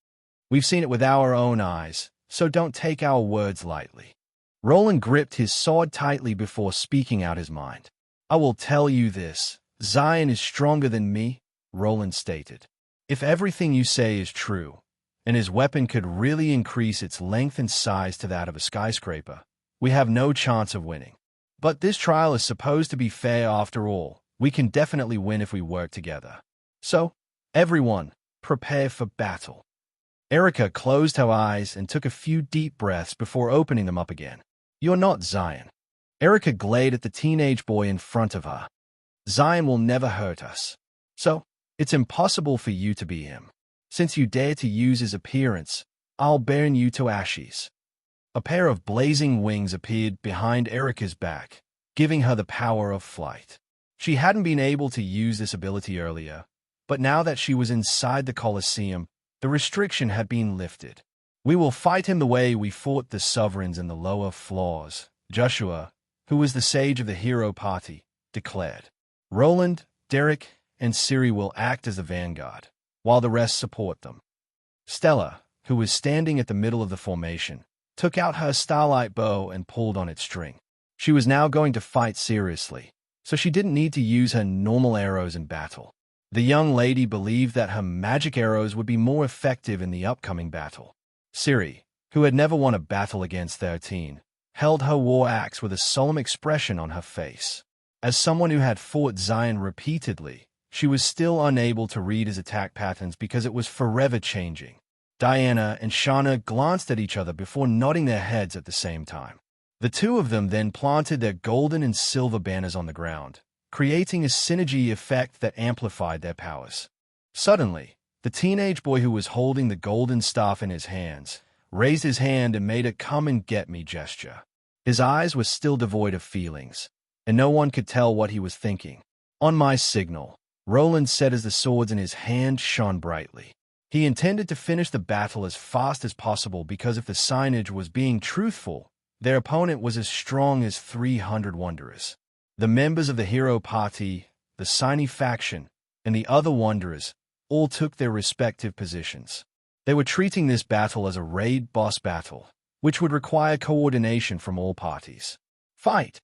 "We've seen it with our own eyes, so don't take our words lightly." Roland gripped his sword tightly before speaking out his mind. "I will tell you this, Zion is stronger than me," Roland stated. "If everything you say is true, and his weapon could really increase its length and size to that of a skyscraper, we have no chance of winning. But this trial is supposed to be fair after all. We can definitely win if we work together. So, everyone, prepare for battle." Erica closed her eyes and took a few deep breaths before opening them up again. "You're not Zion." Erica glared at the teenage boy in front of her. "Zion will never hurt us. So, it's impossible for you to be him. Since you dare to use his appearance, I'll burn you to ashes." A pair of blazing wings appeared behind Erica's back, giving her the power of flight. She hadn't been able to use this ability earlier, but now that she was inside the Colosseum, the restriction had been lifted. "We will fight him the way we fought the sovereigns in the lower floors," Joshua, who was the sage of the hero party, declared. "Roland, Derek, and Siri will act as the vanguard, while the rest support them." Stella, who was standing at the middle of the formation, took out her starlight bow and pulled on its string. She was now going to fight seriously, so she didn't need to use her normal arrows in battle. The young lady believed that her magic arrows would be more effective in the upcoming battle. Siri, who had never won a battle against 13, held her war axe with a solemn expression on her face. As someone who had fought Zion repeatedly, she was still unable to read his attack patterns because it was forever changing. Diana and Shauna glanced at each other before nodding their heads at the same time. The two of them then planted their golden and silver banners on the ground, creating a synergy effect that amplified their powers. Suddenly, the teenage boy who was holding the golden staff in his hands raised his hand and made a come-and-get-me gesture. His eyes were still devoid of feelings, and no one could tell what he was thinking. "On my signal," Roland said as the swords in his hand shone brightly. He intended to finish the battle as fast as possible because if the signage was being truthful, their opponent was as strong as 300 Wanderers. The members of the hero party, the Signy faction, and the other Wanderers all took their respective positions. They were treating this battle as a raid boss battle, which would require coordination from all parties. "Fight!"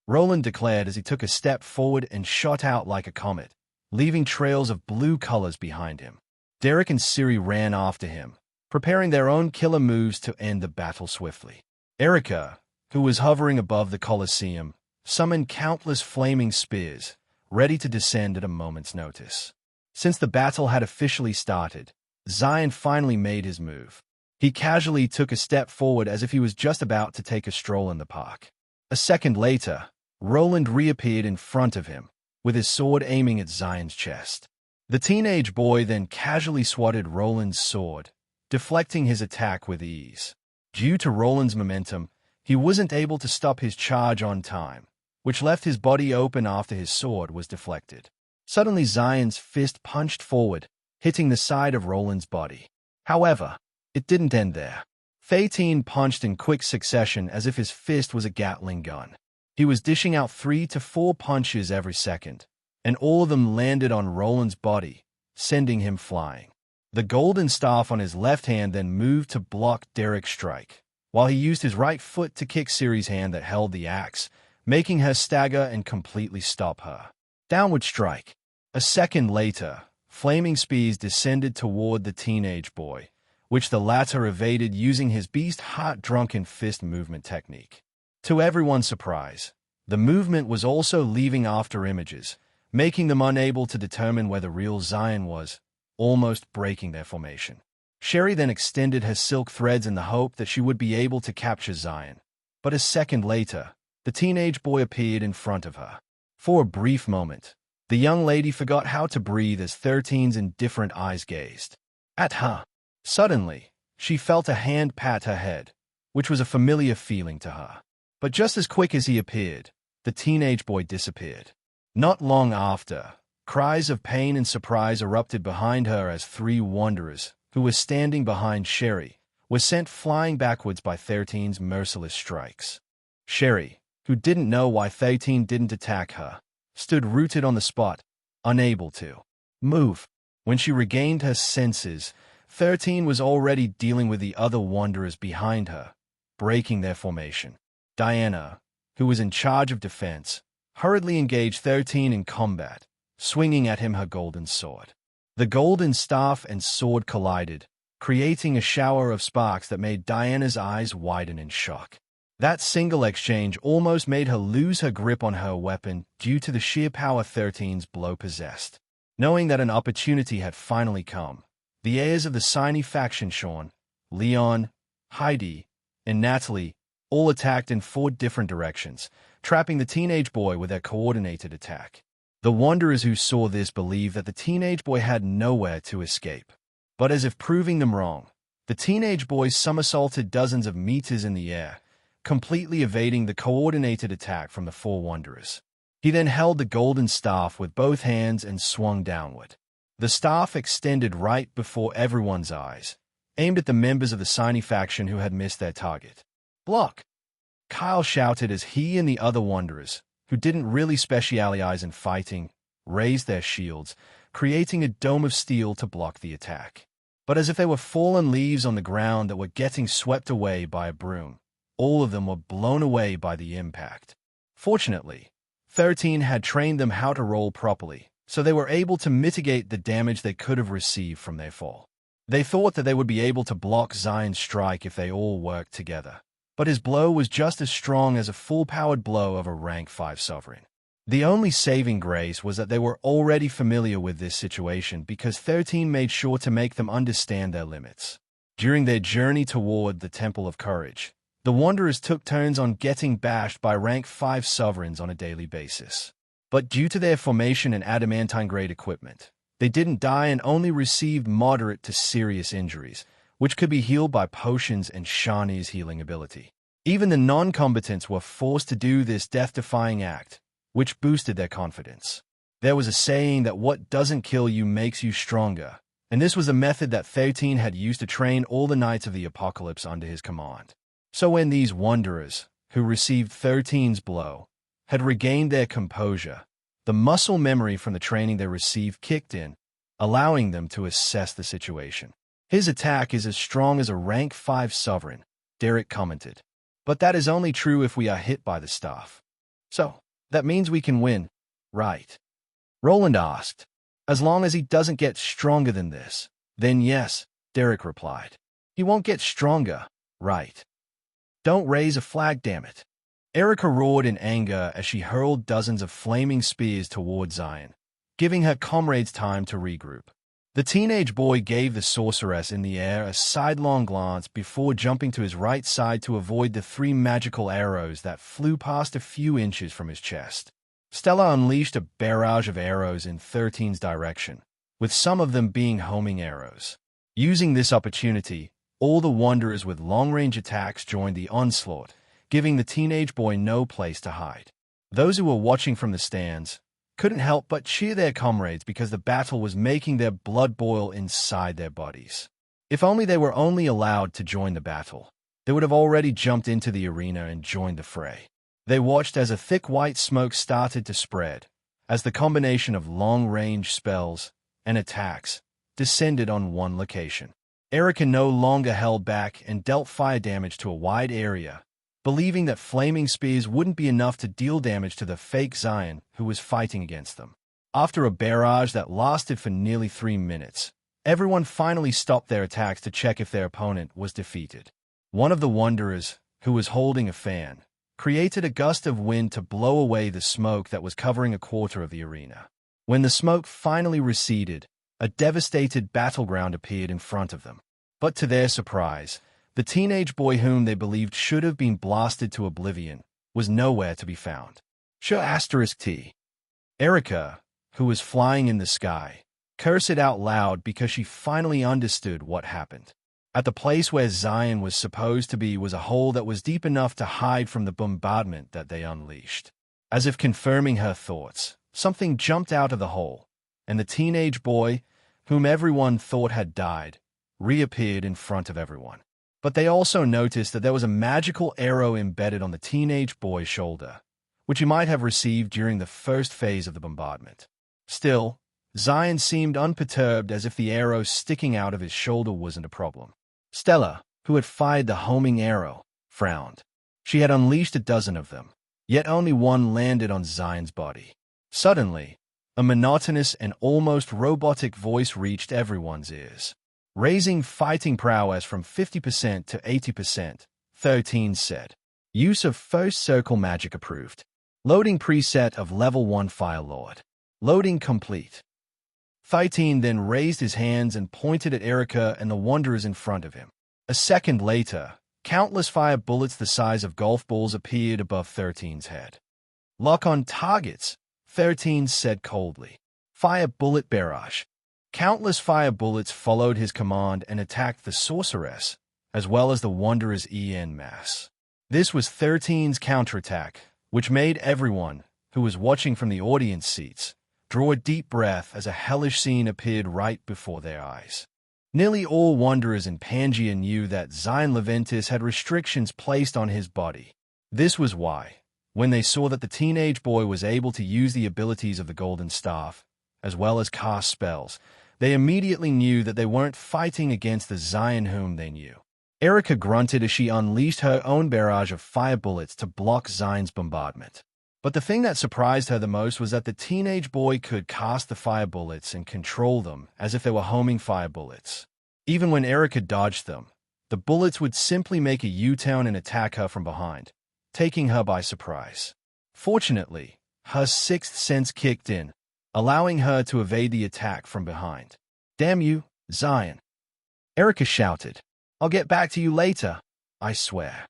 Roland declared as he took a step forward and shot out like a comet, leaving trails of blue colors behind him. Derek and Siri ran after him, preparing their own killer moves to end the battle swiftly. Erica, who was hovering above the Colosseum, summoned countless flaming spears, ready to descend at a moment's notice. Since the battle had officially started, Zion finally made his move. He casually took a step forward as if he was just about to take a stroll in the park. A second later, Roland reappeared in front of him, with his sword aiming at Zion's chest. The teenage boy then casually swatted Roland's sword, deflecting his attack with ease. Due to Roland's momentum, he wasn't able to stop his charge on time, which left his body open after his sword was deflected. Suddenly, Zion's fist punched forward, hitting the side of Roland's body. However, it didn't end there. 13 punched in quick succession as if his fist was a Gatling gun. He was dishing out 3 to 4 punches every second, and all of them landed on Roland's body, sending him flying. The golden staff on his left hand then moved to block Derek's strike, while he used his right foot to kick Ciri's hand that held the axe, making her stagger and completely stop her. Downward strike. A second later, flaming spears descended toward the teenage boy, which the latter evaded using his beast-heart-drunken fist movement technique. To everyone's surprise, the movement was also leaving after images, making them unable to determine where the real Zion was, almost breaking their formation. Sherry then extended her silk threads in the hope that she would be able to capture Zion. But a second later, the teenage boy appeared in front of her. For a brief moment, the young lady forgot how to breathe as 13's indifferent eyes gazed at her. Suddenly, she felt a hand pat her head, which was a familiar feeling to her. But just as quick as he appeared, the teenage boy disappeared. Not long after, cries of pain and surprise erupted behind her as 3 wanderers, who were standing behind Sherry, were sent flying backwards by 13's merciless strikes. Sherry, who didn't know why 13 didn't attack her, stood rooted on the spot, unable to move. When she regained her senses, 13 was already dealing with the other wanderers behind her, breaking their formation. Diana, who was in charge of defense, hurriedly engaged 13 in combat, swinging at him her golden sword. The golden staff and sword collided, creating a shower of sparks that made Diana's eyes widen in shock. That single exchange almost made her lose her grip on her weapon due to the sheer power 13's blow possessed. Knowing that an opportunity had finally come, the heirs of the Siny faction, Sean, Elyon, Heidi, and Natalie, all attacked in 4 different directions, trapping the teenage boy with their coordinated attack. The wanderers who saw this believed that the teenage boy had nowhere to escape. But as if proving them wrong, the teenage boy somersaulted dozens of meters in the air, completely evading the coordinated attack from the 4 wanderers. He then held the golden staff with both hands and swung downward. The staff extended right before everyone's eyes, aimed at the members of the Siny faction who had missed their target. "Block!" Kyle shouted as he and the other wanderers, who didn't really specialize in fighting, raised their shields, creating a dome of steel to block the attack. But as if they were fallen leaves on the ground that were getting swept away by a broom, all of them were blown away by the impact. Fortunately, 13 had trained them how to roll properly, so they were able to mitigate the damage they could have received from their fall. They thought that they would be able to block Zion's strike if they all worked together, but his blow was just as strong as a full-powered blow of a rank 5 sovereign. The only saving grace was that they were already familiar with this situation because 13 made sure to make them understand their limits. During their journey toward the Temple of Courage, the Wanderers took turns on getting bashed by rank 5 sovereigns on a daily basis. But due to their formation and adamantine-grade equipment, they didn't die and only received moderate to serious injuries, which could be healed by potions and Shani's healing ability. Even the non-combatants were forced to do this death-defying act, which boosted their confidence. There was a saying that what doesn't kill you makes you stronger, and this was a method that 13 had used to train all the Knights of the Apocalypse under his command. So when these Wanderers, who received 13's blow, had regained their composure, the muscle memory from the training they received kicked in, allowing them to assess the situation. "His attack is as strong as a rank 5 sovereign," Derek commented. "But that is only true if we are hit by the staff. So, that means we can win, right?" Roland asked. "As long as he doesn't get stronger than this, then yes," Derek replied. "He won't get stronger, right? Don't raise a flag, damn it." Erica roared in anger as she hurled dozens of flaming spears toward Zion, giving her comrades time to regroup. The teenage boy gave the sorceress in the air a sidelong glance before jumping to his right side to avoid the 3 magical arrows that flew past a few inches from his chest. Stella unleashed a barrage of arrows in 13's direction, with some of them being homing arrows. Using this opportunity, all the Wanderers with long-range attacks joined the onslaught, giving the teenage boy no place to hide. Those who were watching from the stands couldn't help but cheer their comrades because the battle was making their blood boil inside their bodies. If only they were only allowed to join the battle, they would have already jumped into the arena and joined the fray. They watched as a thick white smoke started to spread, as the combination of long-range spells and attacks descended on one location. Erica no longer held back and dealt fire damage to a wide area, believing that flaming spears wouldn't be enough to deal damage to the fake Zion who was fighting against them. After a barrage that lasted for nearly 3 minutes, everyone finally stopped their attacks to check if their opponent was defeated. One of the Wanderers, who was holding a fan, created a gust of wind to blow away the smoke that was covering a quarter of the arena. When the smoke finally receded, a devastated battleground appeared in front of them. But to their surprise, the teenage boy whom they believed should have been blasted to oblivion was nowhere to be found. T. Erica, who was flying in the sky, cursed out loud because she finally understood what happened. At the place where Zion was supposed to be was a hole that was deep enough to hide from the bombardment that they unleashed. As if confirming her thoughts, something jumped out of the hole, and the teenage boy, whom everyone thought had died, reappeared in front of everyone. But they also noticed that there was a magical arrow embedded on the teenage boy's shoulder, which he might have received during the first phase of the bombardment. Still, Zion seemed unperturbed, as if the arrow sticking out of his shoulder wasn't a problem. Stella, who had fired the homing arrow, frowned. She had unleashed a dozen of them, yet only one landed on Zion's body. Suddenly, a monotonous and almost robotic voice reached everyone's ears. Raising fighting prowess from 50% to 80%, 13 said. Use of first circle magic approved. Loading preset of level 1 Fire Lord. Loading complete. 13 then raised his hands and pointed at Erica and the Wanderers in front of him. A second later, countless fire bullets the size of golf balls appeared above 13's head. Lock on targets, 13 said coldly. Fire bullet barrage. Countless fire bullets followed his command and attacked the sorceress, as well as the Wanderer's en masse. This was 13's counterattack, which made everyone, who was watching from the audience seats, draw a deep breath as a hellish scene appeared right before their eyes. Nearly all Wanderers in Pangea knew that Zion Leventis had restrictions placed on his body. This was why, when they saw that the teenage boy was able to use the abilities of the Golden Staff, as well as cast spells, they immediately knew that they weren't fighting against the Zion whom they knew. Erica grunted as she unleashed her own barrage of fire bullets to block Zion's bombardment. But the thing that surprised her the most was that the teenage boy could cast the fire bullets and control them as if they were homing fire bullets. Even when Erica dodged them, the bullets would simply make a U-turn and attack her from behind, taking her by surprise. Fortunately, her sixth sense kicked in, allowing her to evade the attack from behind. Damn you, Zion! Erica shouted. I'll get back to you later, I swear.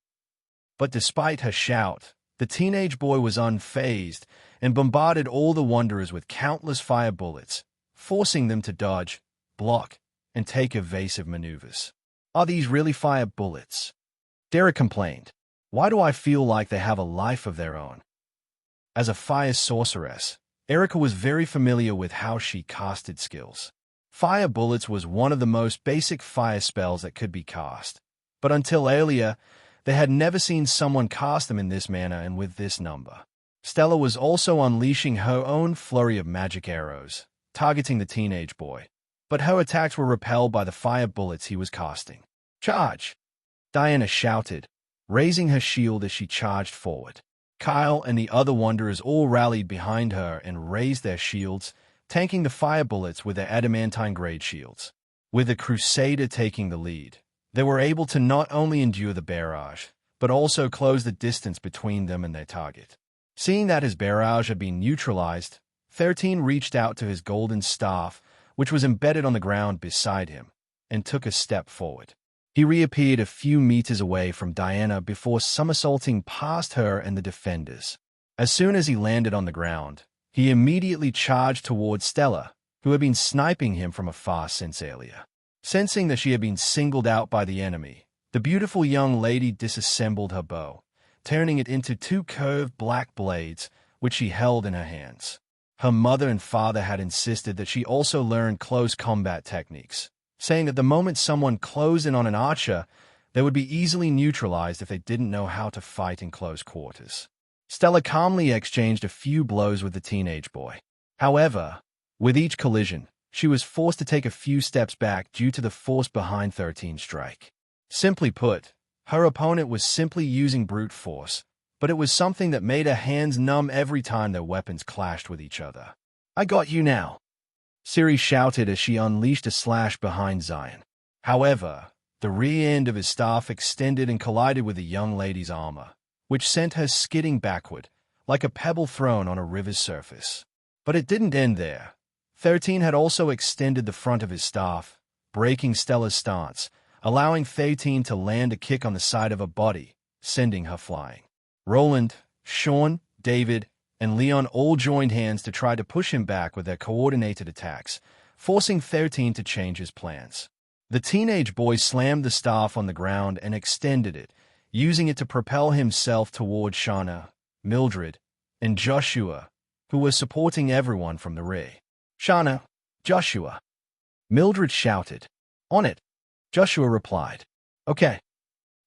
But despite her shout, the teenage boy was unfazed and bombarded all the Wanderers with countless fire bullets, forcing them to dodge, block, and take evasive maneuvers. Are these really fire bullets? Derek complained. Why do I feel like they have a life of their own? As a fire sorceress, Erica was very familiar with how she casted skills. Fire bullets was one of the most basic fire spells that could be cast, but until earlier, they had never seen someone cast them in this manner and with this number. Stella was also unleashing her own flurry of magic arrows, targeting the teenage boy, but her attacks were repelled by the fire bullets he was casting. Charge! Diana shouted, raising her shield as she charged forward. Kyle and the other Wanderers all rallied behind her and raised their shields, tanking the fire bullets with their adamantine-grade shields. With the Crusader taking the lead, they were able to not only endure the barrage, but also close the distance between them and their target. Seeing that his barrage had been neutralized, 13 reached out to his golden staff, which was embedded on the ground beside him, and took a step forward. He reappeared a few meters away from Diana before somersaulting past her and the defenders. As soon as he landed on the ground, he immediately charged towards Stella, who had been sniping him from afar since earlier. Sensing that she had been singled out by the enemy, the beautiful young lady disassembled her bow, turning it into two curved black blades, which she held in her hands. Her mother and father had insisted that she also learn close combat techniques, saying that the moment someone closed in on an archer, they would be easily neutralized if they didn't know how to fight in close quarters. Stella calmly exchanged a few blows with the teenage boy. However, with each collision, she was forced to take a few steps back due to the force behind 13's strike. Simply put, her opponent was simply using brute force, but it was something that made her hands numb every time their weapons clashed with each other. "I got you now," Siri shouted as she unleashed a slash behind Zion. However, the rear end of his staff extended and collided with the young lady's armor, which sent her skidding backward, like a pebble thrown on a river's surface. But it didn't end there. 13 had also extended the front of his staff, breaking Stella's stance, allowing 13 to land a kick on the side of her body, sending her flying. Roland, Sean, David, and Leon all joined hands to try to push him back with their coordinated attacks, forcing 13 to change his plans. The teenage boy slammed the staff on the ground and extended it, using it to propel himself toward Shauna, Mildred, and Joshua, who were supporting everyone from the rear. "Shauna, Joshua," Mildred shouted. "On it," Joshua replied. "Okay,"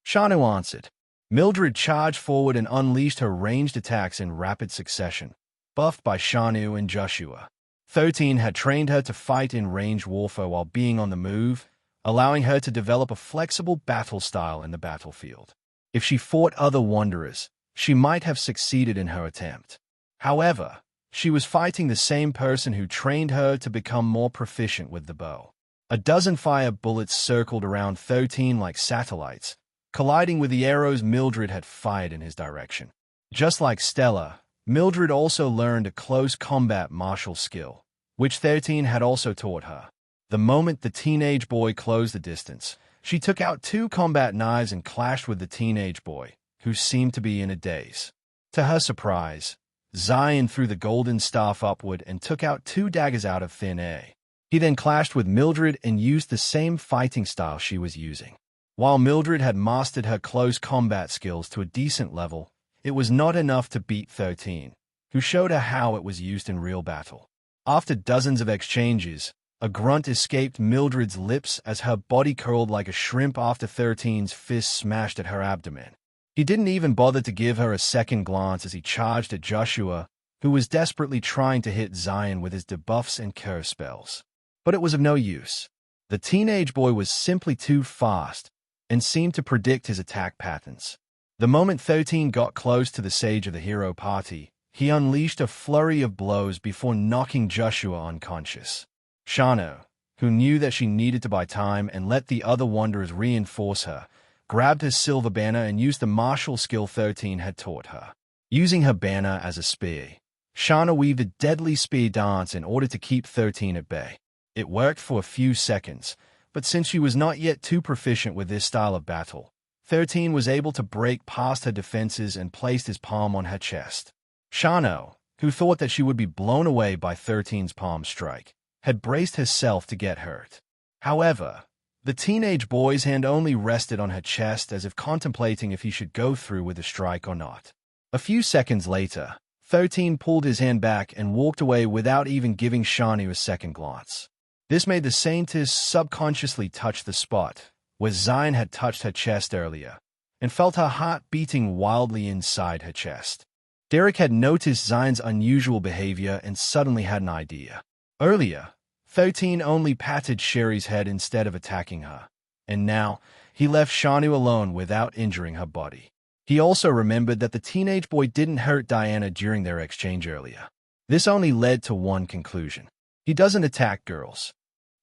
Shauna answered. Mildred charged forward and unleashed her ranged attacks in rapid succession, buffed by Shanu and Joshua. 13 had trained her to fight in range warfare while being on the move, allowing her to develop a flexible battle style in the battlefield. If she fought other wanderers, she might have succeeded in her attempt. However, she was fighting the same person who trained her to become more proficient with the bow. A dozen fire bullets circled around 13 like satellites, colliding with the arrows Mildred had fired in his direction. Just like Stella, Mildred also learned a close combat martial skill, which 13 had also taught her. The moment the teenage boy closed the distance, she took out two combat knives and clashed with the teenage boy, who seemed to be in a daze. To her surprise, Zion threw the golden staff upward and took out two daggers out of thin air. He then clashed with Mildred and used the same fighting style she was using. While Mildred had mastered her close combat skills to a decent level, it was not enough to beat 13, who showed her how it was used in real battle. After dozens of exchanges, a grunt escaped Mildred's lips as her body curled like a shrimp after 13's fist smashed at her abdomen. He didn't even bother to give her a second glance as he charged at Joshua, who was desperately trying to hit Zion with his debuffs and curse spells. But it was of no use. The teenage boy was simply too fast and seemed to predict his attack patterns. The moment 13 got close to the sage of the hero party, he unleashed a flurry of blows before knocking Joshua unconscious. Shano, who knew that she needed to buy time and let the other wanderers reinforce her, grabbed his silver banner and used the martial skill 13 had taught her. Using her banner as a spear, Shana weaved a deadly spear dance in order to keep 13 at bay. It worked for a few seconds, but since she was not yet too proficient with this style of battle, 13 was able to break past her defenses and placed his palm on her chest. Shano, who thought that she would be blown away by 13's palm strike, had braced herself to get hurt. However, the teenage boy's hand only rested on her chest as if contemplating if he should go through with the strike or not. A few seconds later, 13 pulled his hand back and walked away without even giving Shanu a second glance. This made the Saintess subconsciously touch the spot where Zion had touched her chest earlier, and felt her heart beating wildly inside her chest. Derek had noticed Zion's unusual behavior and suddenly had an idea. Earlier, 13 only patted Sherry's head instead of attacking her, and now he left Shanu alone without injuring her body. He also remembered that the teenage boy didn't hurt Diana during their exchange earlier. This only led to one conclusion. He doesn't attack girls.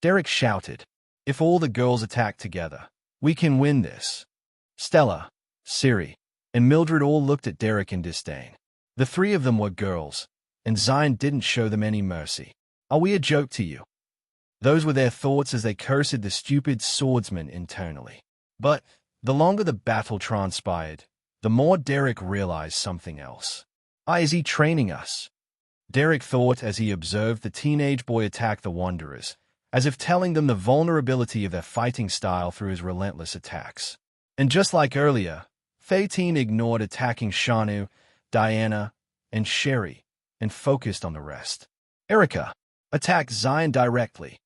Derek shouted, "If all the girls attack together, we can win this." Stella, Siri, and Mildred all looked at Derek in disdain. The three of them were girls, and Zion didn't show them any mercy. "Are we a joke to you?" Those were their thoughts as they cursed the stupid swordsman internally. But the longer the battle transpired, the more Derek realized something else. Is he training us? Derek thought as he observed the teenage boy attack the Wanderers, as if telling them the vulnerability of their fighting style through his relentless attacks. And just like earlier, 13 ignored attacking Shanu, Diana, and Sherry, and focused on the rest. Erica, attack Zion directly.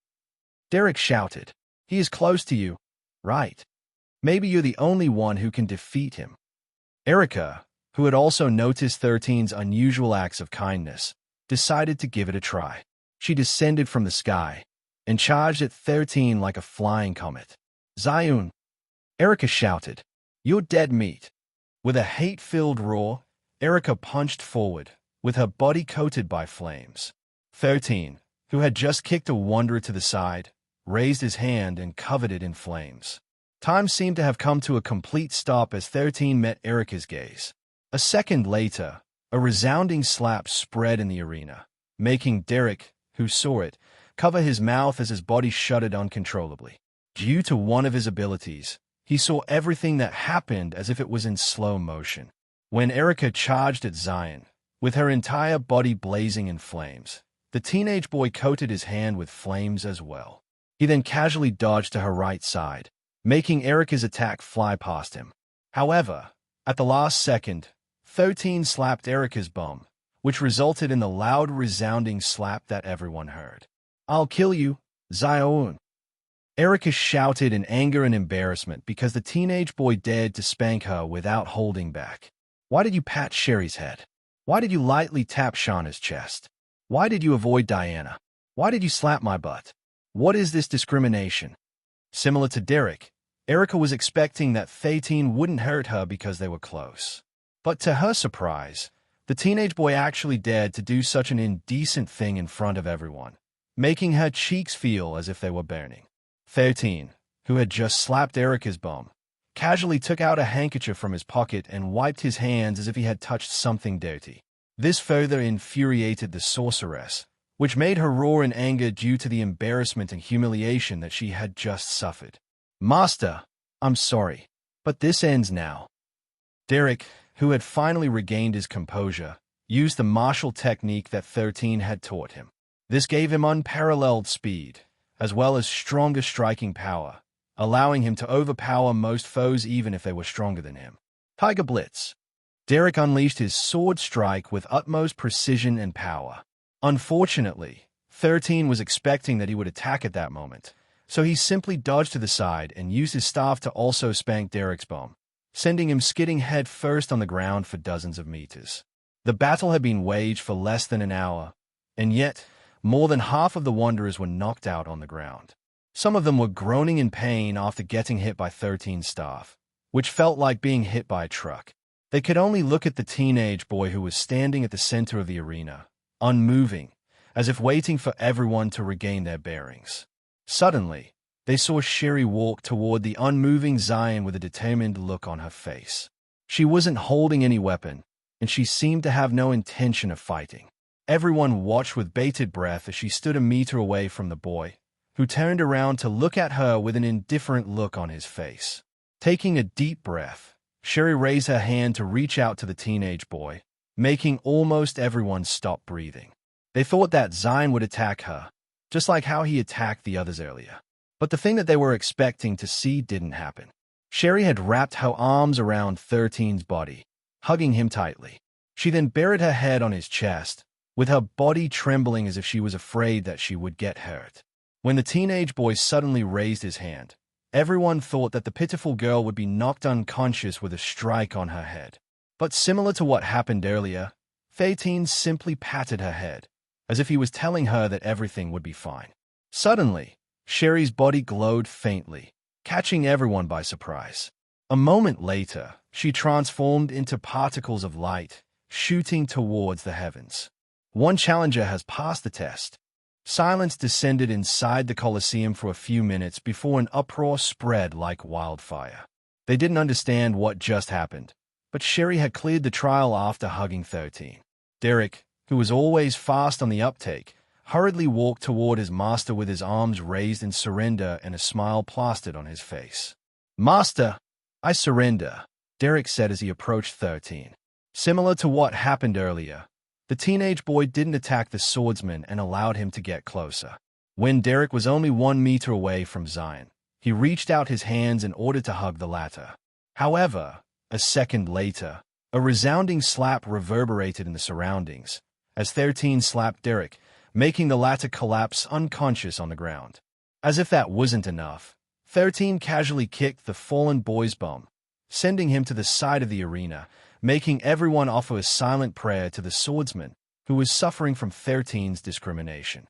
Derek shouted. He is close to you, right? Maybe you're the only one who can defeat him. Erica, who had also noticed 13's unusual acts of kindness, decided to give it a try. She descended from the sky and charged at 13 like a flying comet. Zion! Erica shouted. You're dead meat. With a hate-filled roar, Erica punched forward, with her body coated by flames. 13, who had just kicked a wanderer to the side, raised his hand and covered it in flames. Time seemed to have come to a complete stop as 13 met Erica's gaze. A second later, a resounding slap spread in the arena, making Derek, who saw it, cover his mouth as his body shuddered uncontrollably. Due to one of his abilities, he saw everything that happened as if it was in slow motion. When Erica charged at Zion, with her entire body blazing in flames, the teenage boy coated his hand with flames as well. He then casually dodged to her right side, making Erica's attack fly past him. However, at the last second, 13 slapped Erica's bum, which resulted in the loud resounding slap that everyone heard. I'll kill you, Zion! Erica shouted in anger and embarrassment because the teenage boy dared to spank her without holding back. Why did you pat Sherry's head? Why did you lightly tap Shauna's chest? Why did you avoid Diana? Why did you slap my butt? What is this discrimination? Similar to Derek, Erica was expecting that 13 wouldn't hurt her because they were close. But to her surprise, the teenage boy actually dared to do such an indecent thing in front of everyone, making her cheeks feel as if they were burning. 13, who had just slapped Erica's bum, casually took out a handkerchief from his pocket and wiped his hands as if he had touched something dirty. This further infuriated the sorceress, which made her roar in anger due to the embarrassment and humiliation that she had just suffered. Master, I'm sorry, but this ends now. Derek, who had finally regained his composure, used the martial technique that 13 had taught him. This gave him unparalleled speed, as well as stronger striking power, allowing him to overpower most foes even if they were stronger than him. Tiger Blitz. Derek unleashed his sword strike with utmost precision and power. Unfortunately, 13 was expecting that he would attack at that moment, so he simply dodged to the side and used his staff to also spank Derek's bum, sending him skidding head first on the ground for dozens of meters. The battle had been waged for less than an hour, and yet, more than half of the Wanderers were knocked out on the ground. Some of them were groaning in pain after getting hit by 13's staff, which felt like being hit by a truck. They could only look at the teenage boy who was standing at the center of the arena, unmoving, as if waiting for everyone to regain their bearings. Suddenly, they saw Sherry walk toward the unmoving Zion with a determined look on her face. She wasn't holding any weapon, and she seemed to have no intention of fighting. Everyone watched with bated breath as she stood a meter away from the boy, who turned around to look at her with an indifferent look on his face. Taking a deep breath, Sherry raised her hand to reach out to the teenage boy, making almost everyone stop breathing. They thought that Zion would attack her, just like how he attacked the others earlier. But the thing that they were expecting to see didn't happen. Sherry had wrapped her arms around 13's body, hugging him tightly. She then buried her head on his chest, with her body trembling as if she was afraid that she would get hurt. When the teenage boy suddenly raised his hand, everyone thought that the pitiful girl would be knocked unconscious with a strike on her head. But similar to what happened earlier, 13 simply patted her head, as if he was telling her that everything would be fine. Suddenly, Sherry's body glowed faintly, catching everyone by surprise. A moment later, she transformed into particles of light, shooting towards the heavens. One challenger has passed the test. Silence descended inside the Colosseum for a few minutes before an uproar spread like wildfire. They didn't understand what just happened, but Sherry had cleared the trial after hugging 13. Derek, who was always fast on the uptake, hurriedly walked toward his master with his arms raised in surrender and a smile plastered on his face. "Master, I surrender," Derek said as he approached 13. Similar to what happened earlier, the teenage boy didn't attack the swordsman and allowed him to get closer. When Derek was only 1 meter away from Zion, he reached out his hands in order to hug the latter. However, a second later, a resounding slap reverberated in the surroundings, as 13 slapped Derek, making the latter collapse unconscious on the ground. As if that wasn't enough, 13 casually kicked the fallen boy's bum, sending him to the side of the arena, making everyone offer a silent prayer to the swordsman, who was suffering from 13's discrimination.